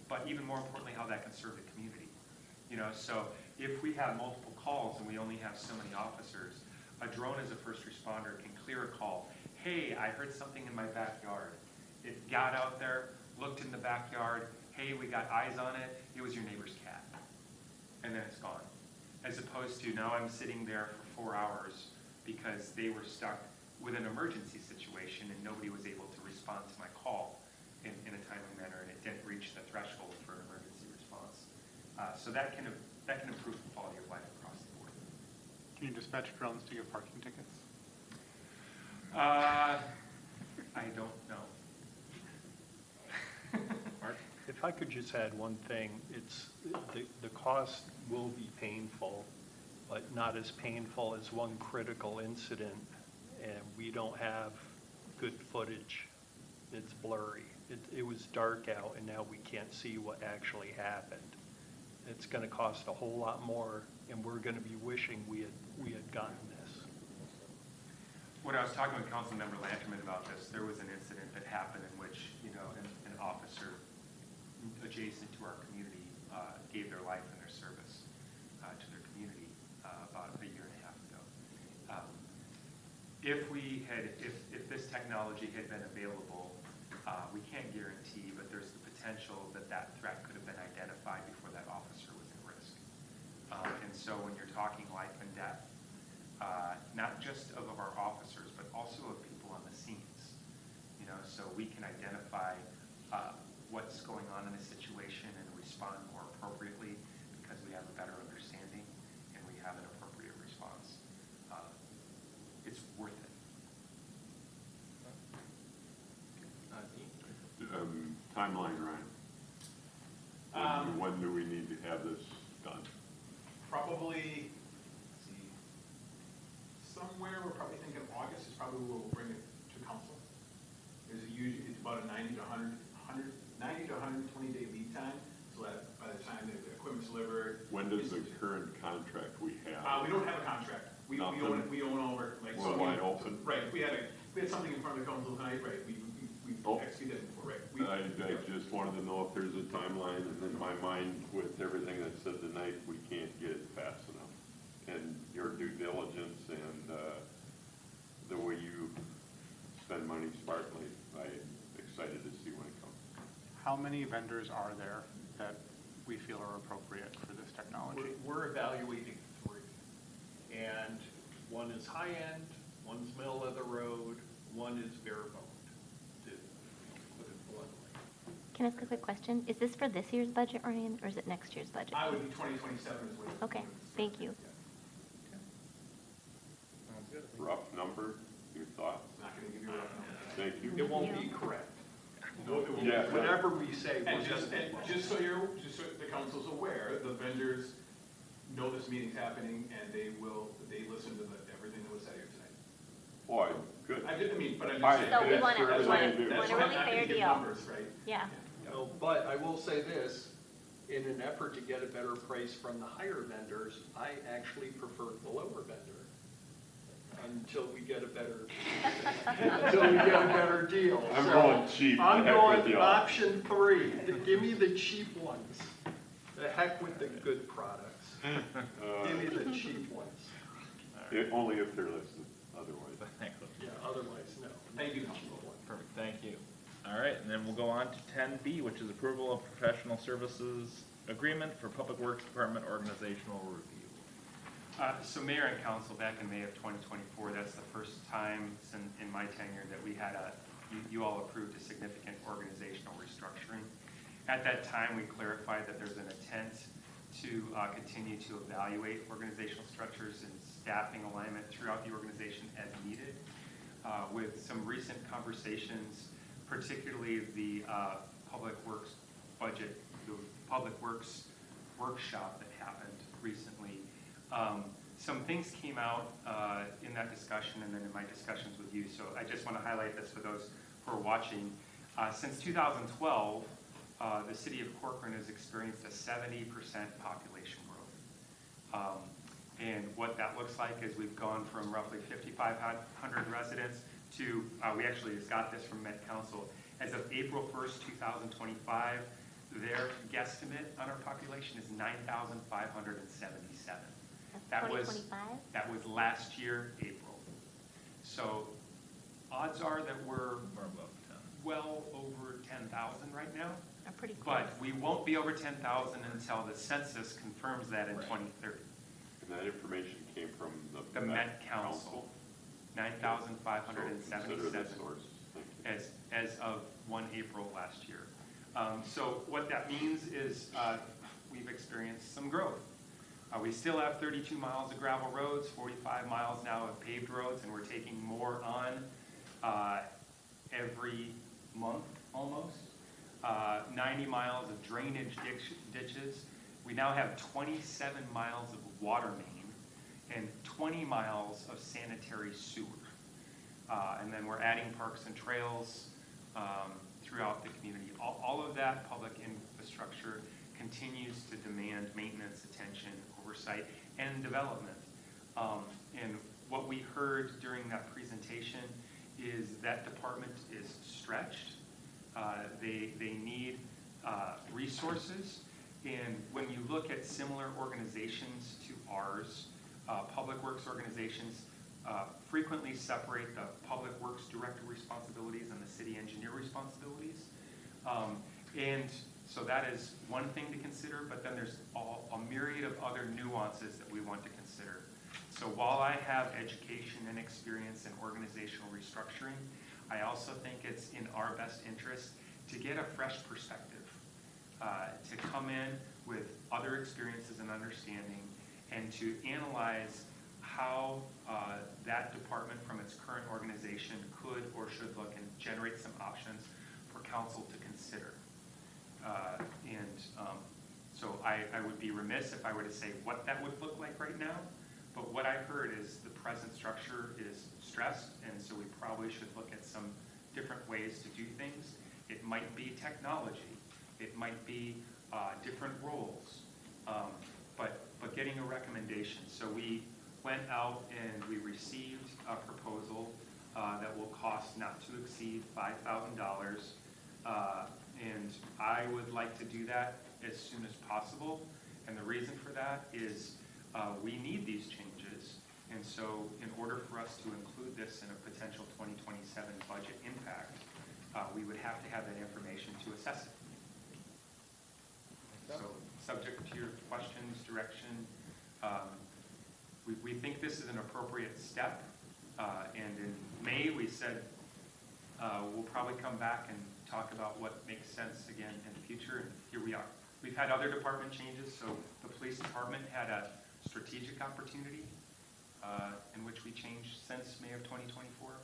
but even more importantly, how that can serve the community. You know, so if we have multiple calls and we only have so many officers, a drone as a first responder can clear a call. Hey, I heard something in my backyard. It got out there, looked in the backyard. Hey, we got eyes on it. It was your neighbor's cat. And then it's gone. As opposed to now I'm sitting there for 4 hours because they were stuck with an emergency situation and nobody was able to respond to my call in a timely manner, and it didn't reach the threshold for an emergency response. So that can improve the quality of life across the board. Can you dispatch drones to give parking tickets? I don't know. Mark? If I could just add one thing, it's, the cost will be painful, but not as painful as one critical incident, and we don't have good footage. It's blurry. It was dark out, and now we can't see what actually happened. It's going to cost a whole lot more, and we're going to be wishing we had gotten this. When I was talking with Councilmember Lanterman about this, there was an incident that happened in which, you know, an officer adjacent to our community gave their life and their service to their community about a year and a half ago. If this technology had been available, we can't guarantee, but there's the potential that that threat could have been identified before that officer was at risk. And so when you're talking life and death, not just of our officers, but also of people on the scenes, you know, so we can identify what's going on in a situation and respond more appropriately because we have a better understanding and we have an appropriate response. It's worth it. Timeline, Ryan. When do we need to have this done? Probably, let's see, somewhere, we're probably thinking August is probably where we'll bring it to council. There's it's about a 90 to 120 day lead time, so that by the time the equipment's delivered. When does the current contract we have? We don't have a contract. We own all our, like. We're wide open. Right, if we had something in front of the council tonight, right, we executed it before, right? I just wanted to know if there's a timeline, and in my mind, with everything that's said tonight, we can't get it fast enough. And your due diligence and the way you spend money smartly, I'm excited to see when it comes. How many vendors are there that we feel are appropriate for this technology? We're evaluating 3, and one is high-end, one's middle of the road, one is bare-boned, to put it bluntly. Can I ask a quick question? Is this for this year's budget, Ryan, or is it next year's budget? I would be 2027 is what. Okay, thank you. Rough number, your thoughts? Not gonna give you a rough number. Thank you. It won't be correct. Yeah. Whatever we say, And we're just so the council's aware, the vendors know this meeting's happening, and they listen to everything that was said here tonight. Boy, good. I'm just saying. So we want That's a what I really do. That's why fair I'm not gonna give deal. numbers, right? Yeah. No, but I will say this, in an effort to get a better price from the higher vendors, I actually preferred the lower vendor until we get a better, deal. I'm So going cheap. I'm The heck with going y'all. option 3. Give me the cheap ones. The heck with the good products. Give me the cheap ones. Only if they're listening, otherwise. Yeah, otherwise, no. Thank you, The Council. cheap one. Perfect, thank you. All right, and then we'll go on to 10B, which is approval of professional services agreement for Public Works Department organizational review. So Mayor and Council, back in May of 2024, that's the first time in my tenure that we had you all approved a significant organizational restructuring. At that time, we clarified that there's an intent to continue to evaluate organizational structures and staffing alignment throughout the organization as needed. With some recent conversations, particularly the Public Works budget, the Public Works workshop that happened recently, some things came out in that discussion and then in my discussions with you. So I just want to highlight this for those who are watching. Since 2012, the city of Corcoran has experienced a 70% population growth. And what that looks like is we've gone from roughly 5,500 residents to, we actually just got this from Met Council, as of April 1st, 2025, their guesstimate on our population is 9,577. That was 2025? That was last year, April. So odds are that we're well over 10,000 right now. I'm pretty close. But we won't be over 10,000 until the census confirms that in 2030. And that information came from The Met Council, 9,577 as of 1 April last year. So what that means is we've experienced some growth. We still have 32 miles of gravel roads, 45 miles now of paved roads, and we're taking more on every month almost. 90 miles of drainage ditches. We now have 27 miles of water main and 20 miles of sanitary sewer. And then we're adding parks and trails throughout the community. All of that public infrastructure continues to demand maintenance, attention, oversight, and development. And what we heard during that presentation is that department is stretched. They need resources. And when you look at similar organizations to ours, public works organizations frequently separate the public works director responsibilities and the city engineer responsibilities. And so that is one thing to consider, but then there's a myriad of other nuances that we want to consider. So while I have education and experience in organizational restructuring, I also think it's in our best interest to get a fresh perspective, to come in with other experiences and understanding, and to analyze how that department from its current organization could or should look and generate some options for council to consider. So I would be remiss if I were to say what that would look like right now, but what I heard is the present structure is stressed, and so we probably should look at some different ways to do things. It might be technology, it might be different roles, but getting a recommendation. So we went out and we received a proposal that will cost not to exceed $5,000. And I would like to do that as soon as possible. And the reason for that is we need these changes. And so in order for us to include this in a potential 2027 budget impact, we would have to have that information to assess it. So subject to your questions, direction, we think this is an appropriate step. And in May, we said we'll probably come back and talk about what makes sense again in the future, and here we are. We've had other department changes, so the police department had a strategic opportunity in which we changed since May of 2024.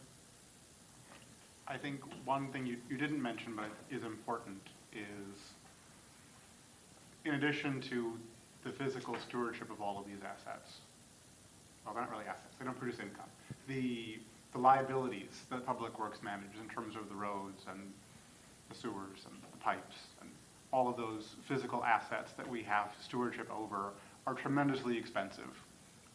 I think one thing you didn't mention but is important is, in addition to the physical stewardship of all of these assets, well, they're not really assets, they don't produce income, the liabilities that Public Works manages in terms of the roads and the sewers and the pipes and all of those physical assets that we have stewardship over are tremendously expensive.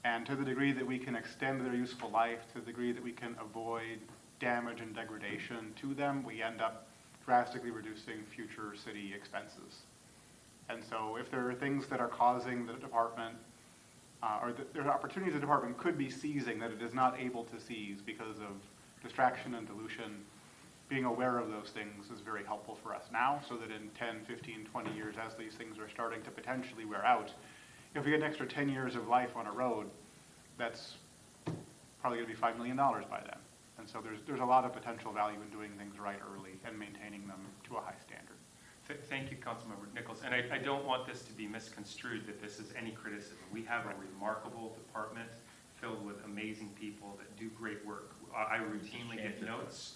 And to the degree that we can extend their useful life, to the degree that we can avoid damage and degradation to them, we end up drastically reducing future city expenses. And so if there are things that are causing the department, or there are opportunities the department could be seizing that it is not able to seize because of distraction and dilution, being aware of those things is very helpful for us now, so that in 10, 15, 20 years, as these things are starting to potentially wear out, if we get an extra 10 years of life on a road, that's probably going to be $5 million by then. And so there's a lot of potential value in doing things right early and maintaining them to a high standard. Thank you, Councilmember Nichols. And I don't want this to be misconstrued that this is any criticism. We have a remarkable department filled with amazing people that do great work. I routinely get notes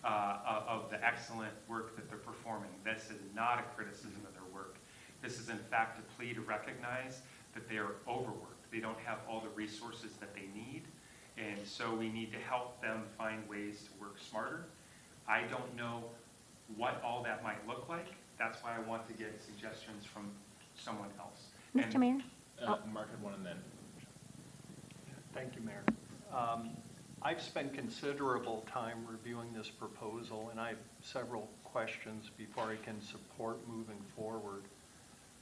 of the excellent work that they're performing. This is not a criticism of their work. This is in fact a plea to recognize that they are overworked. They don't have all the resources that they need, and so we need to help them find ways to work smarter. I don't know what all that might look like. That's why I want to get suggestions from someone else. Mr. Mayor? Mark had one and then. Thank you, Mayor. I've spent considerable time reviewing this proposal, and I have several questions before I can support moving forward.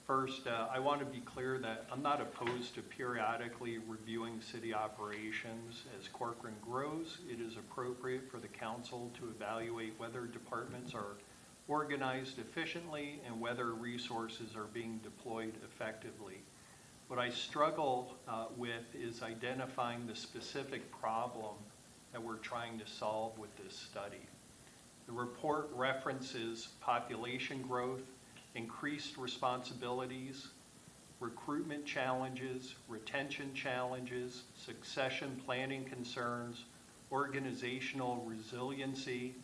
First, I want to be clear that I'm not opposed to periodically reviewing city operations. As Corcoran grows, it is appropriate for the council to evaluate whether departments are organized efficiently and whether resources are being deployed effectively. What I struggle with is identifying the specific problem that we're trying to solve with this study. The report references population growth, increased responsibilities, recruitment challenges, retention challenges, succession planning concerns, organizational resiliency,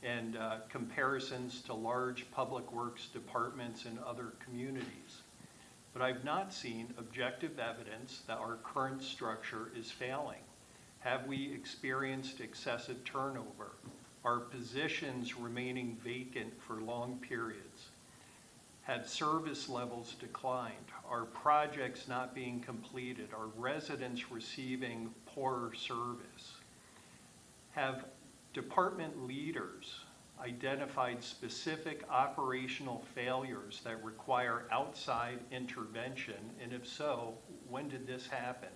and comparisons to large public works departments in other communities. But I've not seen objective evidence that our current structure is failing. Have we experienced excessive turnover? Are positions remaining vacant for long periods? Had service levels declined? Are projects not being completed? Are residents receiving poorer service? Have department leaders identified specific operational failures that require outside intervention? And if so, when did this happen?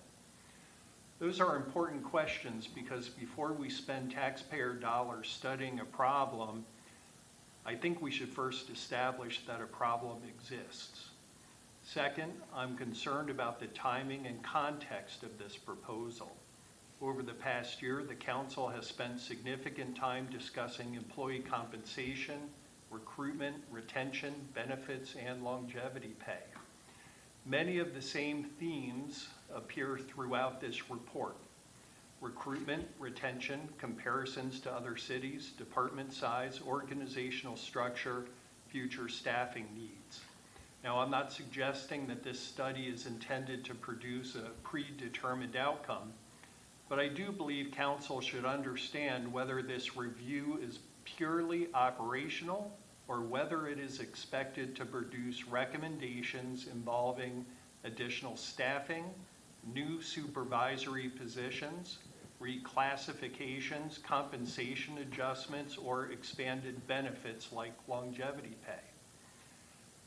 Those are important questions because before we spend taxpayer dollars studying a problem, I think we should first establish that a problem exists. Second, I'm concerned about the timing and context of this proposal. Over the past year, the council has spent significant time discussing employee compensation, recruitment, retention, benefits, and longevity pay. Many of the same themes appear throughout this report: recruitment, retention, comparisons to other cities, department size, organizational structure, future staffing needs. Now, I'm not suggesting that this study is intended to produce a predetermined outcome, but I do believe council should understand whether this review is purely operational or whether it is expected to produce recommendations involving additional staffing, new supervisory positions, reclassifications, compensation adjustments, or expanded benefits like longevity pay.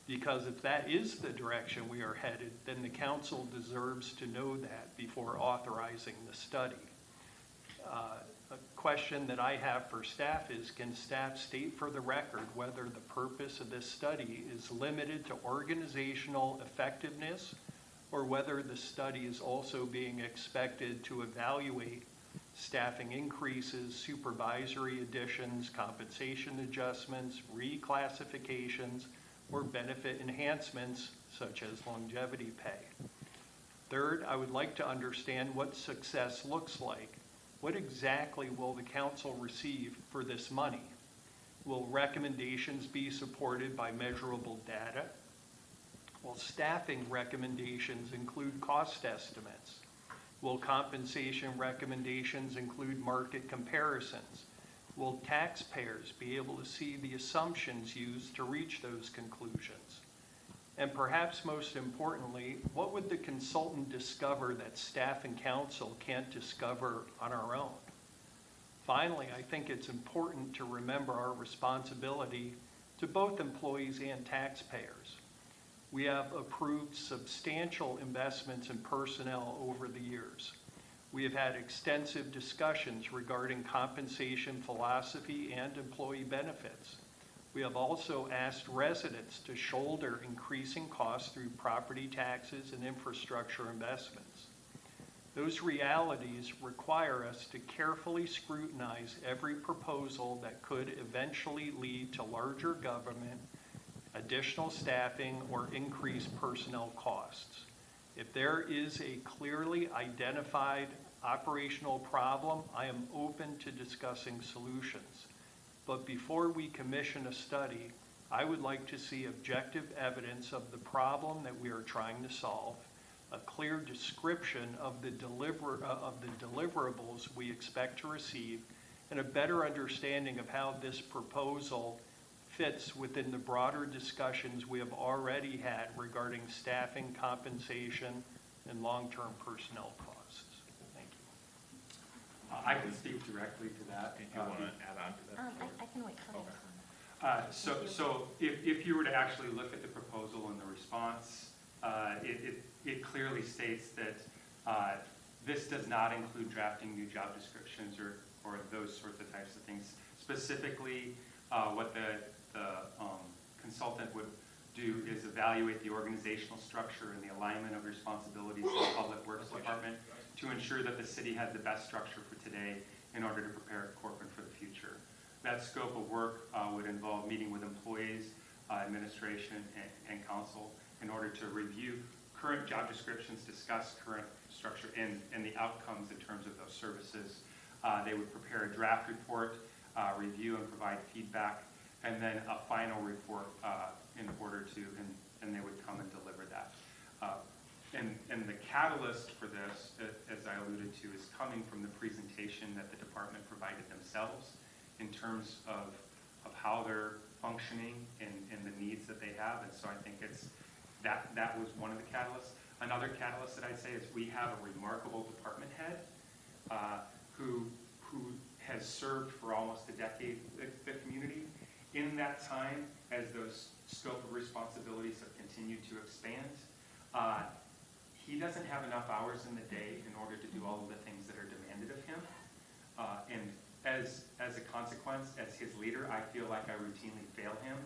Because if that is the direction we are headed, then the council deserves to know that before authorizing the study. A question that I have for staff is, can staff state for the record whether the purpose of this study is limited to organizational effectiveness, or whether the study is also being expected to evaluate staffing increases, supervisory additions, compensation adjustments, reclassifications, or benefit enhancements such as longevity pay? Third, I would like to understand what success looks like. What exactly will the council receive for this money? Will recommendations be supported by measurable data? Will staffing recommendations include cost estimates? Will compensation recommendations include market comparisons? Will taxpayers be able to see the assumptions used to reach those conclusions? And perhaps most importantly, what would the consultant discover that staff and council can't discover on our own? Finally, I think it's important to remember our responsibility to both employees and taxpayers. We have approved substantial investments in personnel over the years. We have had extensive discussions regarding compensation philosophy and employee benefits. We have also asked residents to shoulder increasing costs through property taxes and infrastructure investments. Those realities require us to carefully scrutinize every proposal that could eventually lead to larger government, additional staffing, or increased personnel costs. If there is a clearly identified operational problem, I am open to discussing solutions. But before we commission a study, I would like to see objective evidence of the problem that we are trying to solve, a clear description of the deliverables we expect to receive, and a better understanding of how this proposal fits within the broader discussions we have already had regarding staffing, compensation, and long-term personnel costs. Thank you. I can speak directly to that. If you want to add on to that. I can wait till Okay. next one. So if you were to actually look at the proposal and the response, it clearly states that this does not include drafting new job descriptions or those sorts of types of things. Specifically, what the consultant would do is evaluate the organizational structure and the alignment of responsibilities of the Public Works Department to ensure that the city has the best structure for today in order to prepare Corcoran for the future. That scope of work would involve meeting with employees, administration, and council in order to review current job descriptions, discuss current structure and the outcomes in terms of those services. They would prepare a draft report, review and provide feedback, and then a final report in order to, and they would come and deliver that. And the catalyst for this, as I alluded to, is coming from the presentation that the department provided themselves in terms of how they're functioning and the needs that they have. And so I think that was one of the catalysts. Another catalyst that I'd say is we have a remarkable department head who has served for almost a decade the community. In that time, as those scope of responsibilities have continued to expand, he doesn't have enough hours in the day in order to do all of the things that are demanded of him. And as a consequence, as his leader, I feel like I routinely fail him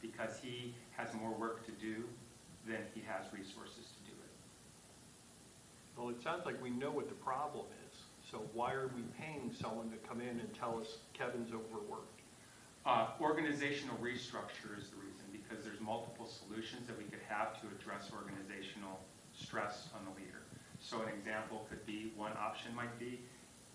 because he has more work to do than he has resources to do it. Well, it sounds like we know what the problem is. So why are we paying someone to come in and tell us Kevin's overworked? Organizational restructure is the reason, because there's multiple solutions that we could have to address organizational stress on the leader. So an example could be, one option might be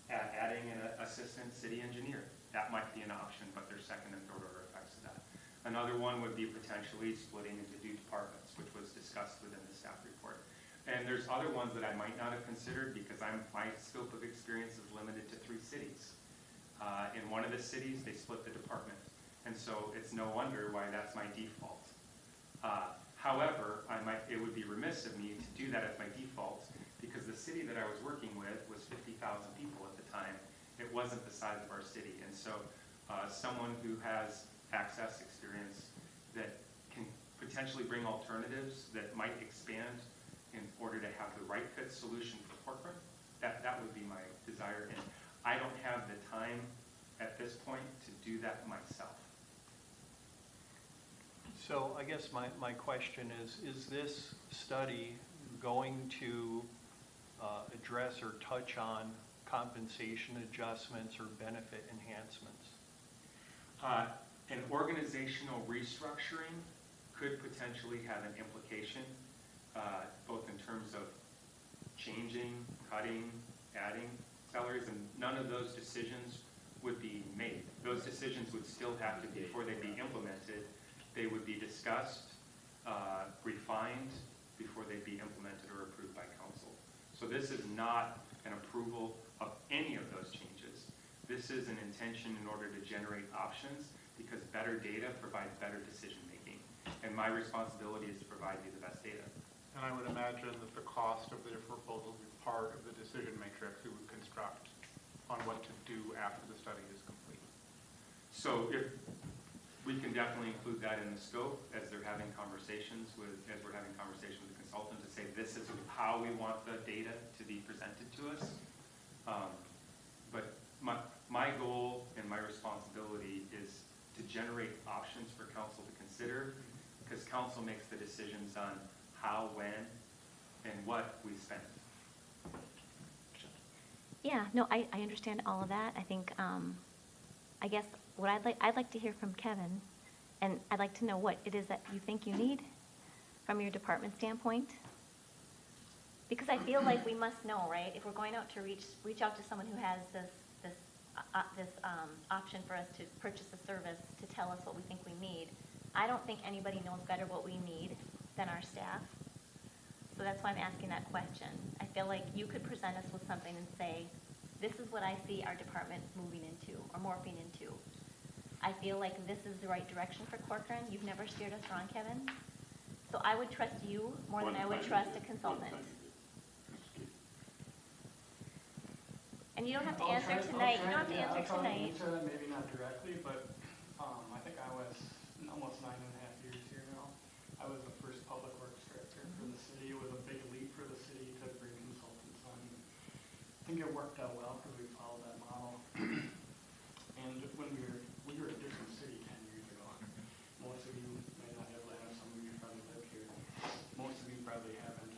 adding an assistant city engineer. That might be an option, but there's second and third order effects of that. Another one would be potentially splitting into two departments, which was discussed within the staff report. And there's other ones that I might not have considered because my scope of experience is limited to 3 cities. In one of the cities, they split the department. And so it's no wonder why that's my default. However, it would be remiss of me to do that as my default because the city that I was working with was 50,000 people at the time. It wasn't the size of our city. And so someone who has access experience that can potentially bring alternatives that might expand in order to have the right fit solution for Corcoran, that would be my desire. And I don't have the time at this point to do that myself. So I guess my question is this study going to address or touch on compensation adjustments or benefit enhancements? An organizational restructuring could potentially have an implication, both in terms of changing, cutting, adding salaries, and none of those decisions would be made. Those decisions would still have to, before they'd be implemented, they would be discussed, refined, before they'd be implemented or approved by council. So this is not an approval of any of those changes. This is an intention in order to generate options because better data provides better decision making. And my responsibility is to provide you the best data. And I would imagine that the cost of the proposal will be part of the decision matrix we would construct on what to do after the study is complete. So if we can definitely include that in the scope as we're having conversations with the consultant to say this is how we want the data to be presented to us. But my goal and my responsibility is to generate options for council to consider, because council makes the decisions on how, when, and what we spend. Yeah, no, I understand all of that. I think, I guess what I'd like to hear from Kevin, and I'd like to know what it is that you think you need from your department standpoint. Because I feel like we must know, right? If we're going out to reach out to someone who has this option for us to purchase a service to tell us what we think we need, I don't think anybody knows better what we need than our staff. So that's why I'm asking that question. I feel like you could present us with something and say, this is what I see our department moving into or morphing into. I feel like this is the right direction for Corcoran. You've never steered us wrong, Kevin. So I would trust you more than I would trust a consultant. And you don't have to answer tonight. You don't have to answer tonight. Maybe not directly, but I think I was almost 9.5 years here now. I was the first public works director for the city. It was a big leap for the city to bring consultants on. I think it worked out well because we followed that model. And when we were a different city 10 years ago. Most of you may not have lived, some of you probably live here. Most of you probably haven't.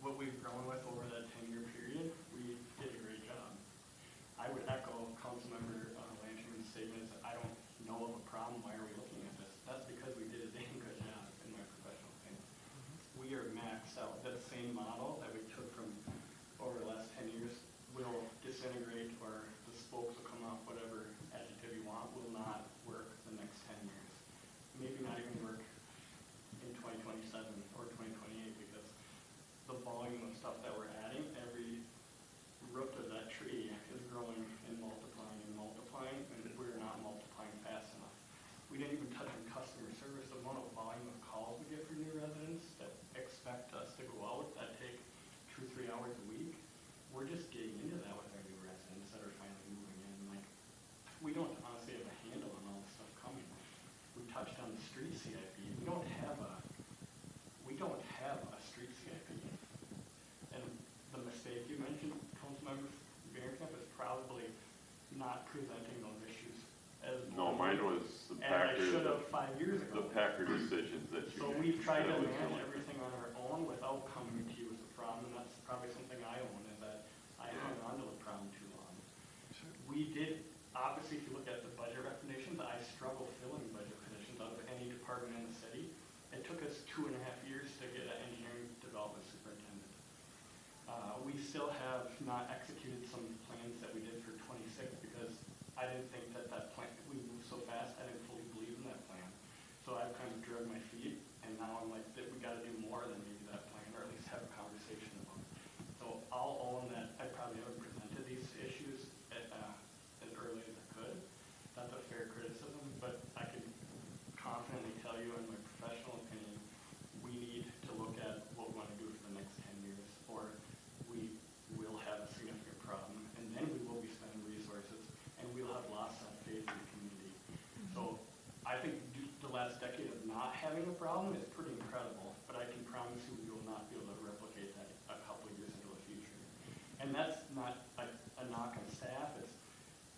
What we've grown with over that 10-year period, we did a great job. I would echo Councilmember Lanterman's statement. I don't know of a problem. Why are we looking at this? That's because we did a damn good job, in my professional opinion. We are maxed out. That same model that we took from over the last 10 years will disintegrate, or the spokes will come off, whatever adjective you want, will not work the next 10 years. Maybe not even work in 2027 or 2028, because the volume of stuff that we're adding, every root of that tree is growing and multiplying, and we're not multiplying fast enough. We didn't even touch on customer service. The amount of volume of calls we get from new residents that expect us to go out, that take 2-3 hours a week, we're just getting into that with our new residents that are finally moving in. Like, we don't honestly have a handle on all the stuff coming. We touched on the street CIP. We don't have a street CIP. And the mistake you mentioned, Councilmember Vanderkamp, is probably not presenting those issues as No, mine was the Packer. I should have 5 years ago. The Packer decisions that you. So we've tried to manage everything on our own without coming to you with a problem, and that's probably something I own, is that I hung on to the problem too long. We did, obviously, if you look at the budget recommendations, I struggle filling budget positions out of any department in the city. It took us 2.5 years to get an engineering development superintendent. We still have not executed some plans that we did for 26 because I didn't think that plan, we moved so fast, I didn't fully believe in that plan. So I've kind of dragged my feet, and now I'm like, that we got to do more than maybe that plan, or at least have a conversation about it. So I'll own that I probably haven't presented these issues as early as I could. That's a fair criticism, but I can confidently tell you, in my professional opinion, we need to look at what we want to do for the next 10 years, or we will have a significant problem, and then we will be spending resources, and we'll have lost that faith in the community. So I think the last decade of not having a problem is pretty incredible, but I can promise you we will not be able to replicate that a couple of years into the future. And that's not like a knock on staff. It's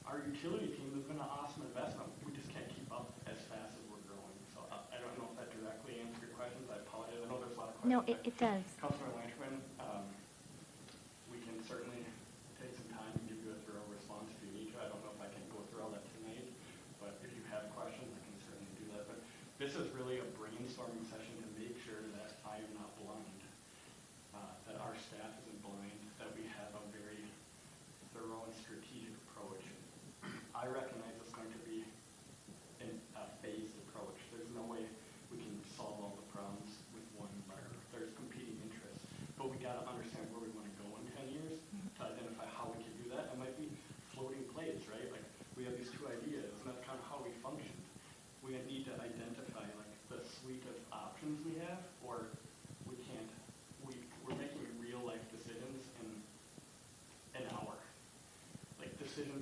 our utility team has been an awesome investment. We just can't keep up as fast as we're growing. So I don't know if that directly answers your questions. I apologize. I know there's a lot of questions. No, it does. Councilor Lanterman, we can certainly take some time and give you a thorough response if you need to. I don't know if I can go through all that tonight, but if you have questions, I can certainly do that. But this is really a brainstorming session to make sure that I am not blind, that our staff isn't blind, that we have a very thorough and strategic approach. I recognize it's going to be a phased approach. There's no way we can solve all the problems with one letter. There's competing interests, but we got to understand where we want to go in 10 years to identify how we can do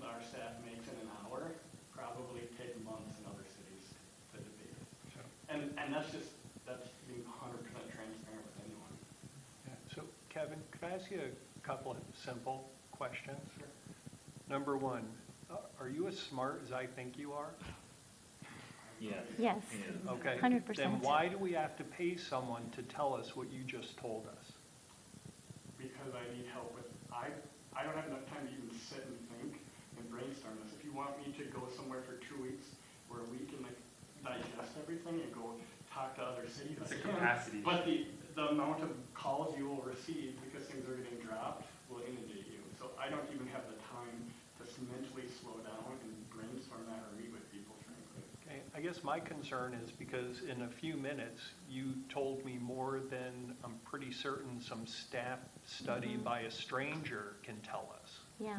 our staff makes in an hour probably take months in other cities to debate. And that's being 100% transparent with anyone. Yeah. So Kevin, could I ask you a couple of simple questions? Sure. Number one, are you as smart as I think you are? Yes. Yes. Okay. 100%. Then why do we have to pay someone to tell us what you just told us? Because I need help with, I don't have enough time to even sit and think and brainstorm this. If you want me to go somewhere for 2 weeks or a week and like digest everything and go talk to other cities, It's I a can. capacity. But the amount of calls you will receive because things are getting dropped will inundate you. So I don't even have the time to mentally slow down and brainstorm that or meet with people, frankly. Okay. I guess my concern is because in a few minutes, you told me more than I'm pretty certain some staff study by a stranger can tell us. Yeah.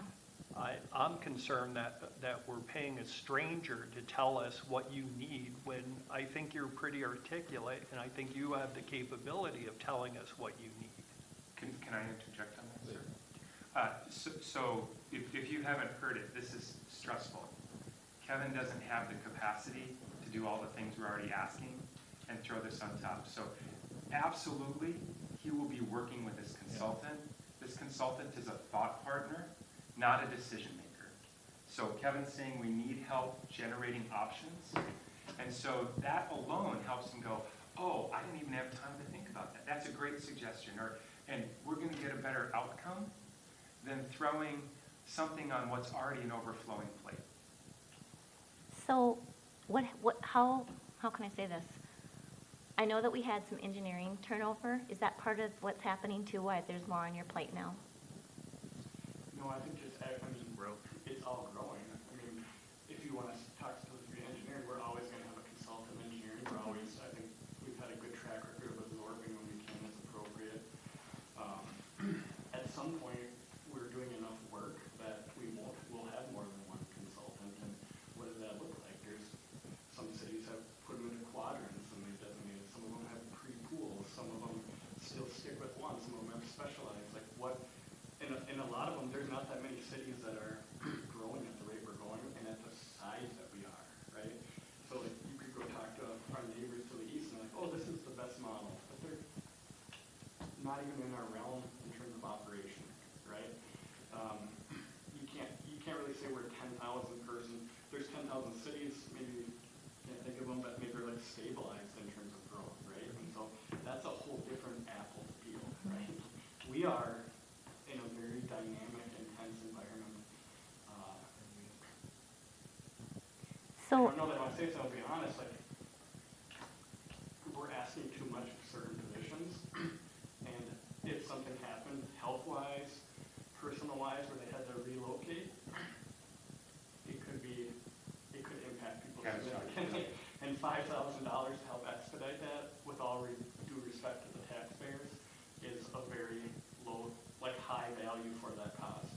I'm concerned that we're paying a stranger to tell us what you need when I think you're pretty articulate and I think you have the capability of telling us what you need. Can I interject on that, sir? So if you haven't heard it, this is stressful. Kevin doesn't have the capacity to do all the things we're already asking and throw this on top. So absolutely, he will be working with this consultant. This consultant is a thought partner, not a decision maker. So Kevin's saying we need help generating options. And so that alone helps him go, oh, I didn't even have time to think about that. That's a great suggestion. And we're going to get a better outcome than throwing something on what's already an overflowing plate. So how can I say this? I know that we had some engineering turnover. Is that part of what's happening too, why there's more on your plate now? No, I think just, it's all growing. I mean, if you want to talk specifically engineering, we're always going to have a consultant in engineering. We're always, I think, we've had a good track record of absorbing when we can as appropriate. At some point, we're doing enough work that we'll have more than one consultant. And what does that look like? Some cities have put them into quadrants and they've designated. Some of them have pre-pools. Some of them still stick with one. Some of them have specialized. Like what? In a lot of them, there's not that many cities that are growing at the rate we're going and at the size that we are, right? So like you could go talk to our neighbors to the east and like, oh, this is the best model, but they're not even in our realm in terms of operation, right? You can't really say we're 10,000 person. There's 10,000 cities, maybe you can't think of them, but maybe they're like stabilized in terms of growth, right? And so that's a whole different apple to peel, right? We are in a very dynamic, intense environment. I don't know that I want to say so, I'll be honest, like, we're asking too much of certain positions, and if something happened health-wise, personal-wise, where they had to relocate, it could impact people significantly. And $5,000 to help expedite that, with all due respect to the taxpayers, is a very low, like high value for that cost,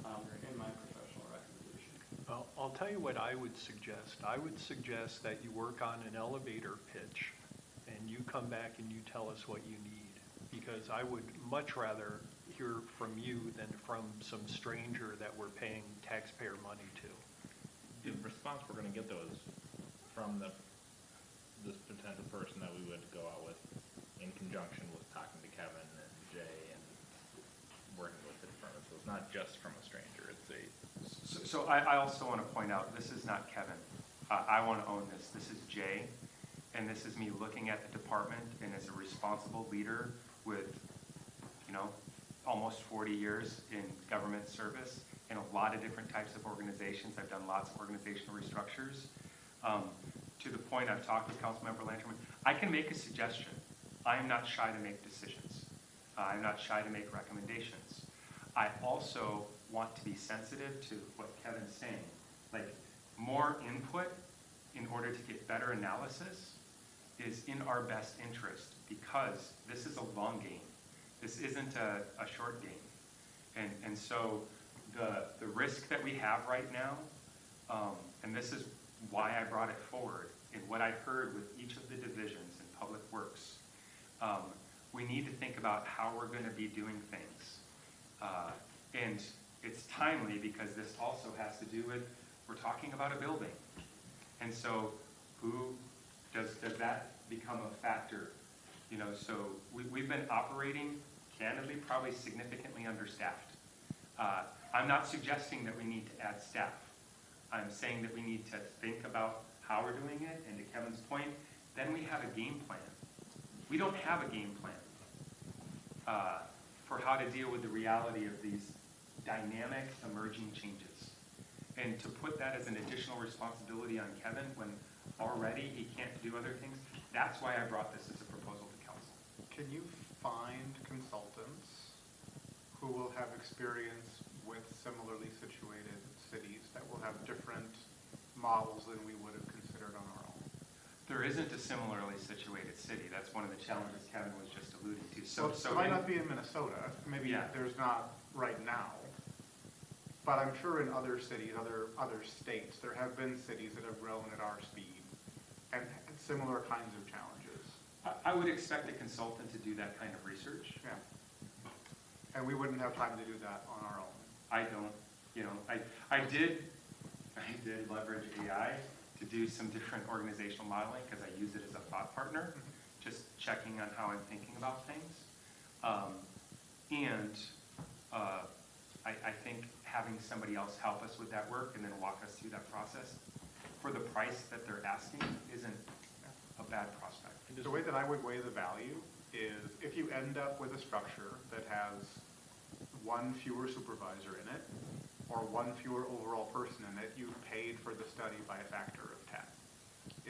in my professional recommendation. Well, I'll tell you what I would suggest. I would suggest that you work on an elevator pitch and you come back and you tell us what you need. Because I would much rather hear from you than from some stranger that we're paying taxpayer money to. The response we're going to get, though, is from this potential person that we would go out with in conjunction with talking to Kevin and Jay and working with the department. So it's not just from a stranger. It's a... So I also want to point out, this is not Kevin. I want to own this. This is Jay, and this is me looking at the department and as a responsible leader with, almost 40 years in government service in a lot of different types of organizations. I've done lots of organizational restructures. To the point I've talked with Councilmember Lanterman, I can make a suggestion. I am not shy to make decisions. I'm not shy to make recommendations. I also want to be sensitive to what Kevin's saying. Like, more input in order to get better analysis is in our best interest because this is a long game. This isn't a short game. And so the risk that we have right now, and this is why I brought it forward, in what I heard with each of the divisions in Public Works, we need to think about how we're going to be doing things. it's timely because this also has to do with, we're talking about a building. And so does that become a factor? You know, so we've been operating, candidly, probably significantly understaffed. I'm not suggesting that we need to add staff. I'm saying that we need to think about how we're doing it, and to Kevin's point, then we have a game plan. We don't have a game plan for how to deal with the reality of these dynamic emerging changes. And to put that as an additional responsibility on Kevin when already he can't do other things, that's why I brought this as a proposal to council. Can you find consultants who will have experience with similarly situated cities that will have different models than we would have considered on our own? There isn't a similarly situated city. That's one of the challenges Kevin was just alluding to. So it might not be in Minnesota. Maybe there's not right now. But I'm sure in other cities, other states, there have been cities that have grown at our speed and had similar kinds of challenges. I would expect a consultant to do that kind of research. Yeah. And we wouldn't have time to do that on our own. I don't, you know, I did leverage AI to do some different organizational modeling because I use it as a thought partner, just checking on how I'm thinking about things. I think having somebody else help us with that work and then walk us through that process for the price that they're asking isn't a bad prospect. The way that I would weigh the value is if you end up with a structure that has one fewer supervisor in it or one fewer overall person in it, you've paid for the study by a factor of 10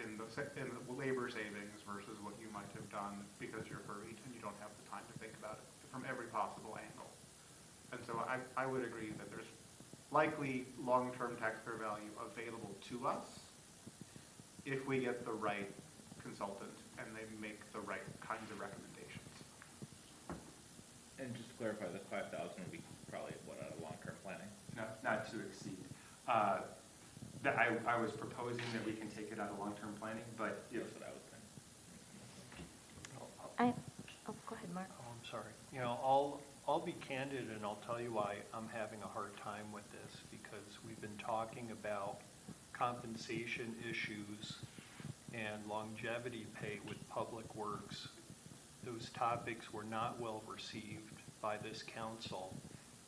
in the labor savings versus what you might have done because you're hurried and you don't have the time to think about it from every possible angle. And so I would agree that there's likely long-term taxpayer value available to us if we get the right consultant and they make the right kinds of recommendations. And just to clarify, the 5,000 would be probably what out of long-term planning? Not to exceed. I was proposing that we can take it out of long-term planning, but That's what I was thinking. Go ahead, Mark. Oh, I'm sorry. You know, I'll be candid and I'll tell you why I'm having a hard time with this, because we've been talking about compensation issues and longevity pay with Public Works. Those topics were not well received by this council,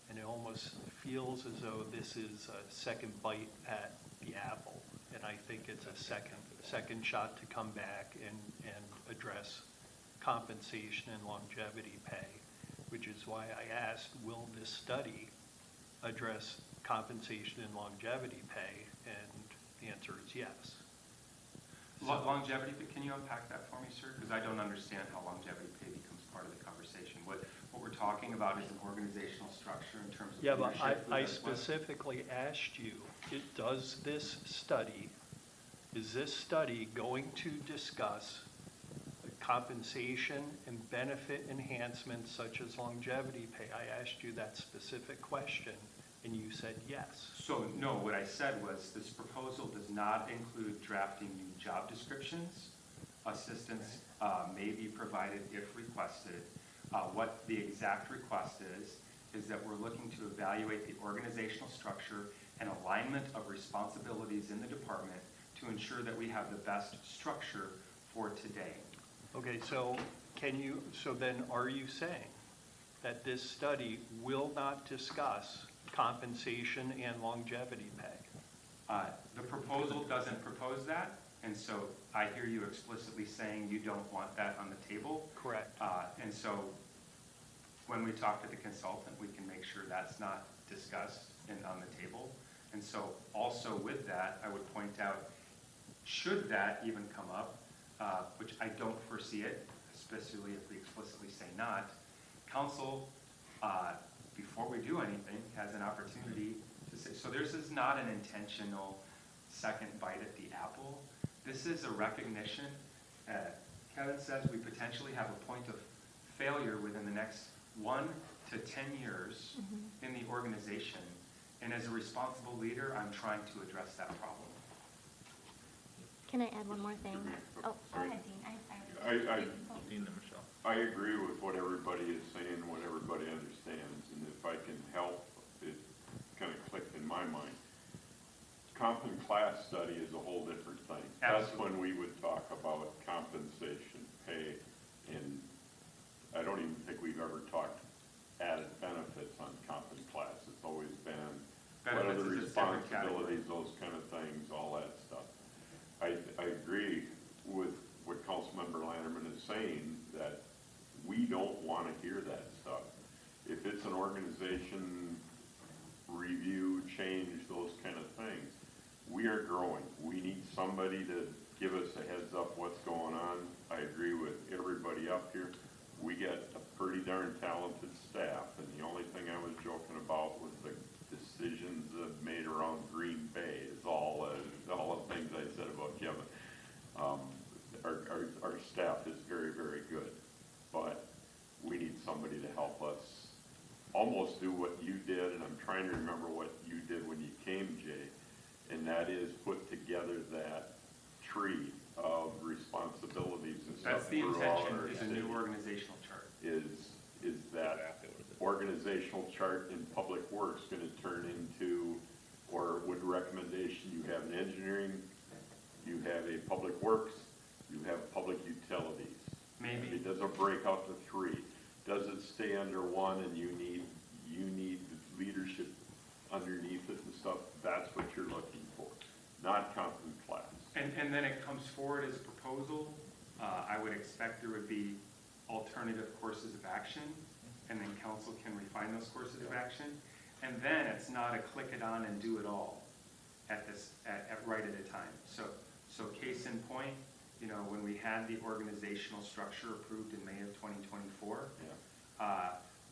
and it almost feels as though this is a second bite at the apple. And I think it's a second shot to come back and address compensation and longevity pay, which is why I asked, will this study address compensation and longevity pay? And the answer is yes. Longevity, but can you unpack that for me, sir? Because I don't understand how longevity pay becomes part of the conversation. What we're talking about is an organizational structure in terms of leadership. Yeah, but I specifically asked you, is this study going to discuss compensation and benefit enhancements such as longevity pay? I asked you that specific question, and you said yes. So no, what I said was this proposal does not include drafting new job descriptions. Assistance may be provided if requested. What the exact request is that we're looking to evaluate the organizational structure and alignment of responsibilities in the department to ensure that we have the best structure for today. Okay, so then are you saying that this study will not discuss compensation and longevity pay? The proposal doesn't propose that, and so I hear you explicitly saying you don't want that on the table. Correct. And so when we talk to the consultant, we can make sure that's not discussed and on the table. And so also with that, I would point out, should that even come up, which I don't foresee it, especially if we explicitly say not, council, before we do anything, has an opportunity to say, so this is not an intentional second bite at the apple. This is a recognition. Kevin says we potentially have a point of failure within the next 1 to 10 years in the organization. And as a responsible leader, I'm trying to address that problem. Can I add one more thing? Oh, go ahead, Dean. Dean and Michelle. I agree with what everybody is saying, what everybody understands, and if I can help, kind of clicked in my mind. Comp and class study is a whole different thing. Absolutely. That's when we would talk about compensation, pay, and I don't even think we've ever talked added benefits on comp and class. It's always been what are the Benefits is a separate category. responsibilities, those kind of things, all that stuff. I agree with what Councilmember Lannerman is saying, that we don't want to hear that stuff. If it's an organization review, change, those kind of things, we are growing. We need somebody to give us a heads up what's going on. I agree with everybody up here. We got a pretty darn talented staff, and the only thing I was joking about was the decisions made around Green Bay is all the things I said about Kevin. Our staff is very, very good, but we need somebody to help us almost do what you did, and I'm trying to remember what you did when you came, Jay, and that is put together that tree of responsibilities and stuff. That's the throughout intention, our is a city. new organizational chart. Is that organizational chart in Public Works going to turn into, or would recommendation, you have an engineering, you have a Public Works, you have public utilities. Maybe. It doesn't break out to three. Does it stay under one and you need leadership underneath it and stuff? That's what you're looking for, not comp and class. And then it comes forward as a proposal. I would expect there would be alternative courses of action, and then council can refine those courses of action. And then it's not a click it on and do it all right at a time. So case in point, you know, when we had the organizational structure approved in May of 2024,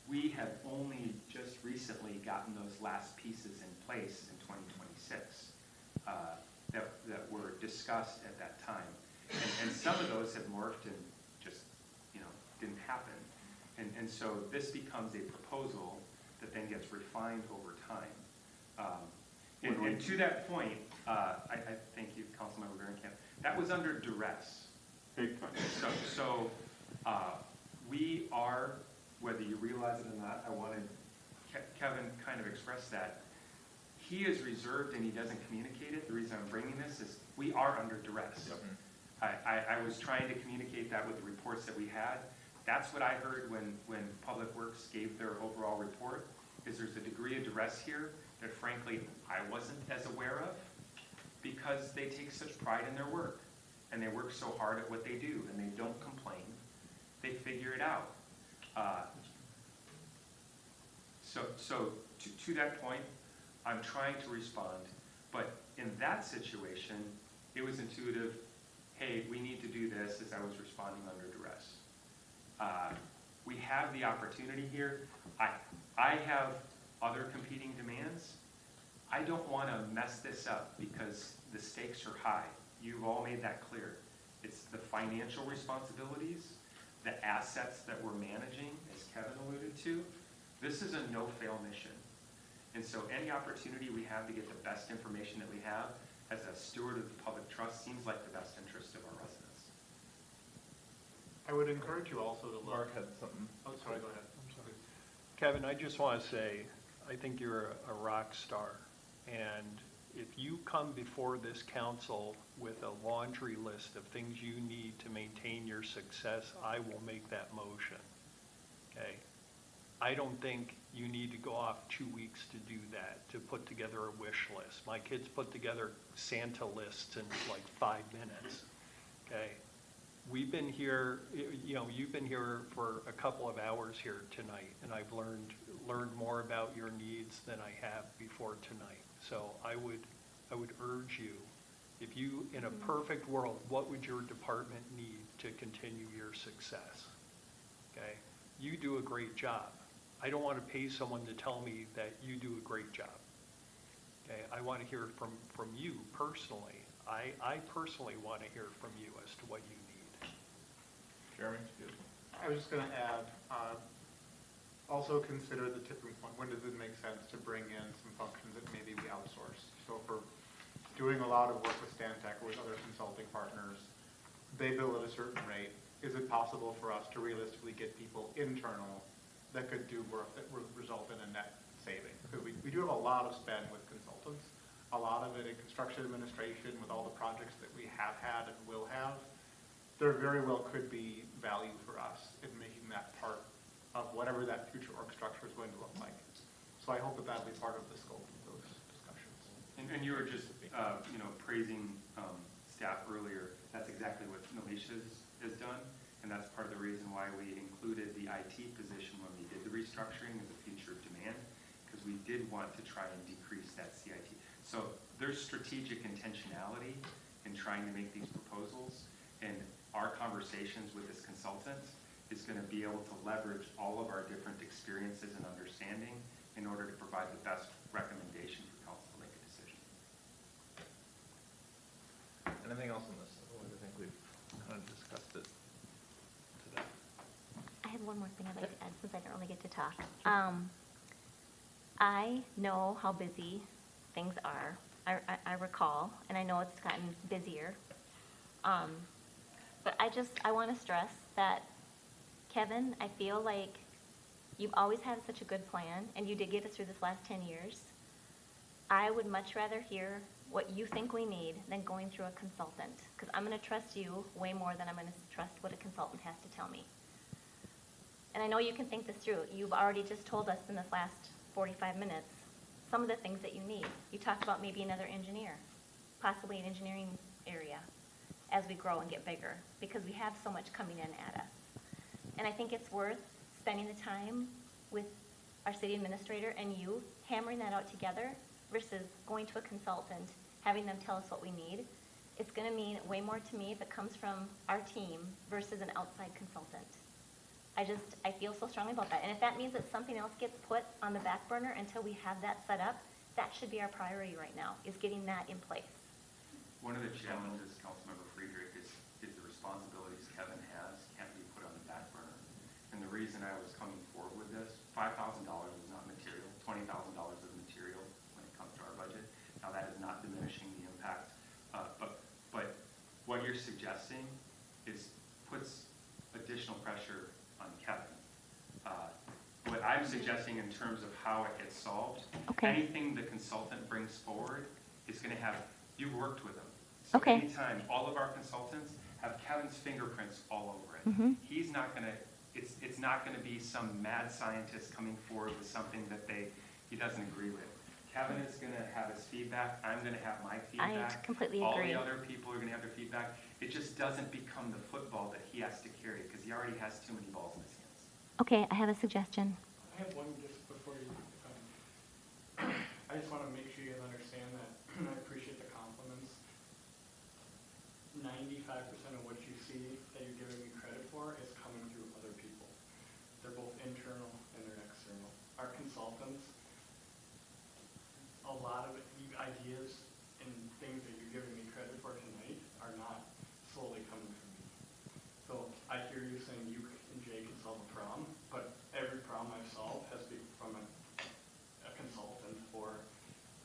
we have only just recently gotten those last pieces in place in 2026 that were discussed at that time. And some of those have morphed and just, you know, didn't happen. And so this becomes a proposal that then gets refined over time. And to that point, I thank you, Councilmember Varenkamp, that was under duress. Big time. So we are, whether you realize it or not, I wanted Kevin kind of express that. He is reserved and he doesn't communicate it. The reason I'm bringing this is we are under duress. Yep. I was trying to communicate that with the reports that we had. That's what I heard when Public Works gave their overall report, is there's a degree of duress here that frankly I wasn't as aware of, because they take such pride in their work and they work so hard at what they do and they don't complain. They figure it out. So to that point, I'm trying to respond, but in that situation, it was intuitive, hey, we need to do this, as I was responding under duress. We have the opportunity here. I have other competing demands. I don't want to mess this up because the stakes are high. You've all made that clear. It's the financial responsibilities, the assets that we're managing, as Kevin alluded to. This is a no-fail mission. And so any opportunity we have to get the best information that we have as a steward of the public trust seems like the best interest of our residents. I would encourage you also to look. Mark had something. Oh, sorry, go ahead. I'm sorry. Kevin, I just want to say, I think you're a rock star. And if you come before this council with a laundry list of things you need to maintain your success, I will make that motion. Okay? I don't think you need to go off 2 weeks to do that, to put together a wish list. My kids put together Santa lists in like 5 minutes. Okay? We've been here, you know, you've been here for a couple of hours here tonight, and I've learned more about your needs than I have before tonight. So I would urge you, if you, in a perfect world, what would your department need to continue your success? Okay? You do a great job. I don't want to pay someone to tell me that you do a great job. Okay? I want to hear from you personally. I personally want to hear from you as to what you need. Jeremy, good. I was just going to add, also consider the tipping point. When does it make sense to bring in some functions that maybe we outsource? So for doing a lot of work with Stantec or with other consulting partners, they bill at a certain rate. Is it possible for us to realistically get people internal that could do work that would result in a net saving. Because we do have a lot of spend with consultants, a lot of it in construction administration with all the projects that we have had and will have. There very well could be value for us in making that part of whatever that future org structure is going to look like. So I hope that that'll be part of the scope of those discussions. And you were just, praising staff earlier. That's exactly what Alicia has done, and that's part of the reason why we included the IT position when we did the restructuring as a feature of demand, because we did want to try and decrease that CIT. So there's strategic intentionality in trying to make these proposals, and our conversations with this consultant is going to be able to leverage all of our different experiences and understanding in order to provide the best recommendation for council to make a decision. Anything else on this? I think we've kind of discussed it today. I have one more thing I'd like to add since I don't really get to talk. I know how busy things are. I recall, and I know it's gotten busier. But I want to stress that, Kevin, I feel like you've always had such a good plan, and you did get us through this last 10 years. I would much rather hear what you think we need than going through a consultant, because I'm going to trust you way more than I'm going to trust what a consultant has to tell me. And I know you can think this through. You've already just told us in this last 45 minutes some of the things that you need. You talked about maybe another engineer, possibly an engineering area as we grow and get bigger, because we have so much coming in at us. And I think it's worth spending the time with our city administrator and you, hammering that out together versus going to a consultant, having them tell us what we need. It's going to mean way more to me if it comes from our team versus an outside consultant. I feel so strongly about that. And if that means that something else gets put on the back burner until we have that set up, that should be our priority right now, is getting that in place. One of the challenges, Councilmember Friedrich, is the responsibilities Kevin has can't be put on the back burner. And the reason I was coming forward with this, $5,000 is not material, $20,000 is material when it comes to our budget. Now that is not diminishing the impact, but what you're suggesting puts additional pressure on Kevin. What I'm suggesting in terms of how it gets solved, anything the consultant brings forward is going to have, you've worked with him. So anytime, all of our consultants have Kevin's fingerprints all over it. He's not going to, it's not going to be some mad scientist coming forward with something that he doesn't agree with. Kevin is going to have his feedback. I'm going to have my feedback. I completely all agree. the other people are going to have their feedback. It just doesn't become the football that he has to carry because he already has too many balls in his hands. Okay, I have a suggestion. I have one just before you, I just want to make sure you guys understand that, and I appreciate the compliments. 95% of what you see that you're giving me credit for is coming through other people. They're both internal and they're external. Our consultants, a lot of ideas and things that you're giving me credit for tonight are not solely coming from me. So I hear you saying you and Jay can solve a problem, but every problem I've solved has been from a consultant or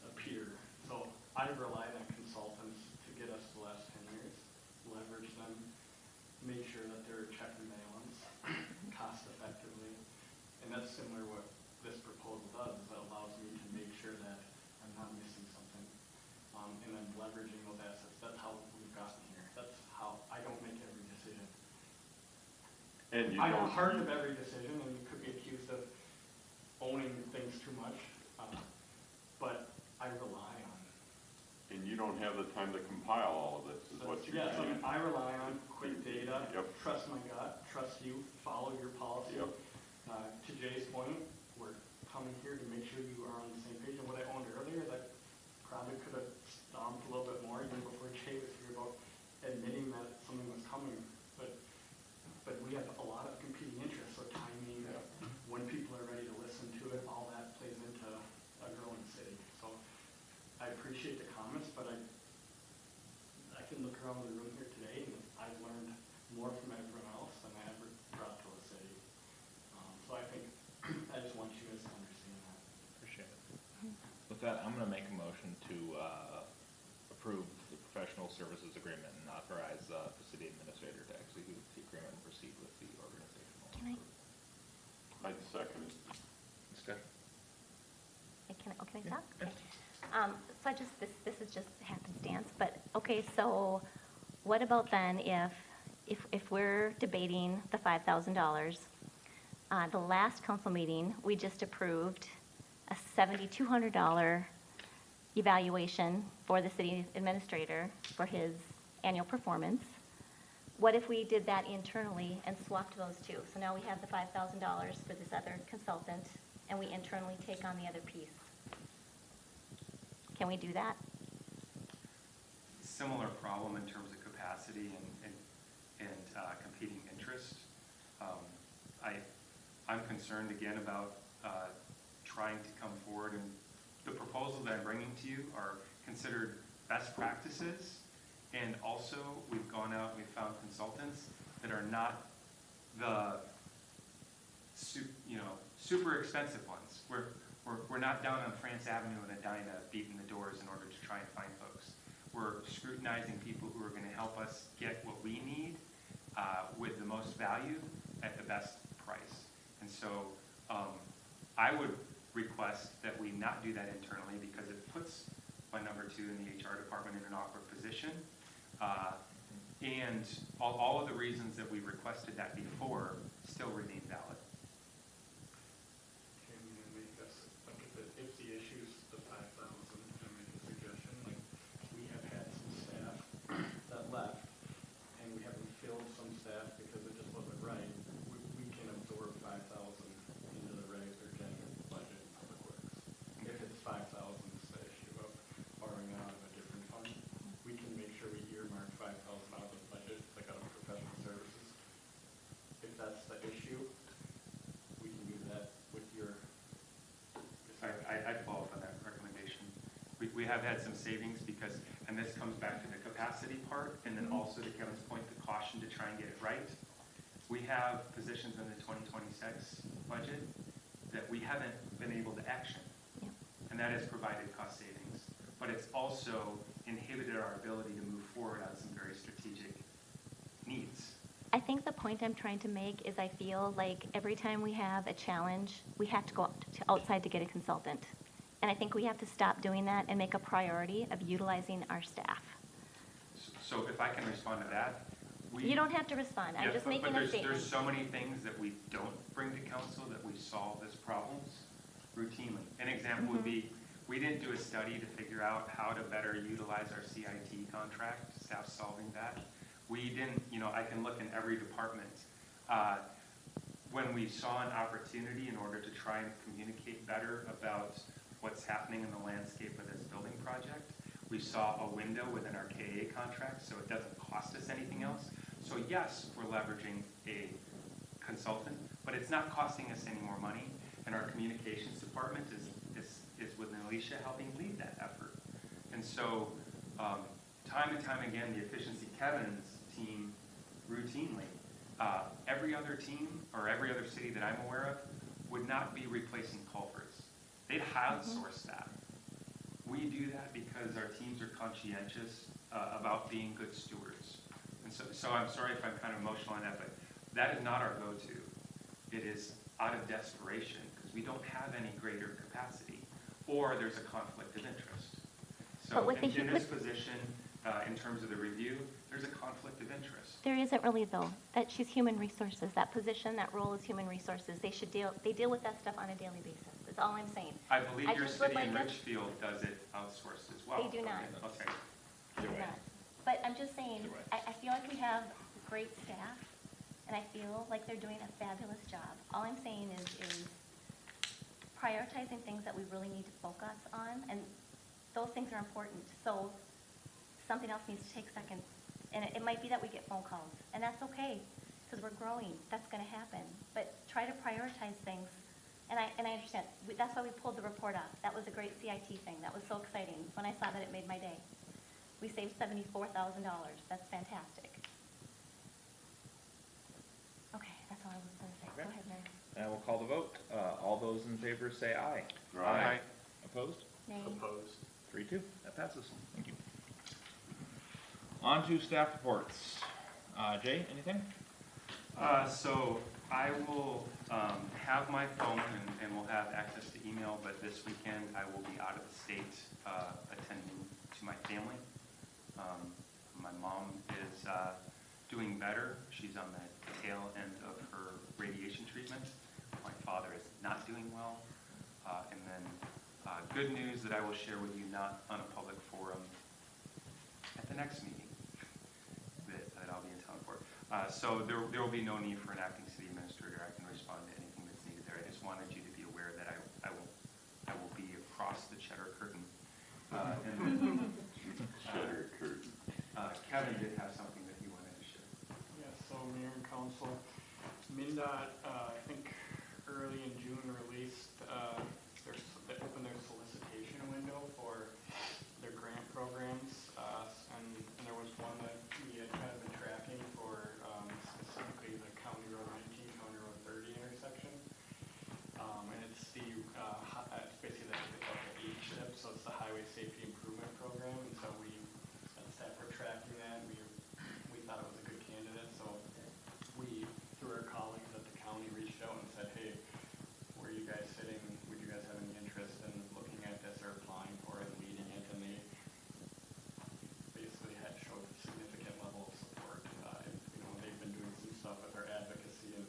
a peer. So I relied on consultants to get us the last 10 years, leverage them, make sure that they're check and balance cost effectively. And that's similar to what this proposal does, is it allows me to make sure that I'm not missing something. And then leveraging those assets. That's how we've gotten here. That's how I don't make every decision. And you I'm don't. part of every decision, and you could be accused of owning things too much, but I rely on. And you don't have the time to compile all of this, is what you're Yes, I saying. mean, I rely on quick data, Yep. trust my gut, trust you, follow your policy. Yep. To Jay's point, we're coming here to make sure you are on the same page. And what I owned earlier, that probably could have stomped a little bit more even before Jay was here about admitting that something was coming. But we have a lot of competing interests, so timing, when people are ready to listen to it, all that plays into a growing city. So I appreciate the comments, but I can look around the room here today and I've learned more from everyone else than I ever brought to the city. So I think, I just want you guys to understand that. Appreciate it. With that, I'm going to make a motion to approve the professional services agreement and authorize the city administrator to execute the agreement and proceed with the organizational. Can I? I'd second it. Discussion. can I talk? Okay. So this is just happenstance, but, okay, so what about then if we're debating the $5,000, the last council meeting, we just approved a $7,200 evaluation for the city administrator for his annual performance. What if we did that internally and swapped those two? So now we have the $5,000 for this other consultant, and we internally take on the other piece. Can we do that? Similar problem in terms of capacity and competing interest. I'm concerned again about trying to come forward, and the proposals that I'm bringing to you are considered best practices, and also we've gone out and we've found consultants that are not the super expensive ones. We're not down on France Avenue in Edina beating the doors in order to try and find folks. We're scrutinizing people who are going to help us get what we need with the most value at the best price. And so I would request that we not do that internally, because it puts my number two in the HR department in an awkward position. And all of the reasons that we requested that before still remain valid. Can we make us, like if the issue's the 5,000, can I make a suggestion? Like, we have had some staff that left, and we haven't filled some staff because it just wasn't right. We can absorb 5,000 into the regular general budget in Public Works. If it's 5,000 is the issue of borrowing out of a different fund, we can make sure we earmark 5,000 out of the budget, like out of professional services. If that's the issue, we can do that with your. I follow up on that recommendation. We have had some savings because, and this comes back to the capacity part, and then also to Kevin's point, the caution to try and get it right. We have positions in the 2026 budget that we haven't been able to action. Yep. And that has provided cost savings, but it's also inhibited our ability to move forward on some very strategic needs. I think the point I'm trying to make is I feel like every time we have a challenge, we have to go outside to get a consultant. And I think we have to stop doing that and make a priority of utilizing our staff. So if I can respond to that. You don't have to respond. I'm just making a statement. There's so many things that we don't bring to council that we solve as problems routinely. An example would be, we didn't do a study to figure out how to better utilize our CIT contract, staff solving that. We didn't, I can look in every department. When we saw an opportunity in order to try and communicate better about what's happening in the landscape of this building project, we saw a window within our KA contract, so it doesn't cost us anything else. So yes, we're leveraging a consultant, but it's not costing us any more money, and our communications department is with Alicia helping lead that effort. And so time and time again, the efficiency Kevin's team routinely, every other team or every other city that I'm aware of would not be replacing culverts. They'd outsource that. We do that because our teams are conscientious about being good stewards. And so I'm sorry if I'm kind of emotional on that, but that is not our go-to. It is out of desperation because we don't have any greater capacity, or there's a conflict of interest. So in this position, in terms of the review, there's a conflict of interest. There isn't really, though. That she's human resources. That position, that role is human resources. They deal with that stuff on a daily basis. That's all I'm saying. I believe your city in Richfield does it outsourced as well. They do not. Okay. They do not. But I'm just saying, I feel like we have great staff, and I feel like they're doing a fabulous job. All I'm saying is prioritizing things that we really need to focus on, and those things are important. So something else needs to take second. And it might be that we get phone calls, and that's okay, because we're growing. That's going to happen. But try to prioritize things. And I understand. That's why we pulled the report up. That was a great CIT thing. That was so exciting. When I saw that, it made my day. We saved $74,000. That's fantastic. Okay, that's all I was going to say. Okay. Go ahead, Mary. And we'll call the vote. All those in favor say aye. Aye. Opposed? Nay. Opposed. 3-2. That passes. Thank you. On to staff reports. Jay, anything? So I will have my phone and will have access to email, but this weekend I will be out of the state attending to my family. My mom is doing better. She's on the tail end of her radiation treatment. My father is not doing well. And then good news that I will share with you, not on a public forum, at the next meeting that I'll be in town for. So there will be no need for an acting city administrator. I can respond to anything that's needed there. I just wanted you to be aware that I will be across the cheddar curtain. Cheddar curtain. Kevin did have something that he wanted to share. Yeah, so Mayor and Council, MnDOT, I think early in June released, they opened their solicitation window for their grant programs, and there was one that we had kind of been tracking for specifically the County Road 19, County Road 30 intersection. And it's it's basically they call it the HSIP, so it's the Highway Safety Improvement Program, and so we, as staff, were tracking that. We thought it was a good candidate, so we, through our colleagues at the county, reached out and said, hey, where are you guys sitting? Would you guys have any interest in looking at this or applying for it, leading it? And they basically had showed a significant level of support. They've been doing some stuff with our advocacy and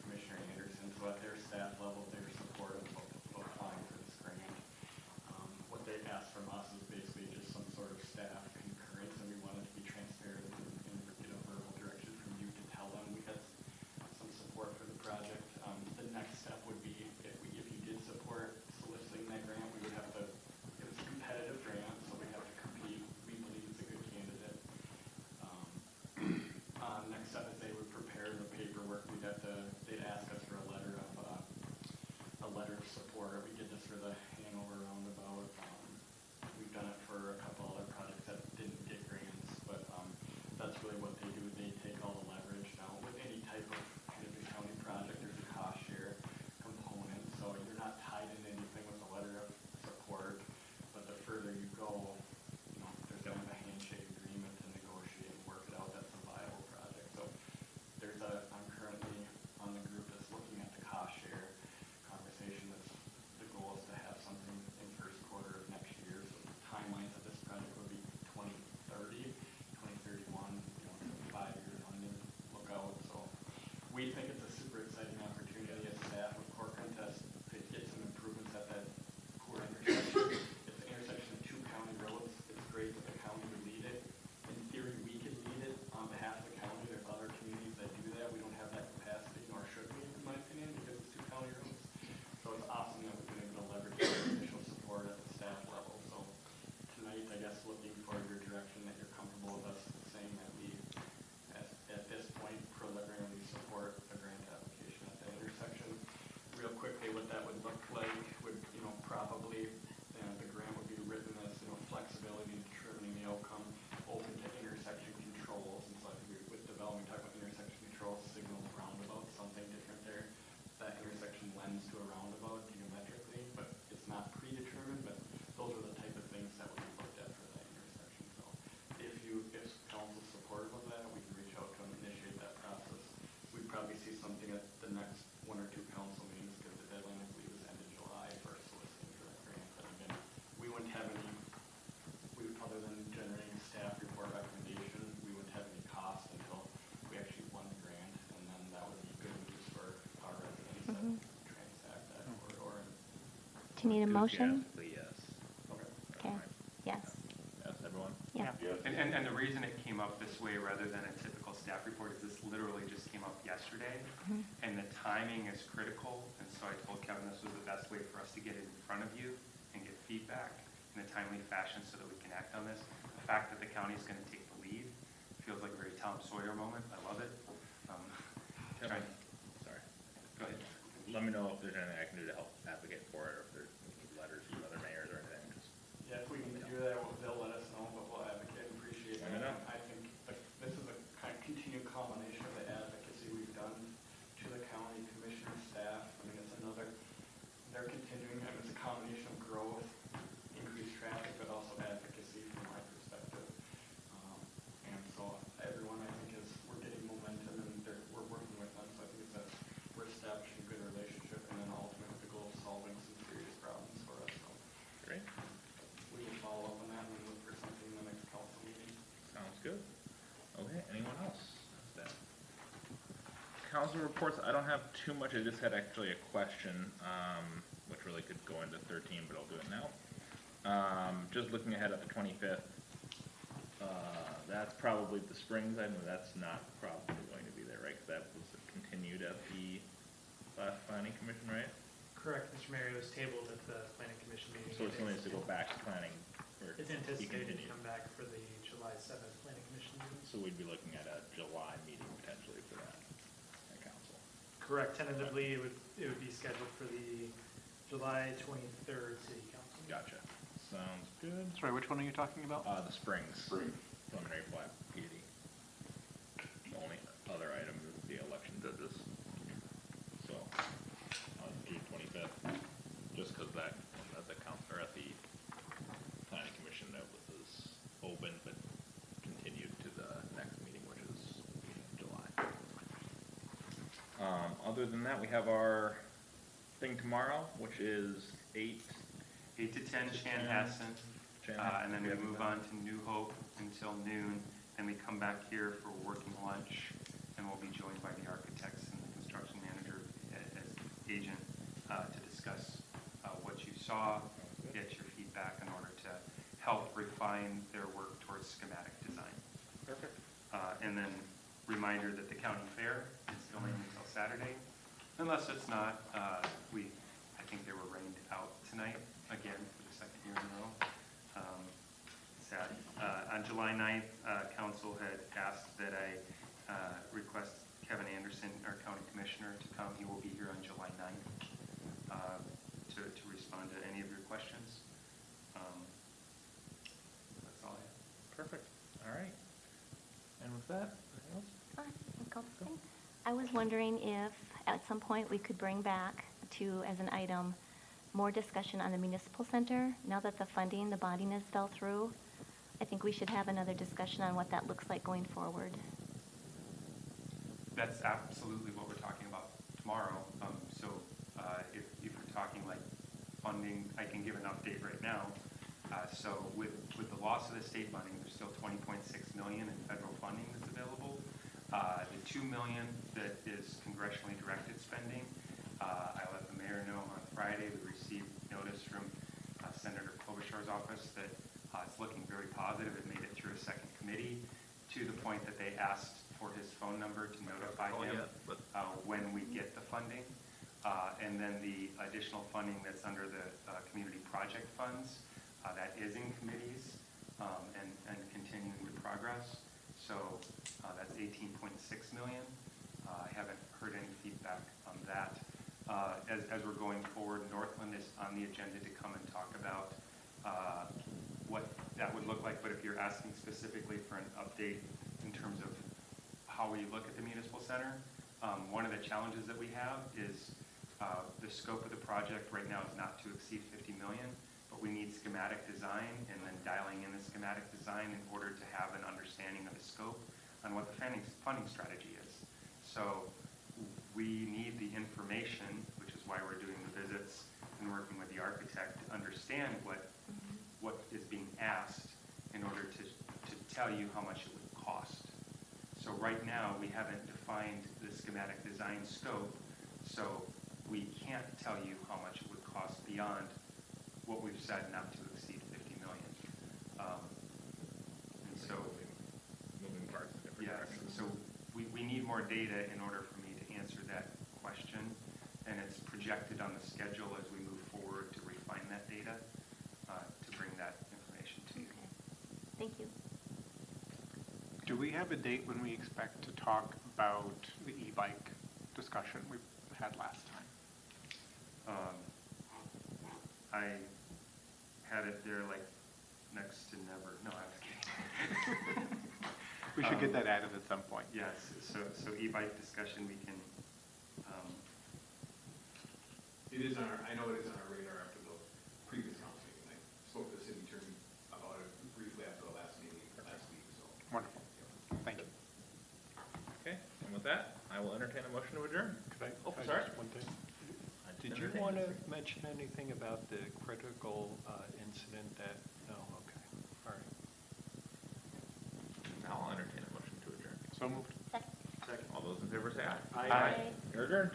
Commissioner Anderson, so at their staff level, they're supportive of applying for this grant. What they asked from us is basically just some sort of staff concurrence, and we wanted to be transparent and get a verbal direction from you to tell them we had some support for the project. The next step would be if you did support soliciting that grant, we would have to, it was a competitive grant, so we have to compete. We believe it's a good candidate. Next step is they would prepare the paperwork. They'd ask us for a letter of support. We did this for the Hanover roundabout. We've done it for a couple other projects that didn't get grants, but that's really what they do. They take all the leverage. Now, with any type of Hennepin County project, there's a cost share component, so you're not tied in anything with a letter of support, but the further you go, there's kind of a handshake agreement to negotiate and work it out. That's a viable project. So I'm currently on the group that's looking at the cost share conversation. The goal is to have something in first quarter of next year. So the timelines of this project would be 2030, 2031, 5-year funding look out. So we think it's a super exciting opportunity as staff of Corcoran to get some improvements at that core intersection. It's the intersection of 2 county roads. It's great that the county would lead it. In theory, we can lead it on behalf of the county. There's other communities that do that. We don't have that capacity, nor should we, in my opinion, because it's 2 county roads. So it's awesome that we've been able to leverage the initial support at the staff level. So tonight, I guess, looking for your direction that you're comfortable with us saying that we, at this point, preliminarily support a grant application at that intersection. Real quickly, what that would look like would, probably, the grant would be written as, flexibility in determining the outcome, open to intersection controls. And so I think with development, talk about intersection controls, signals, roundabouts, something different there. That intersection lends to a roundabout geometrically, but it's not predetermined, but those are the type of things that would be looked at for that intersection. So if council's supportive of that, we can reach out to them, initiate that process. We'd probably see something at the next 1 or 2 council meetings, because the deadline, I believe, is end of July for soliciting for that grant. And again, we wouldn't have other than generating staff report recommendation, we wouldn't have any cost until we actually won the grant, and then that would be good news for our residents that transact that corridor. Do you need a motion? Enthusiastically, yes. Okay, yes. Yes, everyone? Yeah. Yes. And the reason it came up this way rather than a typical staff report is this literally just came up yesterday, and the timing is critical, and so I told Kevin this was the best way for us to get it in front of you and get feedback in a timely fashion so that we can act on this. The fact that the county is going to take the lead feels like a very Tom Sawyer moment. I love it. Kevin, sorry. Go ahead. Let me know if there's anything I can do to help advocate for it, or if there's letters from other mayors or anything. Yeah, if we can do that, they'll let us know, but we'll advocate and appreciate it. I think this is a kind of continued culmination of the advocacy we've done to the county commissioner staff. I mean, they're continuing, and it's a combination of growth, increased traffic, but also advocacy from my perspective. And so everyone, I think, we're getting momentum, and we're working with them, so I think we're establishing a good council reports, I don't have too much. I just had actually a question, which really could go into 13, but I'll do it now. Just looking ahead at the 25th, that's probably the Springs item. That's not probably going to be there, right? Because that was continued at the last planning commission, right? Correct, Mr. Mayor, it was tabled at the planning commission meeting. So it's only to go back to planning. Or It's be anticipated to continued. come back for the July 7th planning commission meeting. So we'd be looking at a July meeting potentially for that, at council. Correct, tentatively, it would be scheduled for the July 23rd city council. Gotcha. Sounds good. Sorry, which one are you talking about? The Springs. Preliminary plat PUD. The only other item is the election judges. So, on June 25th, just because that, at the council, or at the planning commission, that was open, but continued to the next meeting, which is July. Other than that, we have our thing tomorrow, which is 8 8 to 10 Chanhassen, and then we move on to New Hope until noon, and we come back here for working lunch, and we'll be joined by the architects and the construction manager as agent to discuss what you saw, get your feedback in order to help refine their work towards schematic design. Perfect. And then reminder that the county fair is going until Saturday, unless it's not. I think they were rained out tonight again for the second year in a row. Sad. On July 9th, council had asked that I request Kevin Anderson, our county commissioner, to come. He will be here on July 9th to respond to any of your questions. That's all I have. Perfect. All right. And with that, anything else? I was wondering if at some point we could bring back to, as an item, more discussion on the municipal center. Now that the funding, the bonding has fell through, I think we should have another discussion on what that looks like going forward. That's absolutely what we're talking about tomorrow. If you're talking like funding, I can give an update right now. So with the loss of the state funding, there's still $20.6 million in federal funding that's available. The $2 million that is congressionally directed spending, I let the mayor know on Friday. We received notice from Senator Klobuchar's office that it's looking very positive. It made it through a second committee to the point that they asked for his phone number to notify him when we get the funding. And then the additional funding that's under the community project funds, that is in committees and continuing to progress. So that's $18.6 million. I haven't heard any feedback on that. As we're going forward, Northland is on the agenda to come and talk about what that would look like. But if you're asking specifically for an update in terms of how we look at the municipal center, one of the challenges that we have is the scope of the project right now is not to exceed $50 million, but we need schematic design and then dialing in the schematic design in order to have an understanding of the scope on what the funding strategy is. So we need the information, which is why we're doing the visits and working with the architect to understand what is being asked in order to tell you how much it would cost. So right now, we haven't defined the schematic design scope, so we can't tell you how much it would cost beyond what we've said not to exceed $50 million. And so, moving parts in different directions. so we need more data in order for me to answer that question, and it's projected on the schedule as we move forward to refine that data to bring that information to you. Okay. Thank you. Do we have a date when we expect to talk about the e-bike discussion we had last time? I had it there like next to never. No, I was kidding. We should get that added at some point. Yes, so e-bike discussion, we can, It is on our, I know it is on our radar after the previous council meeting. I spoke to the city attorney about it briefly after the last meeting last week, so. Wonderful. Thank you. Okay, and with that, I will entertain a motion to adjourn. Could I, Oh, could I sorry. just one thing? I just Did you entertained want to it. mention anything about the critical incident that, no, okay, all right. Now I'll entertain a motion to adjourn. So moved. Second. All those in favor say aye. Aye. You're adjourned.